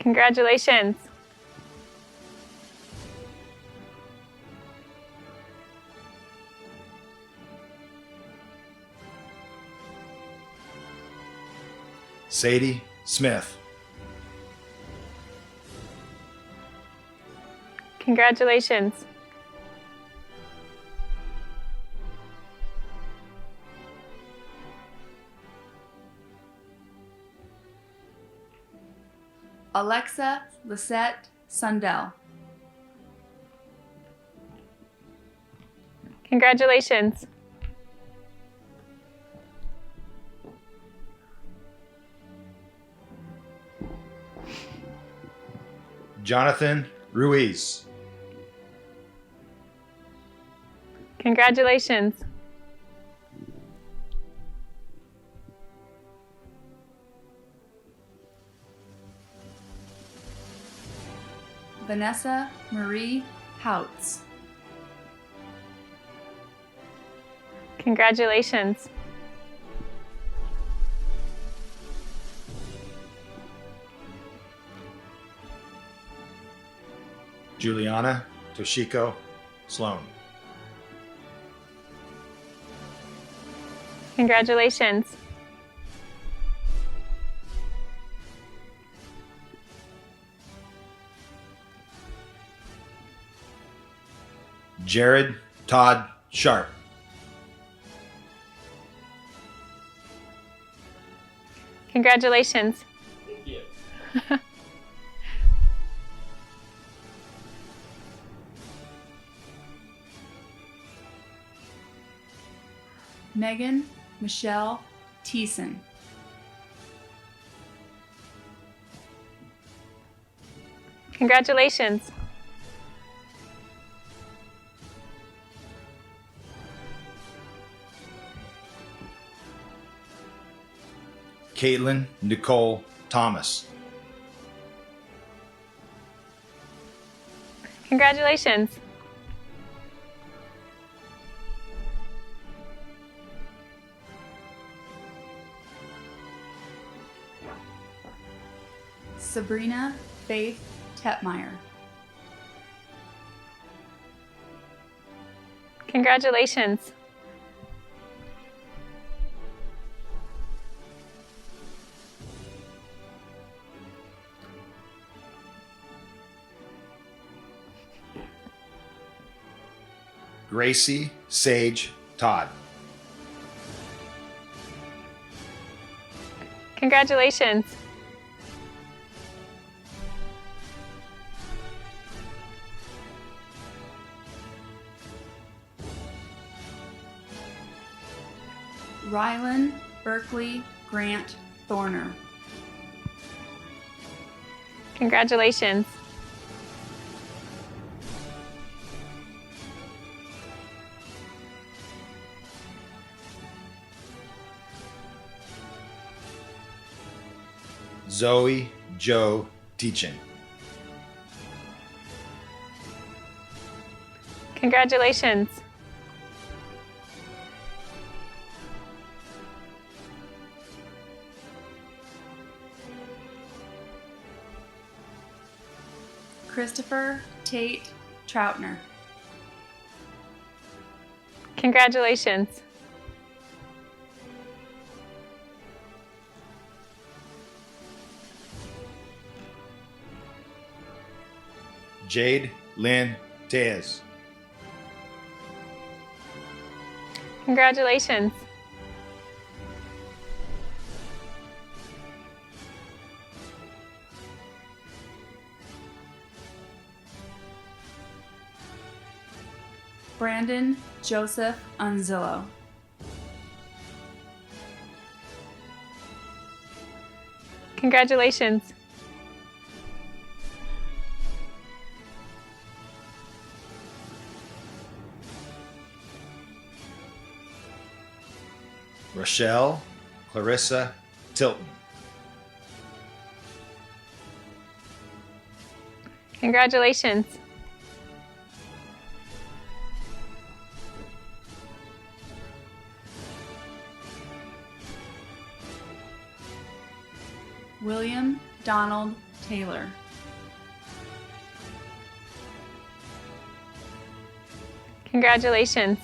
Congratulations. Sadie Smith. Congratulations. Alexa Lisette Sundell. Congratulations. Jonathan Ruiz. Congratulations. Vanessa Marie Houts. Congratulations. Juliana Toshiko Sloan. Congratulations. Jared Todd Sharp. Congratulations. Thank you. Megan Michelle Thiessen. Congratulations. Caitlin Nicole Thomas. Congratulations. Sabrina Faith Tetmeyer. Congratulations. Gracie Sage Todd. Congratulations. Rylan Berkeley Grant Thorner. Congratulations. Zoe Joe Teachin. Congratulations. Christopher Tate Troutner. Congratulations. Jade Lynn Tejas. Congratulations. Brandon Joseph Unzillo. Congratulations. Rochelle Clarissa Tilton. Congratulations. William Donald Taylor. Congratulations.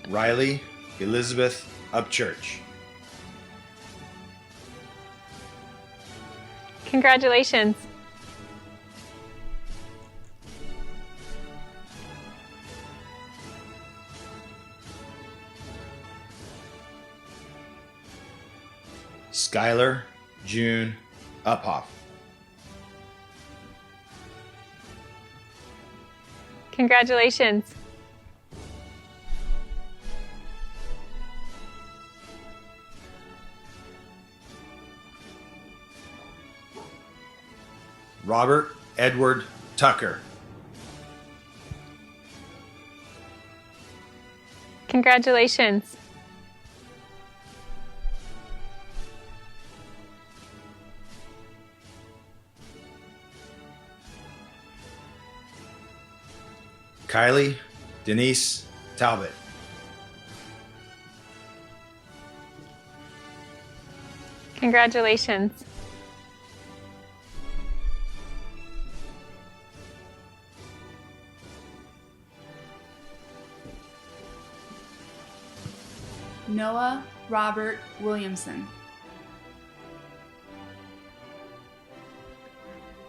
Riley Elizabeth Upchurch. Congratulations. Skylar June Uphoff. Congratulations. Robert Edward Tucker. Congratulations. Kylie Denise Talbot. Congratulations. Noah Robert Williamson.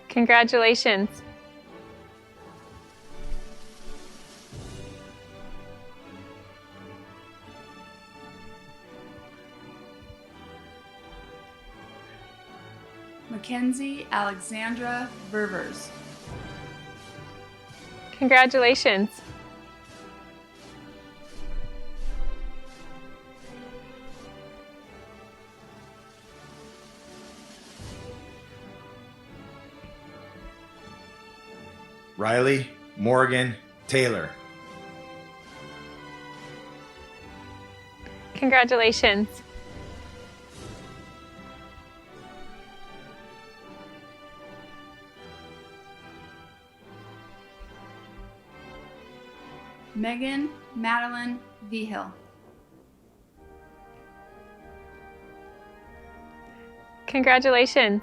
Congratulations. Mackenzie Alexandra Ververs. Congratulations. Riley Morgan Taylor. Congratulations. Megan Madeline Vigil. Congratulations.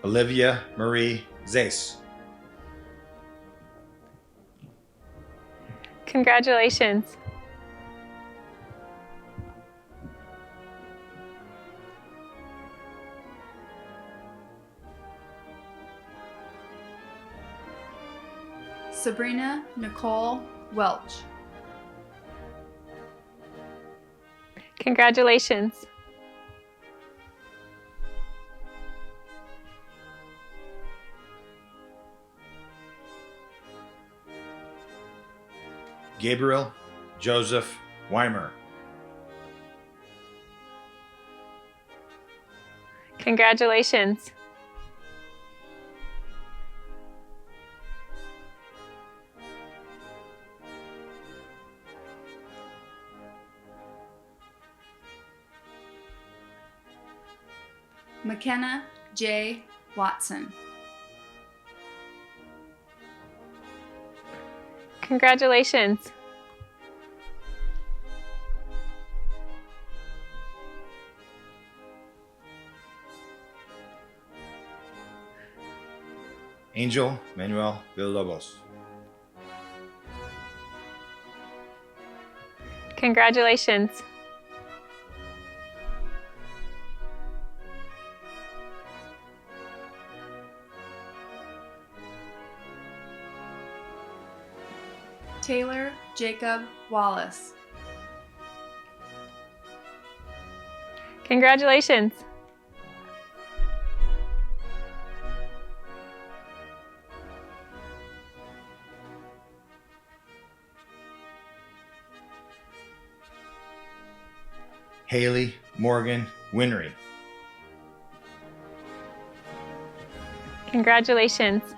Olivia Marie Zace. Congratulations. Sabrina Nicole Welch. Congratulations. Gabriel Joseph Weimer. Congratulations. McKenna J. Watson. Congratulations. Angel Manuel Villalobos. Congratulations. Taylor Jacob Wallace. Congratulations. Haley Morgan Winry. Congratulations.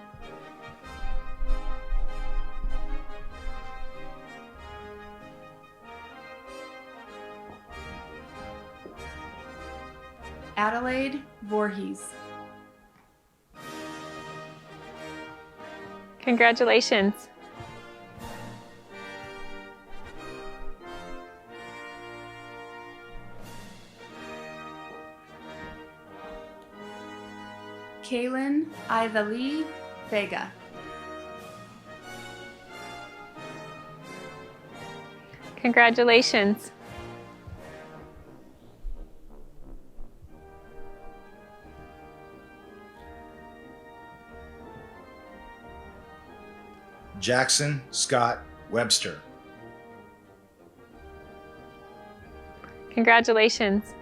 Adelaide Voorhees. Congratulations. Kaylin Ivali Vega. Congratulations. Jackson Scott Webster. Congratulations.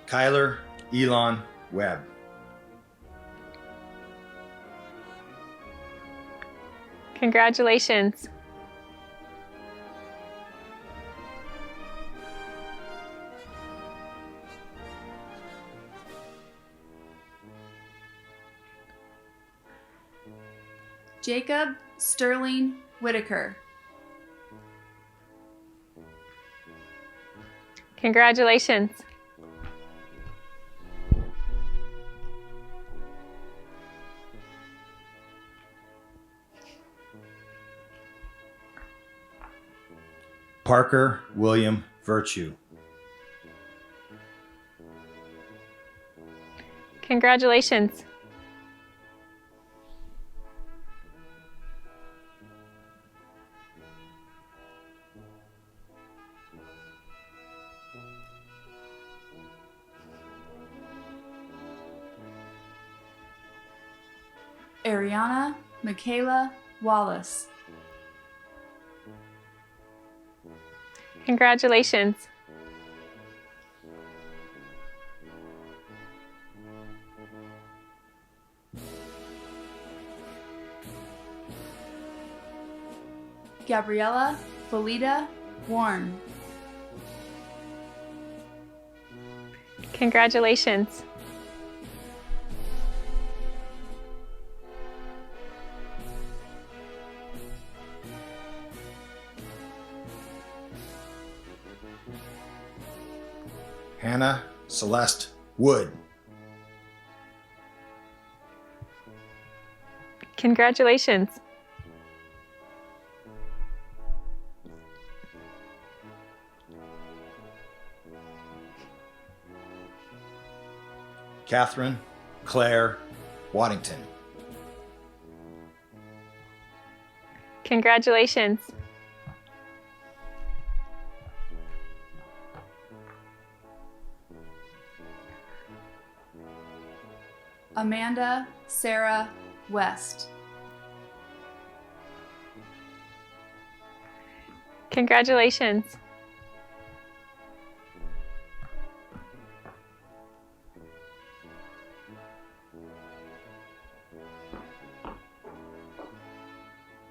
Kyler Elon Webb. Congratulations. Jacob Sterling Whitaker. Congratulations. Parker William Virtue. Congratulations. Ariana Michaela Wallace. Congratulations. Gabriella Felida Warren. Congratulations. Hannah Celeste Wood. Congratulations. Catherine Claire Waddington. Congratulations. Amanda Sarah West. Congratulations.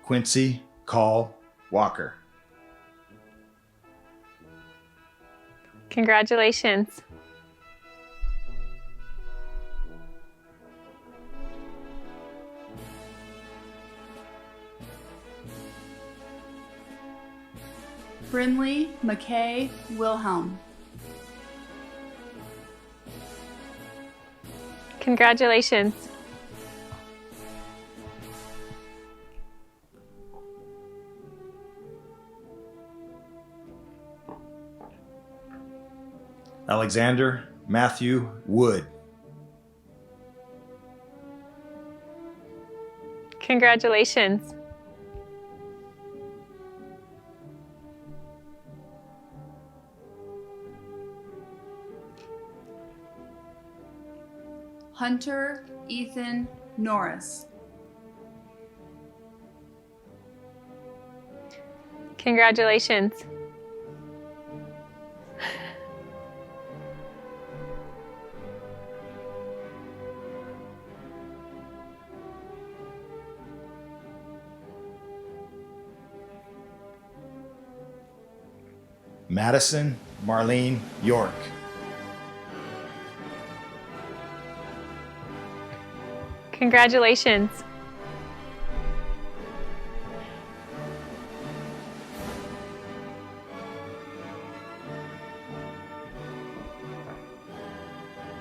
Quincy Call Walker. Congratulations. Brinley McKay Wilhelm. Congratulations. Alexander Matthew Wood. Congratulations. Hunter Ethan Norris. Congratulations. Madison Marlene York. Congratulations.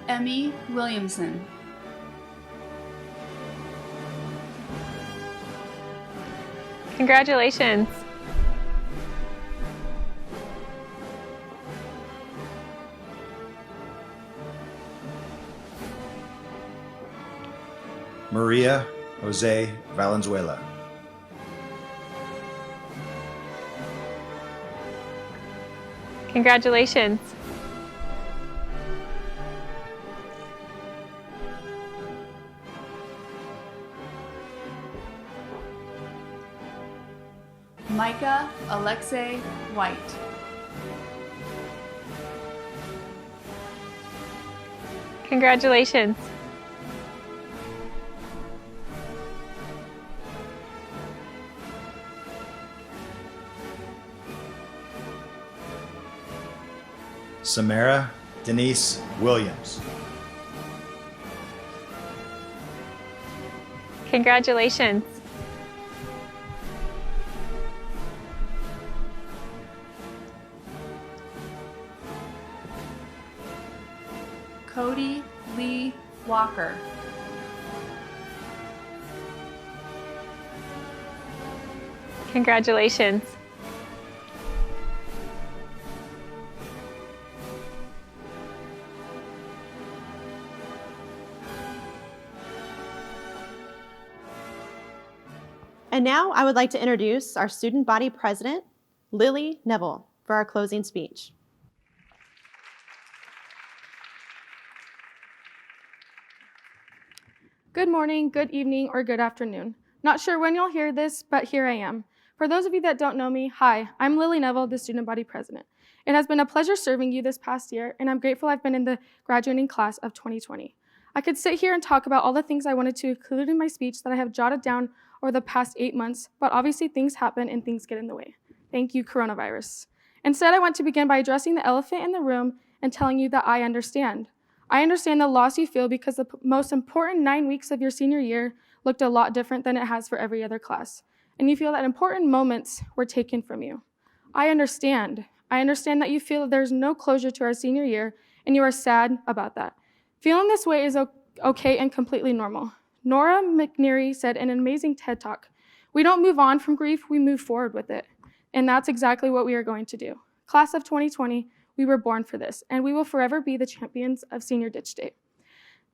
Emmy Williamson. Congratulations. Maria Jose Valenzuela. Congratulations. Micah Alexei White. Congratulations. Samara Denise Williams. Congratulations. Cody Lee Walker. Congratulations. And now I would like to introduce our student body president, Lily Neville, for our closing speech. Good morning, good evening, or good afternoon. Not sure when you'll hear this, but here I am. For those of you that don't know me, hi, I'm Lily Neville, the student body president. It has been a pleasure serving you this past year, and I'm grateful I've been in the graduating class of 2020. I could sit here and talk about all the things I wanted to include in my speech that I have jotted down over the past 8 months, but obviously things happen and things get in the way. Thank you, coronavirus. Instead, I want to begin by addressing the elephant in the room and telling you that I understand. I understand the loss you feel because the most important 9 weeks of your senior year looked a lot different than it has for every other class, and you feel that important moments were taken from you. I understand. I understand that you feel that there's no closure to our senior year, and you are sad about that. Feeling this way is okay and completely normal. Nora McNeary said in an amazing TED Talk, "We don't move on from grief, we move forward with it." And that's exactly what we are going to do. Class of 2020, we were born for this, and we will forever be the champions of Senior Ditch Day.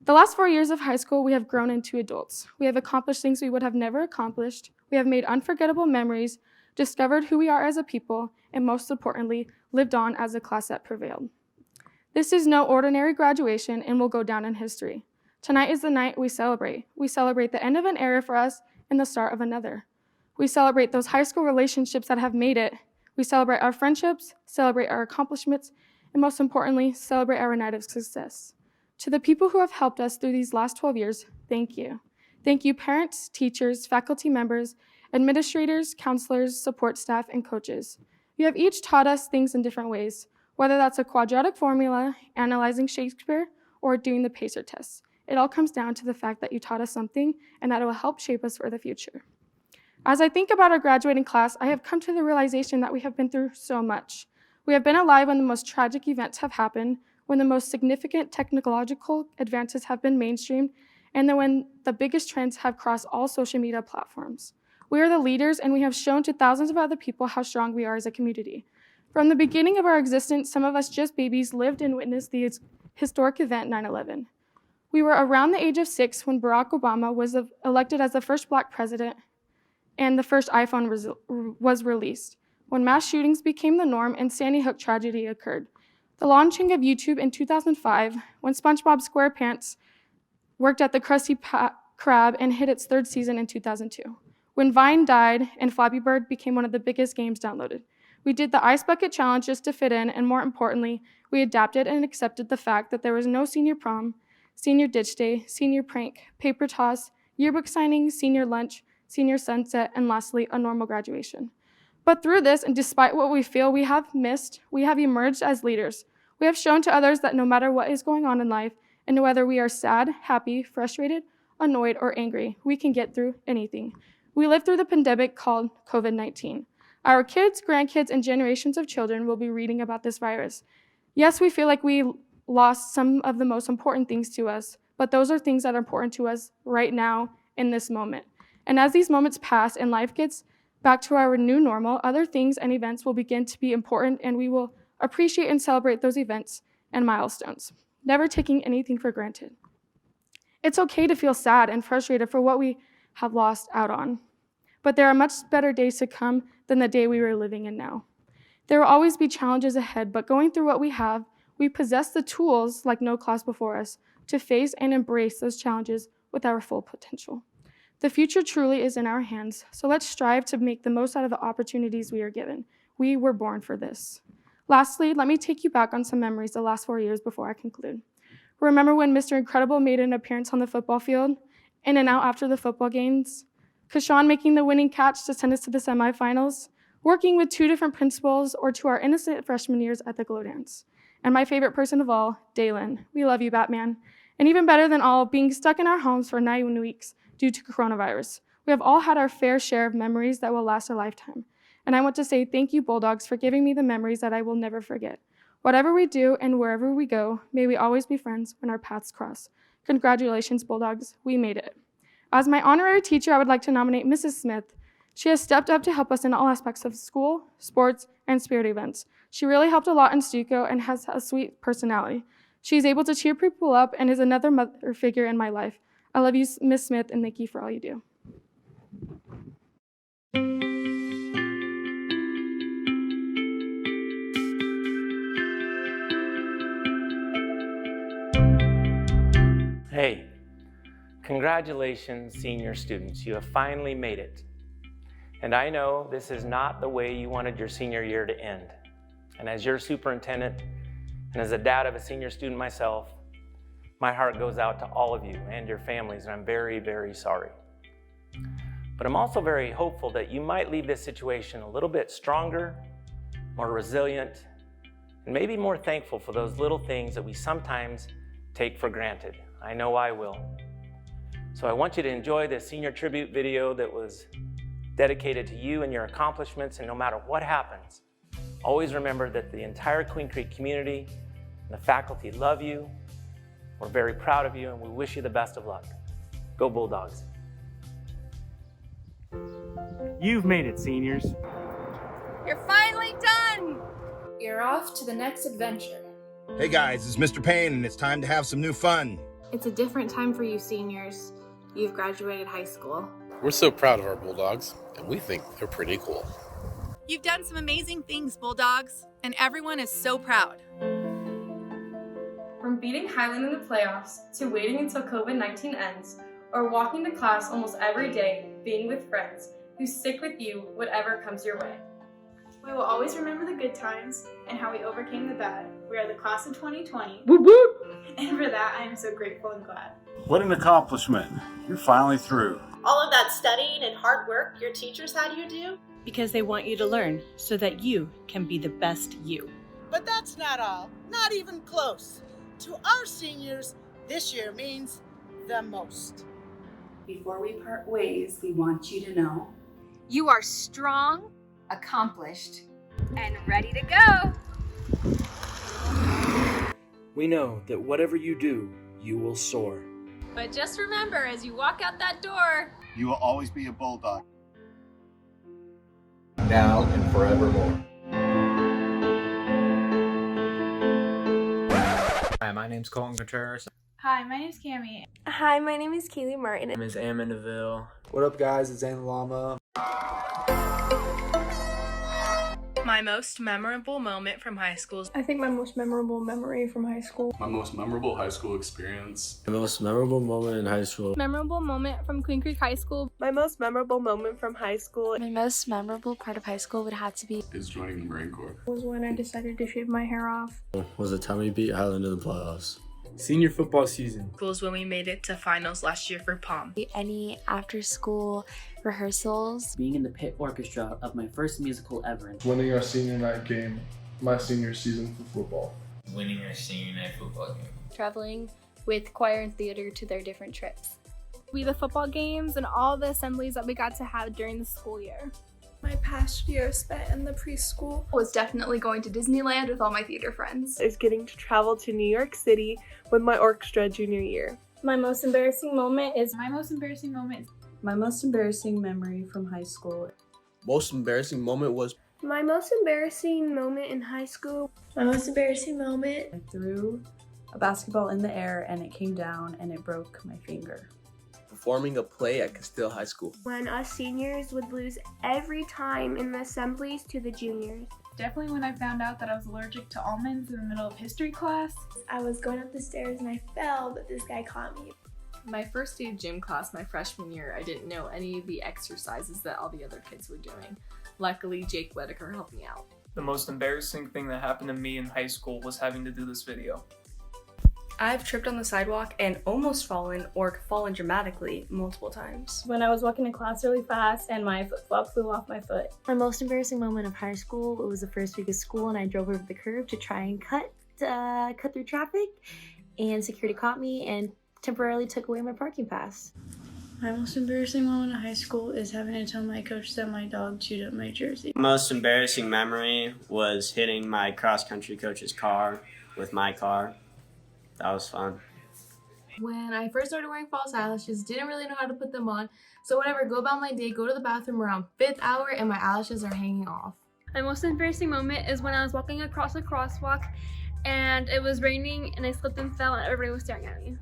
The last 4 years of high school, we have grown into adults. We have accomplished things we would have never accomplished. We have made unforgettable memories, discovered who we are as a people, and most importantly, lived on as a class that prevailed. This is no ordinary graduation and will go down in history. Tonight is the night we celebrate. We celebrate the end of an era for us and the start of another. We celebrate those high school relationships that have made it. We celebrate our friendships, celebrate our accomplishments, and most importantly, celebrate our night of success. To the people who have helped us through these last 12 years, thank you. Thank you, parents, teachers, faculty members, administrators, counselors, support staff, and coaches. You have each taught us things in different ways, whether that's a quadratic formula, analyzing Shakespeare, or doing the PACER tests. It all comes down to the fact that you taught us something and that it will help shape us for the future. As I think about our graduating class, I have come to the realization that we have been through so much. We have been alive when the most tragic events have happened, when the most significant technological advances have been mainstreamed, and then when the biggest trends have crossed all social media platforms. We are the leaders, and we have shown to thousands of other people how strong we are as a community. From the beginning of our existence, some of us just babies lived and witnessed the historic event 9/11. We were around the age of 6 when Barack Obama was elected as the first Black president and the first iPhone was released, when mass shootings became the norm and Sandy Hook tragedy occurred. The launching of YouTube in 2005, when SpongeBob SquarePants worked at the Krusty Krab and hit its 3rd season in 2002. When Vine died and Flappy Bird became one of the biggest games downloaded. We did the Ice Bucket Challenge just to fit in, and more importantly, we adapted and accepted the fact that there was no senior prom, senior ditch day, senior prank, paper toss, yearbook signing, senior lunch, senior sunset, and lastly, a normal graduation. But through this, and despite what we feel we have missed, we have emerged as leaders. We have shown to others that no matter what is going on in life, and whether we are sad, happy, frustrated, annoyed, or angry, we can get through anything. We lived through the pandemic called COVID-19. Our kids, grandkids, and generations of children will be reading about this virus. Yes, we feel like we lost some of the most important things to us, but those are things that are important to us right now in this moment. And as these moments pass and life gets back to our new normal, other things and events will begin to be important, and we will appreciate and celebrate those events and milestones, never taking anything for granted. It's okay to feel sad and frustrated for what we have lost out on, but there are much better days to come than the day we were living in now. There will always be challenges ahead, but going through what we have, we possess the tools like no class before us to face and embrace those challenges with our full potential. The future truly is in our hands, so let's strive to make the most out of the opportunities we are given. We were born for this. Lastly, let me take you back on some memories the last 4 years before I conclude. Remember when Mr. Incredible made an appearance on the football field, in and out after the football games? Kashawn making the winning catch to send us to the semifinals? Working with 2 different principals, or to our innocent freshman years at the Glow Dance? And my favorite person of all, Dalen. We love you, Batman. And even better than all, being stuck in our homes for 9 weeks due to coronavirus. We have all had our fair share of memories that will last a lifetime. And I want to say thank you, Bulldogs, for giving me the memories that I will never forget. Whatever we do and wherever we go, may we always be friends when our paths cross. Congratulations, Bulldogs, we made it. As my honorary teacher, I would like to nominate Mrs. Smith. She has stepped up to help us in all aspects of school, sports, and spirit events. She really helped a lot in Stuco and has a sweet personality. She is able to cheer people up and is another mother figure in my life. I love you, Miss Smith, and thank you for all you do. Hey, congratulations, senior students. You have finally made it. And I know this is not the way you wanted your senior year to end. And as your superintendent, and as a dad of a senior student myself, my heart goes out to all of you and your families, and I'm very, very sorry. But I'm also very hopeful that you might leave this situation a little bit stronger, more resilient, and maybe more thankful for those little things that we sometimes take for granted. I know I will. So I want you to enjoy this senior tribute video that was dedicated to you and your accomplishments, and no matter what happens, always remember that the entire Queen Creek community and the faculty love you. We're very proud of you, and we wish you the best of luck. Go Bulldogs. You've made it, seniors. You're finally done! You're off to the next adventure. Hey guys, it's Mr. Payne, and it's time to have some new fun. It's a different time for you seniors. You've graduated high school. We're so proud of our Bulldogs, and we think they're pretty cool. You've done some amazing things, Bulldogs, and everyone is so proud. From From beating Highland in the playoffs, to waiting until COVID-19 ends, or walking to class almost every day, being with friends who stick with you whatever comes your way. We will always remember the good times and how we overcame the bad. We are the class of 2020. Whoop whoop! And for that, I am so grateful and glad. What an accomplishment. You're finally through. All of that studying and hard work your teachers had you do? Because they want you to learn so that you can be the best you. But that's not all. Not even close. To our seniors, this year means the most. Before we part ways, we want you to know you are strong, accomplished, and ready to go. We know that whatever you do, you will soar. But just remember, as you walk out that door, You will always be a bulldog. Now and forevermore. Hi, my name's Colton Contreras. Hi, my name is Cami. Hi, my name is Keely Martin. My name is Ammon DeVille. What up, guys? It's Zane Lama. My most memorable moment from high school. I think my most memorable memory from high school. My most memorable high school experience. My most memorable moment in high school. Memorable moment from Queen Creek High School. My most memorable moment from high school. My most memorable part of high school would have to be is joining the Marine Corps. Was when I decided to shave my hair off. Was the time we beat Highland in the playoffs. Senior football season. Schools when we made it to finals last year for POM. Any after school rehearsals. Being in the pit orchestra of my first musical ever. Winning our senior night game, my senior season for football. Winning our senior night football game. Traveling with choir and theater to their different trips. The football games and all the assemblies that we got to have during the school year. My past year spent in the preschool was definitely going to Disneyland with all my theater friends. Is getting to travel to New York City with my orchestra junior year. My most embarrassing moment is My most embarrassing moment. My most embarrassing memory from high school. Most embarrassing moment was my most embarrassing moment in high school. My most embarrassing moment. I threw a basketball in the air and it came down and it broke my finger. Performing a play at Castile High School. When us seniors would lose every time in the assemblies to the juniors. Definitely when I found out that I was allergic to almonds in the middle of history class. I was going up the stairs and I fell, but this guy caught me. My first day of gym class my freshman year, I didn't know any of the exercises that all the other kids were doing. Luckily, Jake Whitaker helped me out. The most embarrassing thing that happened to me in high school was having to do this video. I've tripped on the sidewalk and almost fallen or fallen dramatically multiple times. when I was walking to class really fast and my flip-flop flew off my foot. My most embarrassing moment of high school, it was the first week of school and I drove over the curb to try and cut through traffic, and security caught me and temporarily took away my parking pass. My most embarrassing moment in high school is having to tell my coach that my dog chewed up my jersey. Most embarrassing memory was hitting my cross-country coach's car with my car. That was fun. When I first started wearing false eyelashes, didn't really know how to put them on, so whenever I go about my day, go to the bathroom around 5th hour and my eyelashes are hanging off. My most embarrassing moment is when I was walking across a crosswalk and it was raining and I slipped and fell and everybody was staring at me.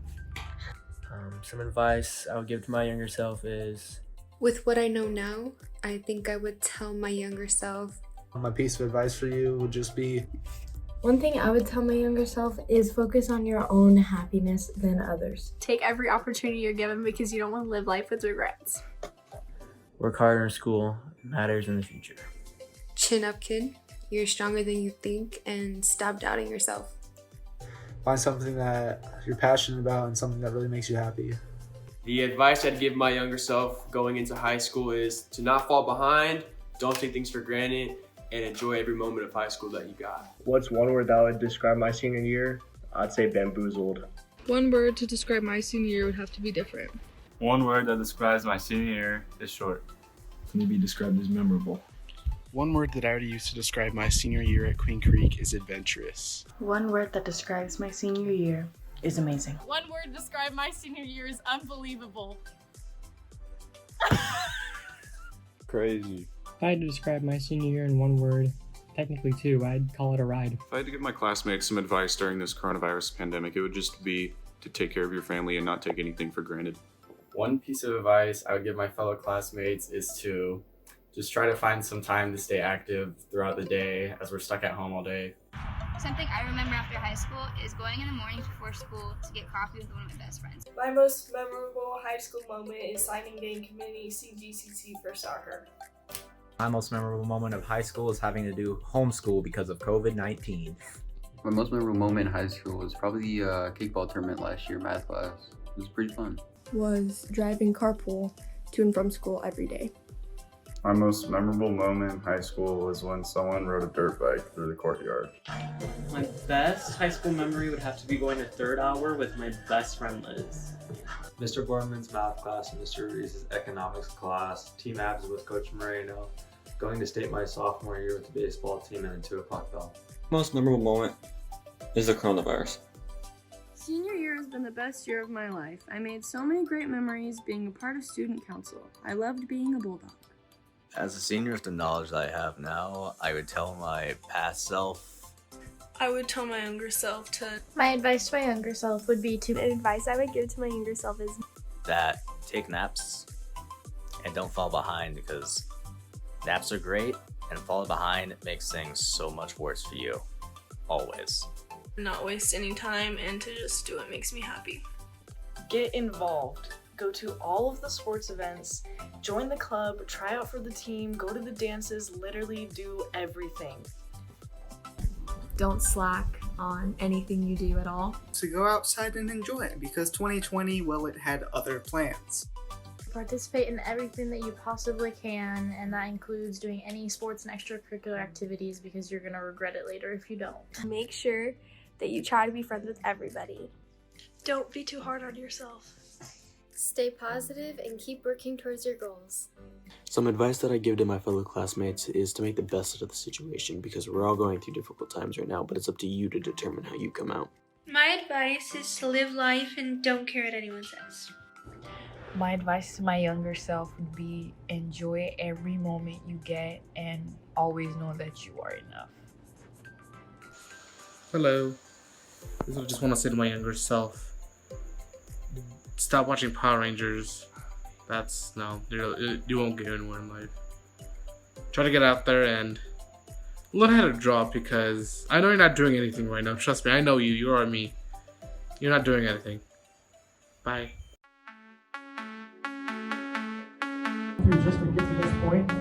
Some advice I would give to my younger self is... With what I know now, I think I would tell my younger self. My piece of advice for you would just be... One thing I would tell my younger self is focus on your own happiness than others. Take every opportunity you're given because you don't want to live life with regrets. Work harder in school. It matters in the future. Chin up, kid. You're stronger than you think, and stop doubting yourself. Find something that you're passionate about and something that really makes you happy. The advice I'd give my younger self going into high school is to not fall behind, don't take things for granted, and enjoy every moment of high school that you got. What's one word that would describe my senior year? I'd say bamboozled. One word to describe my senior year would have to be different. One word that describes my senior year is short. Maybe described as memorable. One word that I would use to describe my senior year at Queen Creek is adventurous. One word that describes my senior year is amazing. One word to describe my senior year is unbelievable. Crazy. If I had to describe my senior year in one word, technically two, I'd call it a ride. If I had to give my classmates some advice during this coronavirus pandemic, it would just be to take care of your family and not take anything for granted. One piece of advice I would give my fellow classmates is to just try to find some time to stay active throughout the day as we're stuck at home all day. Something I remember after high school is going in the morning before school to get coffee with one of my best friends. My most memorable high school moment is signing day in committee CGCC for soccer. My most memorable moment of high school is having to do homeschool because of COVID-19. My most memorable moment in high school was probably the kickball tournament last year, math class. It was pretty fun. Was driving carpool to and from school every day. My most memorable moment in high school was when someone rode a dirt bike through the courtyard. My best high school memory would have to be going to third hour with my best friend Liz. Mr. Borman's math class, Mr. Reese's economics class, team abs with Coach Moreno, going to state my sophomore year with the baseball team, and a 2 o'clock bell. Most memorable moment is the coronavirus. Senior year has been the best year of my life. I made so many great memories being a part of student council. I loved being a bulldog. As a senior, with the knowledge that I have now, I would tell my past self. I would tell my younger self to... My advice to my younger self would be to... The advice I would give to my younger self is... That take naps and don't fall behind, because naps are great and falling behind makes things so much worse for you. Always. Not waste any time and to just do what makes me happy. Get involved. Go to all of the sports events, join the club, try out for the team, go to the dances, literally do everything. Don't slack on anything you do at all. So go outside and enjoy it, because 2020, well, it had other plans. Participate in everything that you possibly can, and that includes doing any sports and extracurricular activities, because you're going to regret it later if you don't. Make sure that you try to be friends with everybody. Don't be too hard on yourself. Stay positive and keep working towards your goals. Some advice that I give to my fellow classmates is to make the best out of the situation, because we're all going through difficult times right now, but it's up to you to determine how you come out. My advice is to live life and don't care what anyone says. My advice to my younger self would be enjoy every moment you get and always know that you are enough. Hello. I just want to say to my younger self, stop watching Power Rangers. You won't get anywhere in life. Try to get out there and learn how to draw, because I know you're not doing anything right now. Trust me, I know you. You are me. You're not doing anything. Bye. Just to get to this point,